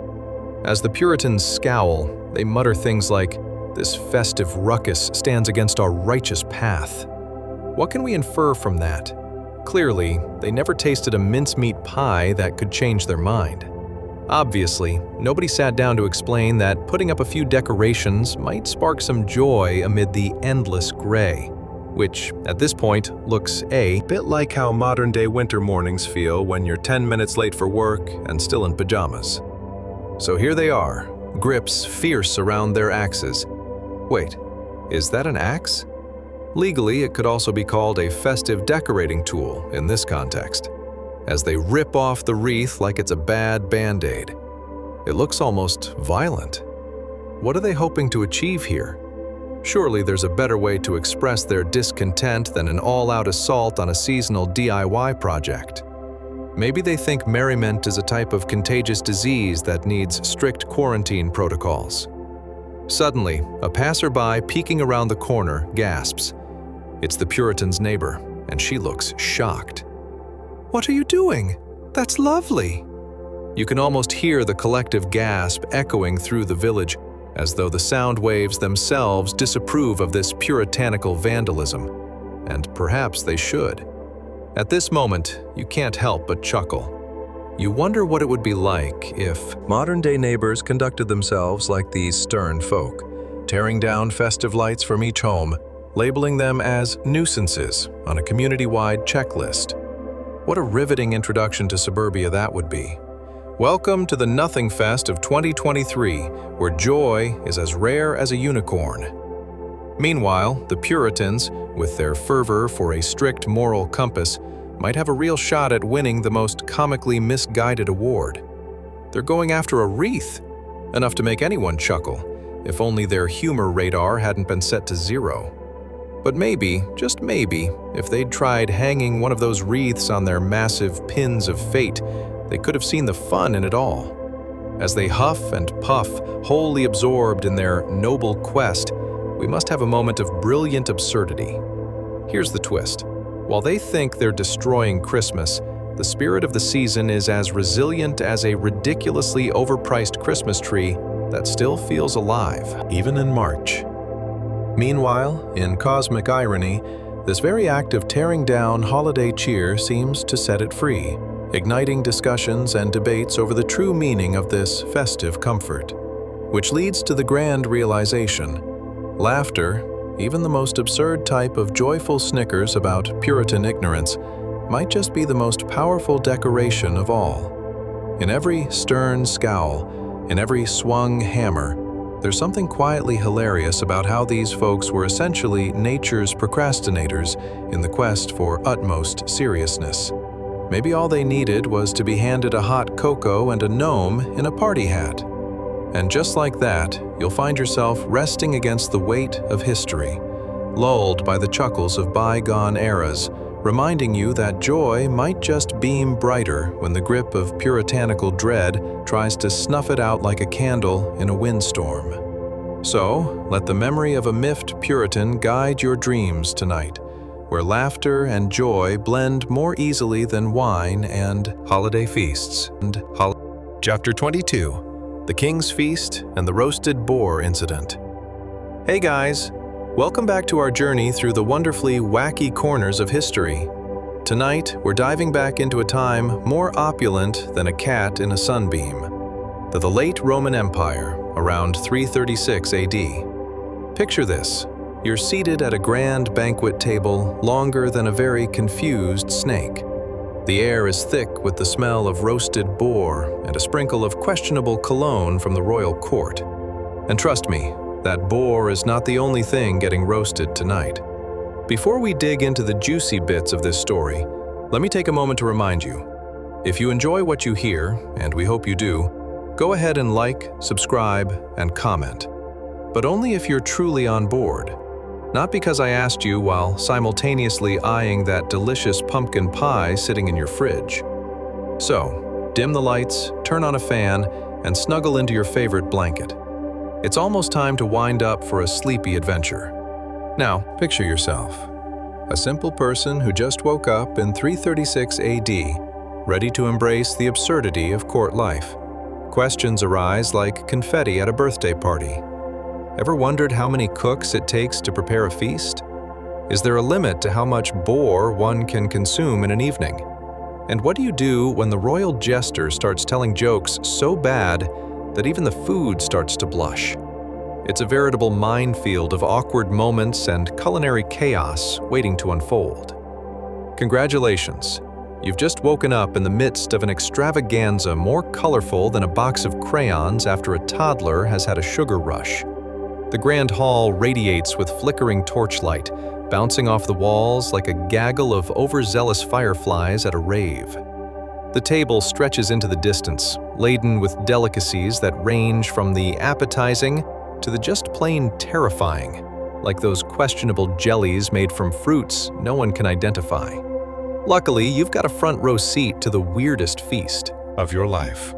As the Puritans scowl, they mutter things like, "This festive ruckus stands against our righteous path." What can we infer from that? Clearly, they never tasted a mincemeat pie that could change their mind. Obviously, nobody sat down to explain that putting up a few decorations might spark some joy amid the endless gray, which, at this point, looks a bit like how modern-day winter mornings feel when you're 10 minutes late for work and still in pajamas. So here they are, grips fierce around their axes. Wait, is that an axe? Legally, it could also be called a festive decorating tool in this context, as they rip off the wreath like it's a bad Band-Aid. It looks almost violent. What are they hoping to achieve here? Surely there's a better way to express their discontent than an all-out assault on a seasonal DIY project. Maybe they think merriment is a type of contagious disease that needs strict quarantine protocols. Suddenly, a passerby peeking around the corner gasps. It's the Puritan's neighbor, and she looks shocked. "What are you doing? That's lovely!" You can almost hear the collective gasp echoing through the village, as though the sound waves themselves disapprove of this puritanical vandalism. And perhaps they should. At this moment, you can't help but chuckle. You wonder what it would be like if modern-day neighbors conducted themselves like these stern folk, tearing down festive lights from each home, labeling them as nuisances on a community-wide checklist. What a riveting introduction to suburbia that would be. Welcome to the Nothing Fest of 2023, where joy is as rare as a unicorn. Meanwhile, the Puritans, with their fervor for a strict moral compass, might have a real shot at winning the most comically misguided award. They're going after a wreath, enough to make anyone chuckle, if only their humor radar hadn't been set to 0. But maybe, just maybe, if they'd tried hanging one of those wreaths on their massive pins of fate, they could have seen the fun in it all. As they huff and puff, wholly absorbed in their noble quest, we must have a moment of brilliant absurdity. Here's the twist. While they think they're destroying Christmas, the spirit of the season is as resilient as a ridiculously overpriced Christmas tree that still feels alive, even in March. Meanwhile, in cosmic irony, this very act of tearing down holiday cheer seems to set it free, igniting discussions and debates over the true meaning of this festive comfort, which leads to the grand realization: laughter, even the most absurd type of joyful snickers about Puritan ignorance, might just be the most powerful decoration of all. In every stern scowl, in every swung hammer, there's something quietly hilarious about how these folks were essentially nature's procrastinators in the quest for utmost seriousness. Maybe all they needed was to be handed a hot cocoa and a gnome in a party hat. And just like that, you'll find yourself resting against the weight of history, lulled by the chuckles of bygone eras, reminding you that joy might just beam brighter when the grip of puritanical dread tries to snuff it out like a candle in a windstorm. So, let the memory of a miffed Puritan guide your dreams tonight, where laughter and joy blend more easily than wine and holiday feasts. Chapter 22: The King's Feast and the Roasted Boar Incident. Hey guys! Welcome back to our journey through the wonderfully wacky corners of history. Tonight, we're diving back into a time more opulent than a cat in a sunbeam. The late Roman Empire, around 336 AD. Picture this. You're seated at a grand banquet table longer than a very confused snake. The air is thick with the smell of roasted boar and a sprinkle of questionable cologne from the royal court. And trust me, that boar is not the only thing getting roasted tonight. Before we dig into the juicy bits of this story, let me take a moment to remind you. If you enjoy what you hear, and we hope you do, Go ahead and like, subscribe, and comment. But only if you're truly on board. Not because I asked you while simultaneously eyeing that delicious pumpkin pie sitting in your fridge. So, dim the lights, turn on a fan, and snuggle into your favorite blanket. It's almost time to wind up for a sleepy adventure. Now, picture yourself. A simple person who just woke up in 336 AD, ready to embrace the absurdity of court life. Questions arise like confetti at a birthday party. Ever wondered how many cooks it takes to prepare a feast? Is there a limit to how much boar one can consume in an evening? And what do you do when the royal jester starts telling jokes so bad that even the food starts to blush? It's a veritable minefield of awkward moments and culinary chaos waiting to unfold. Congratulations! You've just woken up in the midst of an extravaganza more colorful than a box of crayons after a toddler has had a sugar rush. The grand hall radiates with flickering torchlight, bouncing off the walls like a gaggle of overzealous fireflies at a rave. The table stretches into the distance, laden with delicacies that range from the appetizing to the just plain terrifying, like those questionable jellies made from fruits no one can identify. Luckily, you've got a front row seat to the weirdest feast of your life.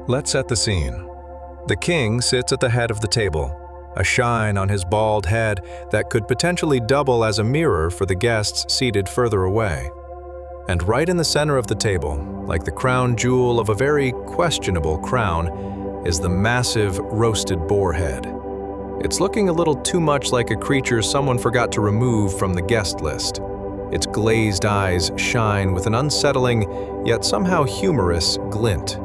Let's set the scene. The king sits at the head of the table, a shine on his bald head that could potentially double as a mirror for the guests seated further away. And right in the center of the table, like the crown jewel of a very questionable crown, is the massive roasted boar head. It's looking a little too much like a creature someone forgot to remove from the guest list. Its glazed eyes shine with an unsettling, yet somehow humorous, glint.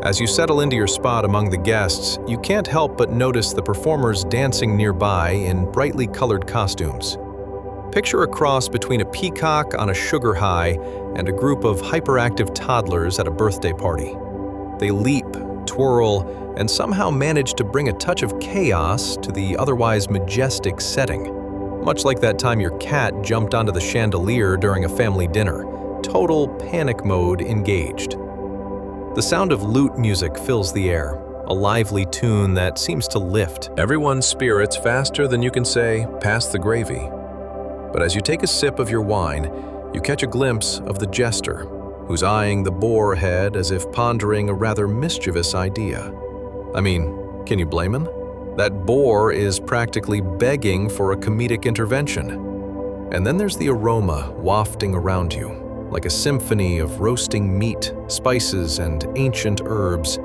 As you settle into your spot among the guests, you can't help but notice the performers dancing nearby in brightly colored costumes. Picture a cross between a peacock on a sugar high and a group of hyperactive toddlers at a birthday party. They leap, twirl, and somehow manage to bring a touch of chaos to the otherwise majestic setting. Much like that time your cat jumped onto the chandelier during a family dinner. Total panic mode engaged. The sound of lute music fills the air, a lively tune that seems to lift everyone's spirits faster than you can say, "Pass the gravy." But as you take a sip of your wine, you catch a glimpse of the jester, who's eyeing the boar head as if pondering a rather mischievous idea. I mean, can you blame him? That boar is practically begging for a comedic intervention. And then there's the aroma wafting around you, like a symphony of roasting meat, spices, and ancient herbs,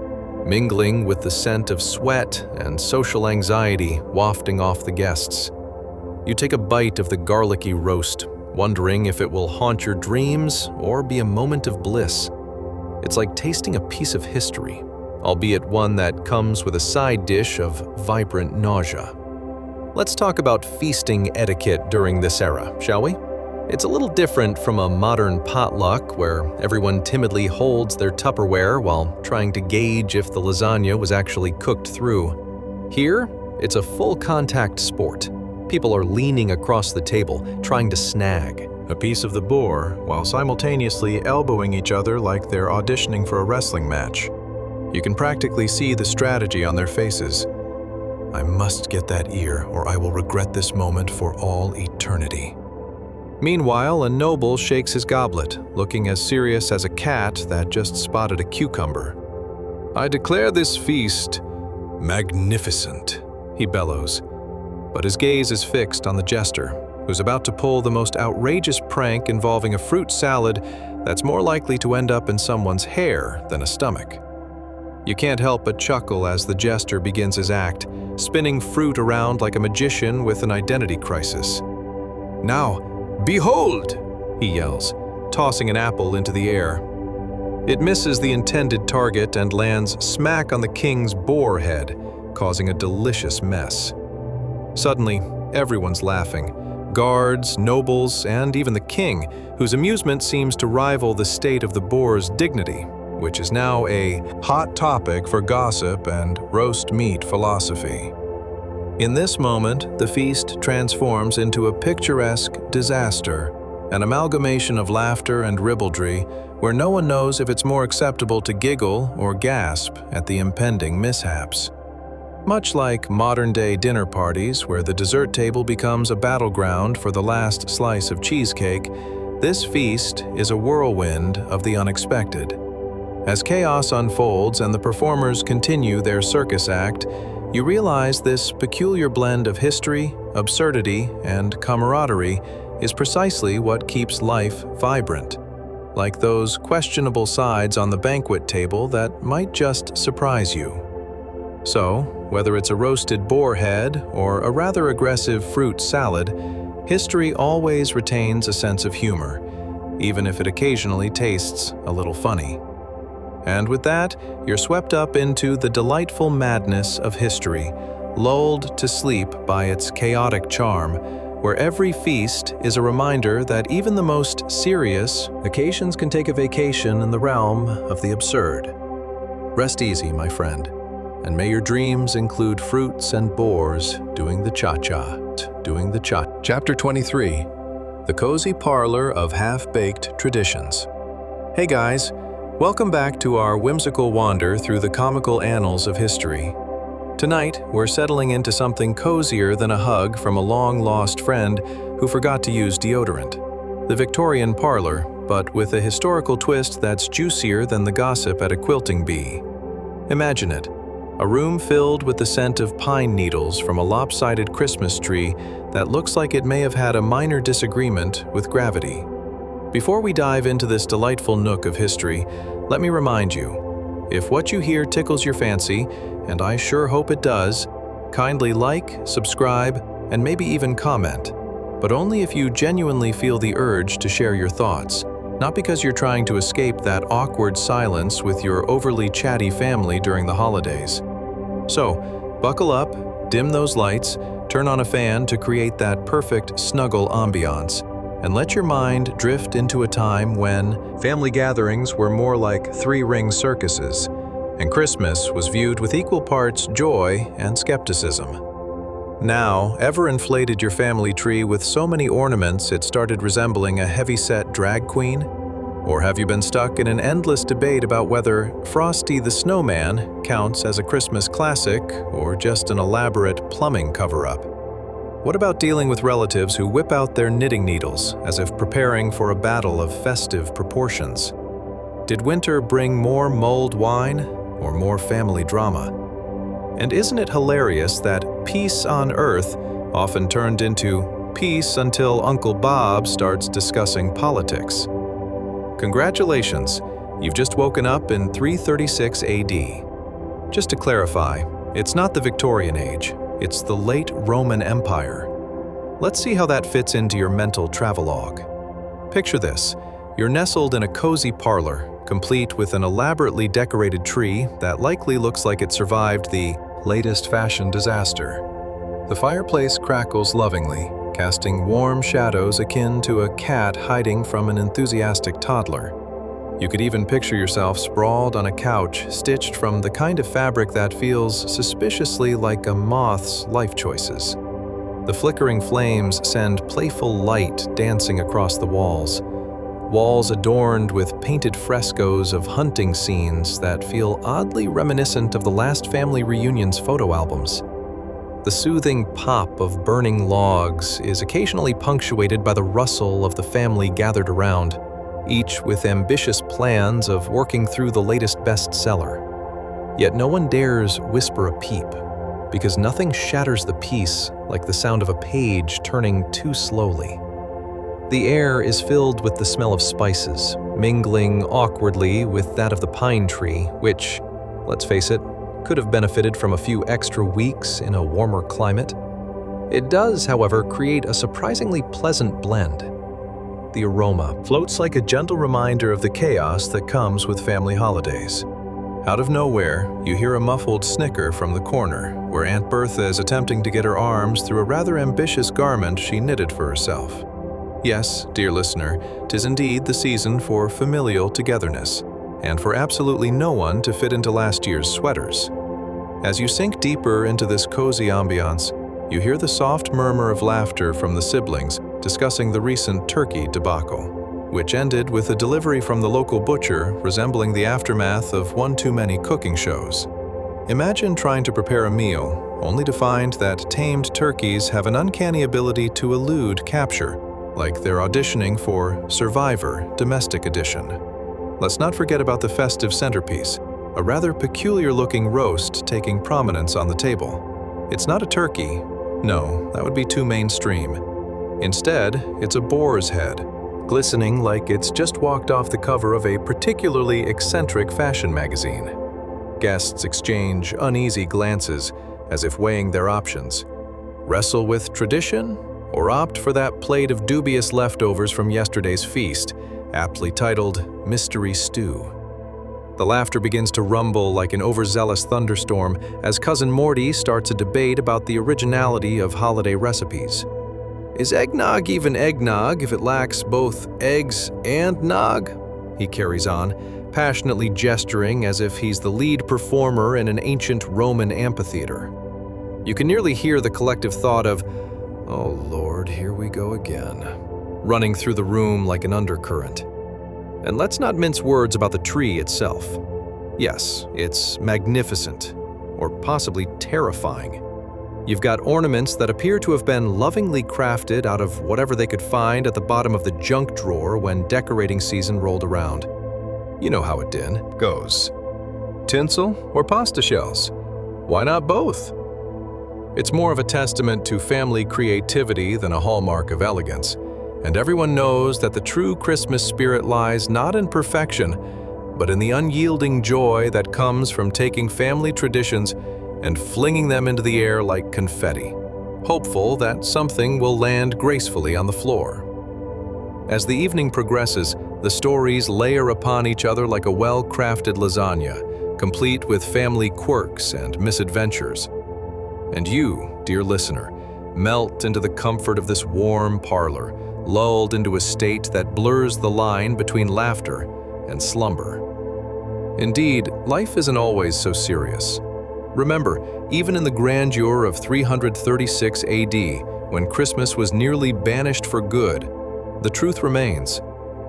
mingling with the scent of sweat and social anxiety wafting off the guests. You take a bite of the garlicky roast, wondering if it will haunt your dreams or be a moment of bliss. It's like tasting a piece of history, albeit one that comes with a side dish of vibrant nausea. Let's talk about feasting etiquette during this era, shall we? It's a little different from a modern potluck where everyone timidly holds their Tupperware while trying to gauge if the lasagna was actually cooked through. Here, it's a full-contact sport. People are leaning across the table, trying to snag a piece of the boar while simultaneously elbowing each other like they're auditioning for a wrestling match. You can practically see the strategy on their faces. I must get that ear, or I will regret this moment for all eternity. Meanwhile, a noble shakes his goblet, looking as serious as a cat that just spotted a cucumber. I declare this feast magnificent, he bellows. But his gaze is fixed on the jester, who's about to pull the most outrageous prank involving a fruit salad that's more likely to end up in someone's hair than a stomach. You can't help but chuckle as the jester begins his act, spinning fruit around like a magician with an identity crisis. Now, behold, he yells, tossing an apple into the air. It misses the intended target and lands smack on the king's boar head, causing a delicious mess. Suddenly, everyone's laughing. Guards, nobles, and even the king, whose amusement seems to rival the state of the boar's dignity, which is now a hot topic for gossip and roast meat philosophy. In this moment, the feast transforms into a picturesque disaster an amalgamation of laughter and ribaldry where no one knows if it's more acceptable to giggle or gasp at the impending mishaps. Much like modern-day dinner parties where the dessert table becomes a battleground for the last slice of cheesecake, this feast is a whirlwind of the unexpected. As chaos unfolds and the performers continue their circus act, you realize this peculiar blend of history, absurdity, and camaraderie is precisely what keeps life vibrant, like those questionable sides on the banquet table that might just surprise you. So, whether it's a roasted boar head or a rather aggressive fruit salad, history always retains a sense of humor, even if it occasionally tastes a little funny. And with that, you're swept up into the delightful madness of history, lulled to sleep by its chaotic charm, where every feast is a reminder that even the most serious occasions can take a vacation in the realm of the absurd. Rest easy, my friend, and may your dreams include fruits and boars doing the cha-cha, Chapter 23. The Cozy Parlor of Half-Baked Traditions. Hey guys, welcome back to our whimsical wander through the comical annals of history. Tonight, we're settling into something cozier than a hug from a long-lost friend who forgot to use deodorant. The Victorian parlor, but with a historical twist that's juicier than the gossip at a quilting bee. Imagine it, a room filled with the scent of pine needles from a lopsided Christmas tree that looks like it may have had a minor disagreement with gravity. Before we dive into this delightful nook of history, let me remind you, if what you hear tickles your fancy, and I sure hope it does, kindly like, subscribe, and maybe even comment, but only if you genuinely feel the urge to share your thoughts, not because you're trying to escape that awkward silence with your overly chatty family during the holidays. So, buckle up, dim those lights, turn on a fan to create that perfect snuggle ambiance, and let your mind drift into a time when family gatherings were more like three-ring circuses, and Christmas was viewed with equal parts joy and skepticism. Now, ever inflated your family tree with so many ornaments it started resembling a heavy-set drag queen? Or have you been stuck in an endless debate about whether Frosty the Snowman counts as a Christmas classic or just an elaborate plumbing cover-up? What about dealing with relatives who whip out their knitting needles as if preparing for a battle of festive proportions? Did winter bring more mulled wine or more family drama? And isn't it hilarious that peace on earth often turned into peace until Uncle Bob starts discussing politics? Congratulations, you've just woken up in 336 AD. Just to clarify, it's not the Victorian Age, it's the late Roman Empire. Let's see how that fits into your mental travelogue. Picture this, you're nestled in a cozy parlor, complete with an elaborately decorated tree that likely looks like it survived the latest fashion disaster. The fireplace crackles lovingly, casting warm shadows akin to a cat hiding from an enthusiastic toddler. You could even picture yourself sprawled on a couch stitched from the kind of fabric that feels suspiciously like a moth's life choices. The flickering flames send playful light dancing across the walls. Walls adorned with painted frescoes of hunting scenes that feel oddly reminiscent of the last family reunion's photo albums. The soothing pop of burning logs is occasionally punctuated by the rustle of the family gathered around, each with ambitious plans of working through the latest bestseller. Yet no one dares whisper a peep, because nothing shatters the peace like the sound of a page turning too slowly. The air is filled with the smell of spices, mingling awkwardly with that of the pine tree, which, let's face it, could have benefited from a few extra weeks in a warmer climate. It does, however, create a surprisingly pleasant blend. The aroma floats like a gentle reminder of the chaos that comes with family holidays. Out of nowhere, you hear a muffled snicker from the corner, where Aunt Bertha is attempting to get her arms through a rather ambitious garment she knitted for herself. Yes, dear listener, 'tis indeed the season for familial togetherness, and for absolutely no one to fit into last year's sweaters. As you sink deeper into this cozy ambiance, you hear the soft murmur of laughter from the siblings discussing the recent turkey debacle, which ended with a delivery from the local butcher resembling the aftermath of one too many cooking shows. Imagine trying to prepare a meal, only to find that tamed turkeys have an uncanny ability to elude capture, like they're auditioning for Survivor Domestic Edition. Let's not forget about the festive centerpiece, a rather peculiar-looking roast taking prominence on the table. It's not a turkey. No, that would be too mainstream. Instead, it's a boar's head, glistening like it's just walked off the cover of a particularly eccentric fashion magazine. Guests exchange uneasy glances as if weighing their options. Wrestle with tradition or opt for that plate of dubious leftovers from yesterday's feast, aptly titled Mystery Stew. The laughter begins to rumble like an overzealous thunderstorm as Cousin Morty starts a debate about the originality of holiday recipes. Is eggnog even eggnog if it lacks both eggs and nog? He carries on, passionately gesturing as if he's the lead performer in an ancient Roman amphitheater. You can nearly hear the collective thought of, "Oh Lord, here we go again," running through the room like an undercurrent. And let's not mince words about the tree itself. Yes, it's magnificent, or possibly terrifying. You've got ornaments that appear to have been lovingly crafted out of whatever they could find at the bottom of the junk drawer when decorating season rolled around. You know how it goes. Tinsel or pasta shells? Why not both? It's more of a testament to family creativity than a hallmark of elegance. And everyone knows that the true Christmas spirit lies not in perfection, but in the unyielding joy that comes from taking family traditions and flinging them into the air like confetti, hopeful that something will land gracefully on the floor. As the evening progresses, the stories layer upon each other like a well-crafted lasagna, complete with family quirks and misadventures. And you, dear listener, melt into the comfort of this warm parlor, lulled into a state that blurs the line between laughter and slumber. Indeed, life isn't always so serious. Remember, even in the grandeur of 336 AD, when Christmas was nearly banished for good, the truth remains.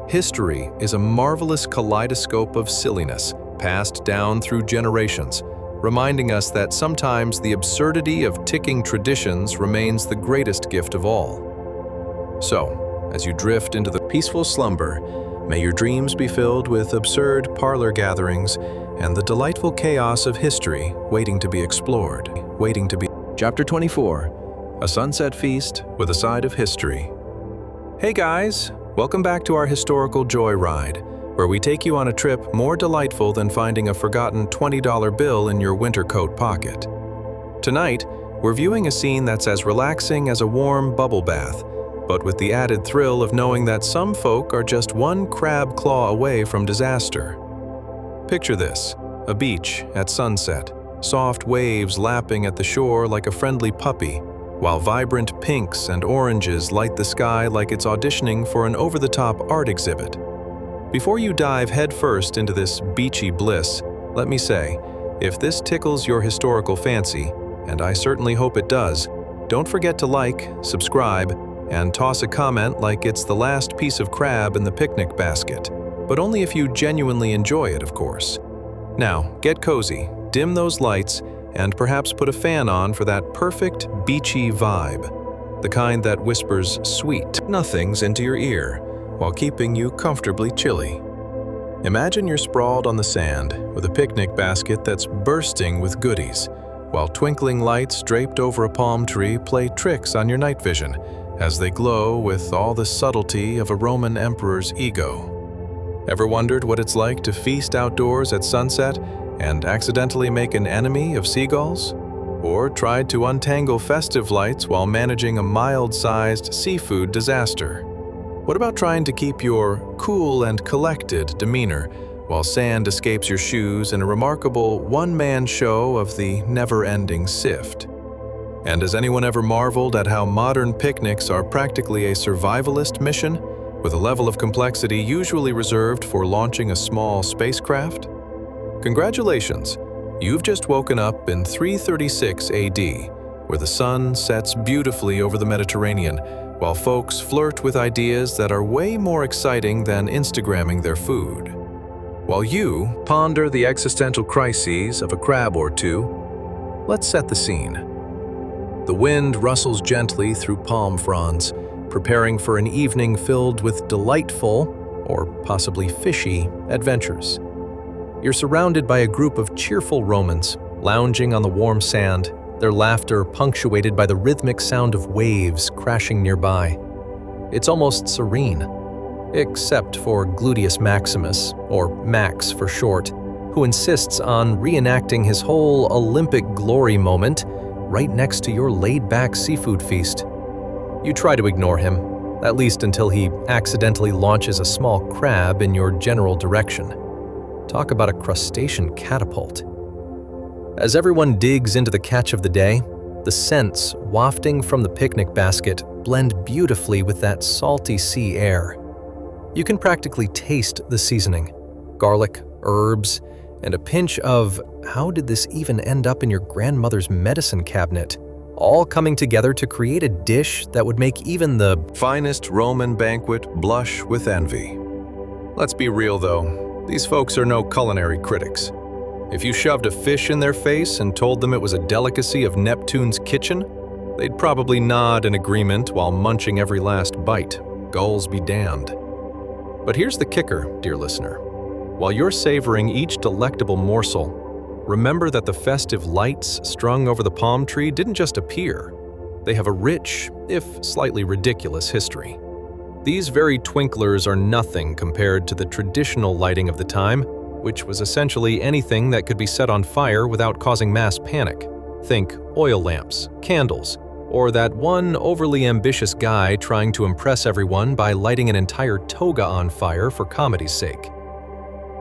History is a marvelous kaleidoscope of silliness, passed down through generations, reminding us that sometimes the absurdity of ticking traditions remains the greatest gift of all. So, as you drift into the peaceful slumber, may your dreams be filled with absurd parlor gatherings and the delightful chaos of history waiting to be explored, Chapter 24, A Sunset Feast with a Side of History. Hey guys, welcome back to our historical joyride, where we take you on a trip more delightful than finding a forgotten $20 bill in your winter coat pocket. Tonight, we're viewing a scene that's as relaxing as a warm bubble bath, but with the added thrill of knowing that some folk are just one crab claw away from disaster. Picture this, a beach at sunset, soft waves lapping at the shore like a friendly puppy, while vibrant pinks and oranges light the sky like it's auditioning for an over-the-top art exhibit. Before you dive headfirst into this beachy bliss, let me say, if this tickles your historical fancy, and I certainly hope it does, don't forget to like, subscribe, and toss a comment like it's the last piece of crab in the picnic basket, but only if you genuinely enjoy it, of course. Now, get cozy, dim those lights, and perhaps put a fan on for that perfect beachy vibe, the kind that whispers sweet nothings into your ear while keeping you comfortably chilly. Imagine you're sprawled on the sand with a picnic basket that's bursting with goodies, while twinkling lights draped over a palm tree play tricks on your night vision as they glow with all the subtlety of a Roman emperor's ego. Ever wondered what it's like to feast outdoors at sunset and accidentally make an enemy of seagulls? Or tried to untangle festive lights while managing a mild-sized seafood disaster? What about trying to keep your cool and collected demeanor while sand escapes your shoes in a remarkable one-man show of the never-ending sift? And has anyone ever marveled at how modern picnics are practically a survivalist mission, with a level of complexity usually reserved for launching a small spacecraft? Congratulations! You've just woken up in 336 AD, where the sun sets beautifully over the Mediterranean, while folks flirt with ideas that are way more exciting than Instagramming their food. While you ponder the existential crises of a crab or two, let's set the scene. The wind rustles gently through palm fronds, preparing for an evening filled with delightful, or possibly fishy, adventures. You're surrounded by a group of cheerful Romans, lounging on the warm sand, their laughter punctuated by the rhythmic sound of waves crashing nearby. It's almost serene, except for Gluteus Maximus, or Max for short, who insists on reenacting his whole Olympic glory moment right next to your laid-back seafood feast. You try to ignore him, at least until he accidentally launches a small crab in your general direction. Talk about a crustacean catapult. As everyone digs into the catch of the day, the scents wafting from the picnic basket blend beautifully with that salty sea air. You can practically taste the seasoning, garlic, herbs, and a pinch of how did this even end up in your grandmother's medicine cabinet, all coming together to create a dish that would make even the finest Roman banquet blush with envy. Let's be real though, these folks are no culinary critics. If you shoved a fish in their face and told them it was a delicacy of Neptune's kitchen, they'd probably nod in agreement while munching every last bite. Gulls be damned. But here's the kicker, dear listener. While you're savoring each delectable morsel, remember that the festive lights strung over the palm tree didn't just appear. They have a rich, if slightly ridiculous, history. These very twinklers are nothing compared to the traditional lighting of the time, which was essentially anything that could be set on fire without causing mass panic. Think oil lamps, candles, or that one overly ambitious guy trying to impress everyone by lighting an entire toga on fire for comedy's sake.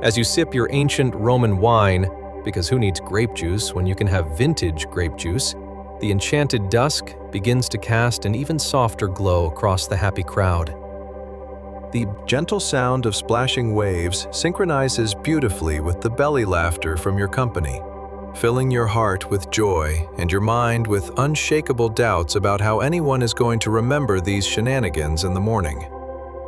As you sip your ancient Roman wine, because who needs grape juice when you can have vintage grape juice, the enchanted dusk begins to cast an even softer glow across the happy crowd. The gentle sound of splashing waves synchronizes beautifully with the belly laughter from your company, filling your heart with joy and your mind with unshakable doubts about how anyone is going to remember these shenanigans in the morning.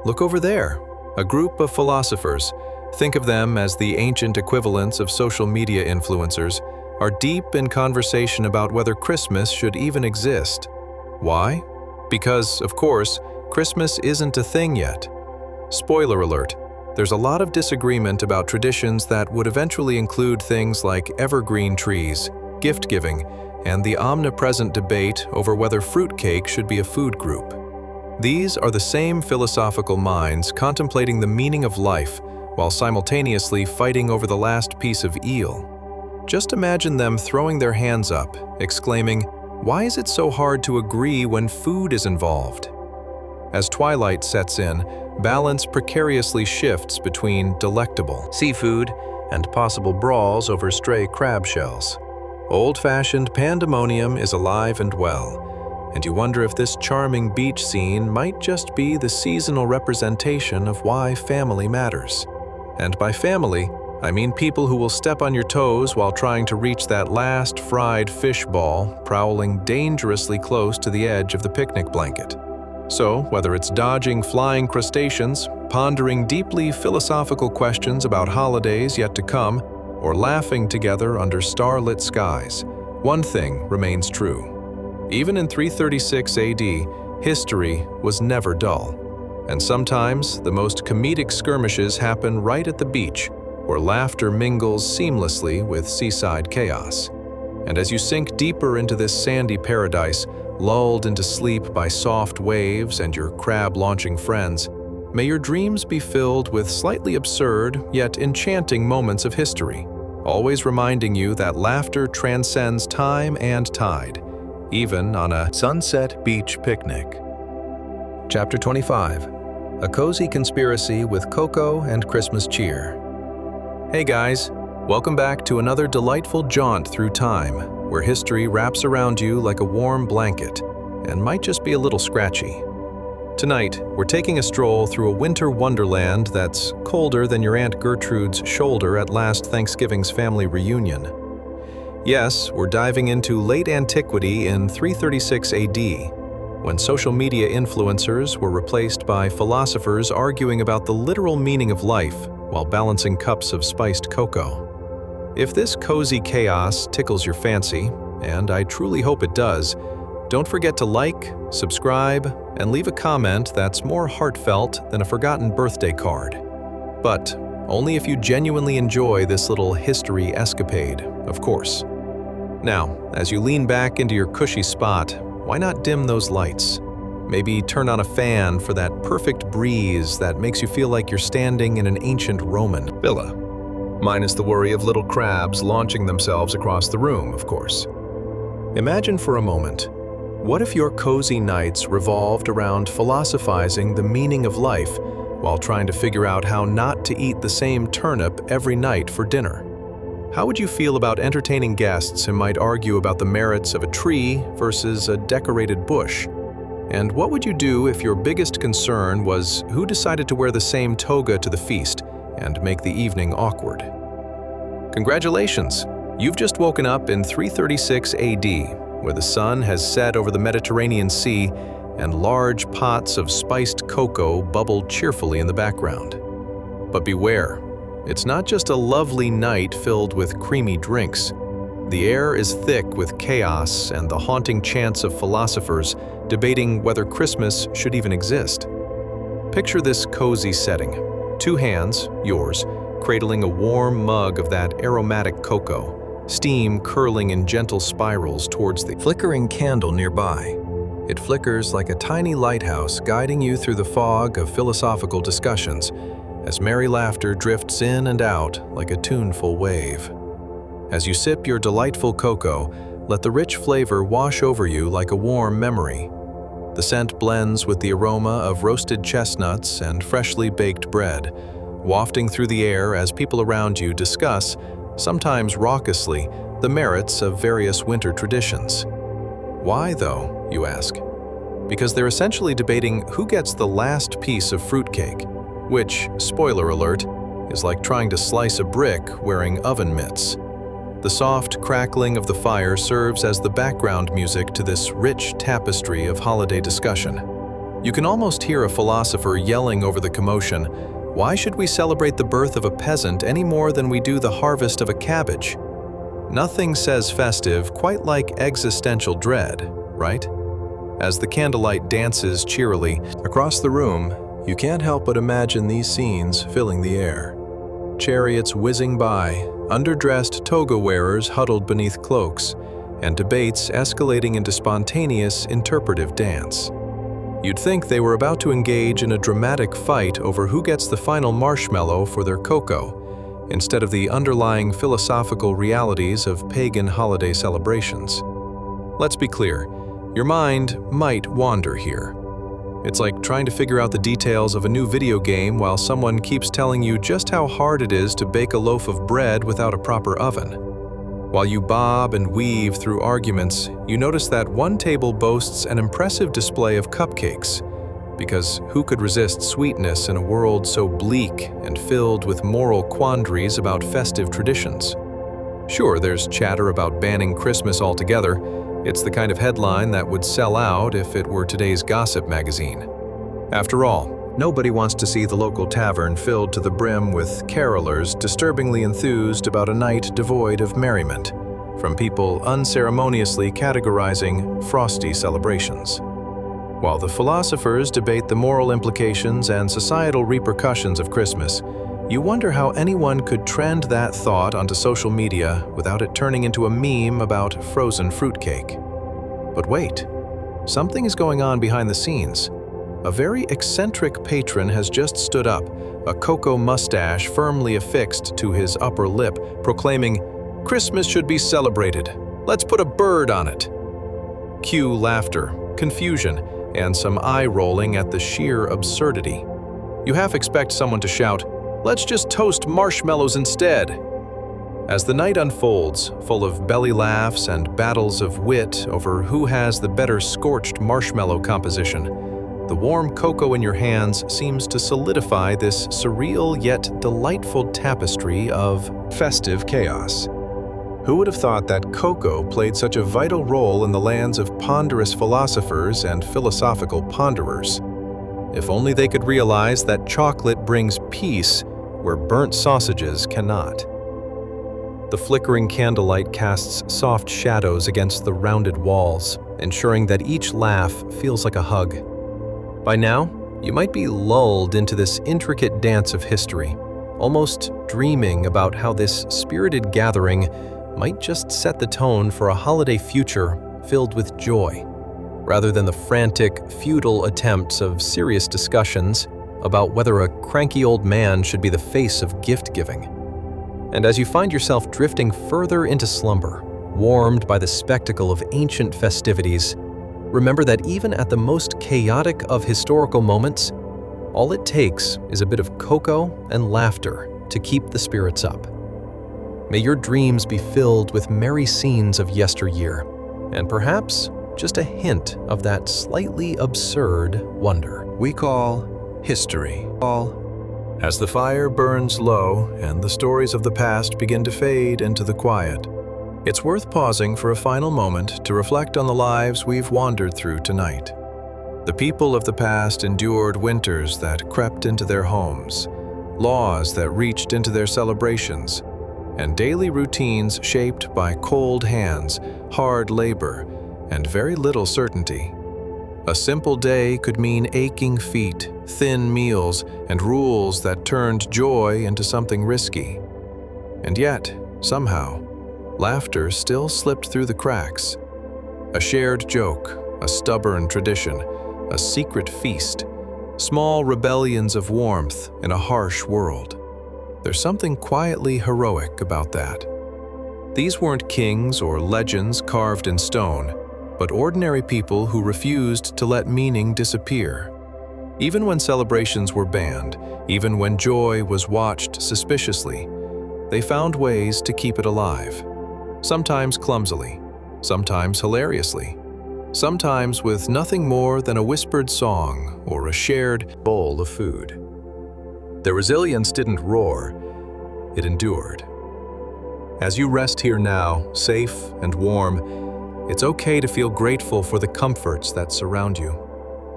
Look over there, a group of philosophers. Think of them as the ancient equivalents of social media influencers, are deep in conversation about whether Christmas should even exist. Why? Because, of course, Christmas isn't a thing yet. Spoiler alert, there's a lot of disagreement about traditions that would eventually include things like evergreen trees, gift-giving, and the omnipresent debate over whether fruitcake should be a food group. These are the same philosophical minds contemplating the meaning of life while simultaneously fighting over the last piece of eel. Just imagine them throwing their hands up, exclaiming, "Why is it so hard to agree when food is involved?" As twilight sets in, balance precariously shifts between delectable seafood and possible brawls over stray crab shells. Old-fashioned pandemonium is alive and well, and you wonder if this charming beach scene might just be the seasonal representation of why family matters. And by family, I mean people who will step on your toes while trying to reach that last fried fish ball prowling dangerously close to the edge of the picnic blanket. So, whether it's dodging flying crustaceans, pondering deeply philosophical questions about holidays yet to come, or laughing together under starlit skies, one thing remains true. Even in 336 AD, history was never dull. And sometimes, the most comedic skirmishes happen right at the beach, where laughter mingles seamlessly with seaside chaos. And as you sink deeper into this sandy paradise, lulled into sleep by soft waves and your crab-launching friends, may your dreams be filled with slightly absurd yet enchanting moments of history, always reminding you that laughter transcends time and tide, even on a sunset beach picnic. Chapter 25. A Cozy Conspiracy with Cocoa and Christmas Cheer. Hey guys, welcome back to another delightful jaunt through time, where history wraps around you like a warm blanket and might just be a little scratchy. Tonight, we're taking a stroll through a winter wonderland that's colder than your Aunt Gertrude's shoulder at last Thanksgiving's family reunion. Yes, we're diving into late antiquity in 336 AD, when social media influencers were replaced by philosophers arguing about the literal meaning of life while balancing cups of spiced cocoa. If this cozy chaos tickles your fancy, and I truly hope it does, don't forget to like, subscribe, and leave a comment that's more heartfelt than a forgotten birthday card. But only if you genuinely enjoy this little history escapade, of course. Now, as you lean back into your cushy spot, why not dim those lights? Maybe turn on a fan for that perfect breeze that makes you feel like you're standing in an ancient Roman villa. Minus the worry of little crabs launching themselves across the room, of course. Imagine for a moment, what if your cozy nights revolved around philosophizing the meaning of life while trying to figure out how not to eat the same turnip every night for dinner? How would you feel about entertaining guests who might argue about the merits of a tree versus a decorated bush? And what would you do if your biggest concern was who decided to wear the same toga to the feast and make the evening awkward? Congratulations! You've just woken up in 336 AD, where the sun has set over the Mediterranean Sea and large pots of spiced cocoa bubble cheerfully in the background. But beware, it's not just a lovely night filled with creamy drinks. The air is thick with chaos and the haunting chants of philosophers debating whether Christmas should even exist. Picture this cozy setting. Two hands, yours, cradling a warm mug of that aromatic cocoa, steam curling in gentle spirals towards the flickering candle nearby. It flickers like a tiny lighthouse guiding you through the fog of philosophical discussions as merry laughter drifts in and out like a tuneful wave. As you sip your delightful cocoa, let the rich flavor wash over you like a warm memory. The scent blends with the aroma of roasted chestnuts and freshly baked bread, wafting through the air as people around you discuss, sometimes raucously, the merits of various winter traditions. Why, though, you ask? Because they're essentially debating who gets the last piece of fruitcake, which, spoiler alert, is like trying to slice a brick wearing oven mitts. The soft crackling of the fire serves as the background music to this rich tapestry of holiday discussion. You can almost hear a philosopher yelling over the commotion, "Why should we celebrate the birth of a peasant any more than we do the harvest of a cabbage?" Nothing says festive quite like existential dread, right? As the candlelight dances cheerily across the room, you can't help but imagine these scenes filling the air. Chariots whizzing by, underdressed toga wearers huddled beneath cloaks, and debates escalating into spontaneous interpretive dance. You'd think they were about to engage in a dramatic fight over who gets the final marshmallow for their cocoa, instead of the underlying philosophical realities of pagan holiday celebrations. Let's be clear, your mind might wander here. It's like trying to figure out the details of a new video game while someone keeps telling you just how hard it is to bake a loaf of bread without a proper oven. While you bob and weave through arguments, you notice that one table boasts an impressive display of cupcakes, because who could resist sweetness in a world so bleak and filled with moral quandaries about festive traditions? Sure, there's chatter about banning Christmas altogether. It's the kind of headline that would sell out if it were today's gossip magazine. After all, nobody wants to see the local tavern filled to the brim with carolers disturbingly enthused about a night devoid of merriment, from people unceremoniously categorizing frosty celebrations. While the philosophers debate the moral implications and societal repercussions of Christmas, you wonder how anyone could trend that thought onto social media without it turning into a meme about frozen fruitcake. But wait, something is going on behind the scenes. A very eccentric patron has just stood up, a cocoa mustache firmly affixed to his upper lip, proclaiming, "Christmas should be celebrated. Let's put a bird on it." Cue laughter, confusion, and some eye-rolling at the sheer absurdity. You half expect someone to shout, "Let's just toast marshmallows instead." As the night unfolds, full of belly laughs and battles of wit over who has the better scorched marshmallow composition, the warm cocoa in your hands seems to solidify this surreal yet delightful tapestry of festive chaos. Who would have thought that cocoa played such a vital role in the lands of ponderous philosophers and philosophical ponderers? If only they could realize that chocolate brings peace where burnt sausages cannot. The flickering candlelight casts soft shadows against the rounded walls, ensuring that each laugh feels like a hug. By now, you might be lulled into this intricate dance of history, almost dreaming about how this spirited gathering might just set the tone for a holiday future filled with joy, rather than the frantic, futile attempts of serious discussions about whether a cranky old man should be the face of gift-giving. And as you find yourself drifting further into slumber, warmed by the spectacle of ancient festivities, remember that even at the most chaotic of historical moments, all it takes is a bit of cocoa and laughter to keep the spirits up. May your dreams be filled with merry scenes of yesteryear, and perhaps just a hint of that slightly absurd wonder we call history. As the fire burns low and the stories of the past begin to fade into the quiet, it's worth pausing for a final moment to reflect on the lives we've wandered through tonight. The people of the past endured winters that crept into their homes, laws that reached into their celebrations, and daily routines shaped by cold hands, hard labor, and very little certainty. A simple day could mean aching feet, thin meals, and rules that turned joy into something risky. And yet, somehow, laughter still slipped through the cracks. A shared joke, a stubborn tradition, a secret feast, small rebellions of warmth in a harsh world. There's something quietly heroic about that. These weren't kings or legends carved in stone, but ordinary people who refused to let meaning disappear. Even when celebrations were banned, even when joy was watched suspiciously, they found ways to keep it alive. Sometimes clumsily, sometimes hilariously, sometimes with nothing more than a whispered song or a shared bowl of food. Their resilience didn't roar, it endured. As you rest here now, safe and warm, it's okay to feel grateful for the comforts that surround you.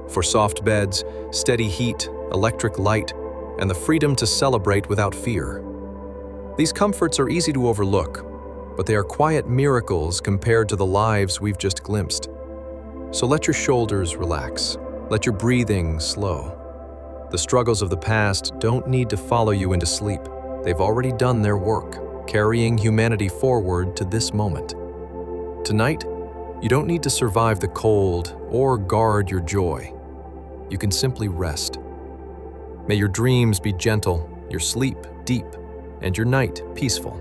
For soft beds, steady heat, electric light, and the freedom to celebrate without fear. These comforts are easy to overlook, but they are quiet miracles compared to the lives we've just glimpsed. So let your shoulders relax, let your breathing slow. The struggles of the past don't need to follow you into sleep. They've already done their work, carrying humanity forward to this moment. Tonight, you don't need to survive the cold or guard your joy. You can simply rest. May your dreams be gentle, your sleep deep, and your night peaceful,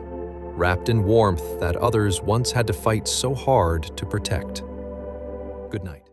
wrapped in warmth that others once had to fight so hard to protect. Good night.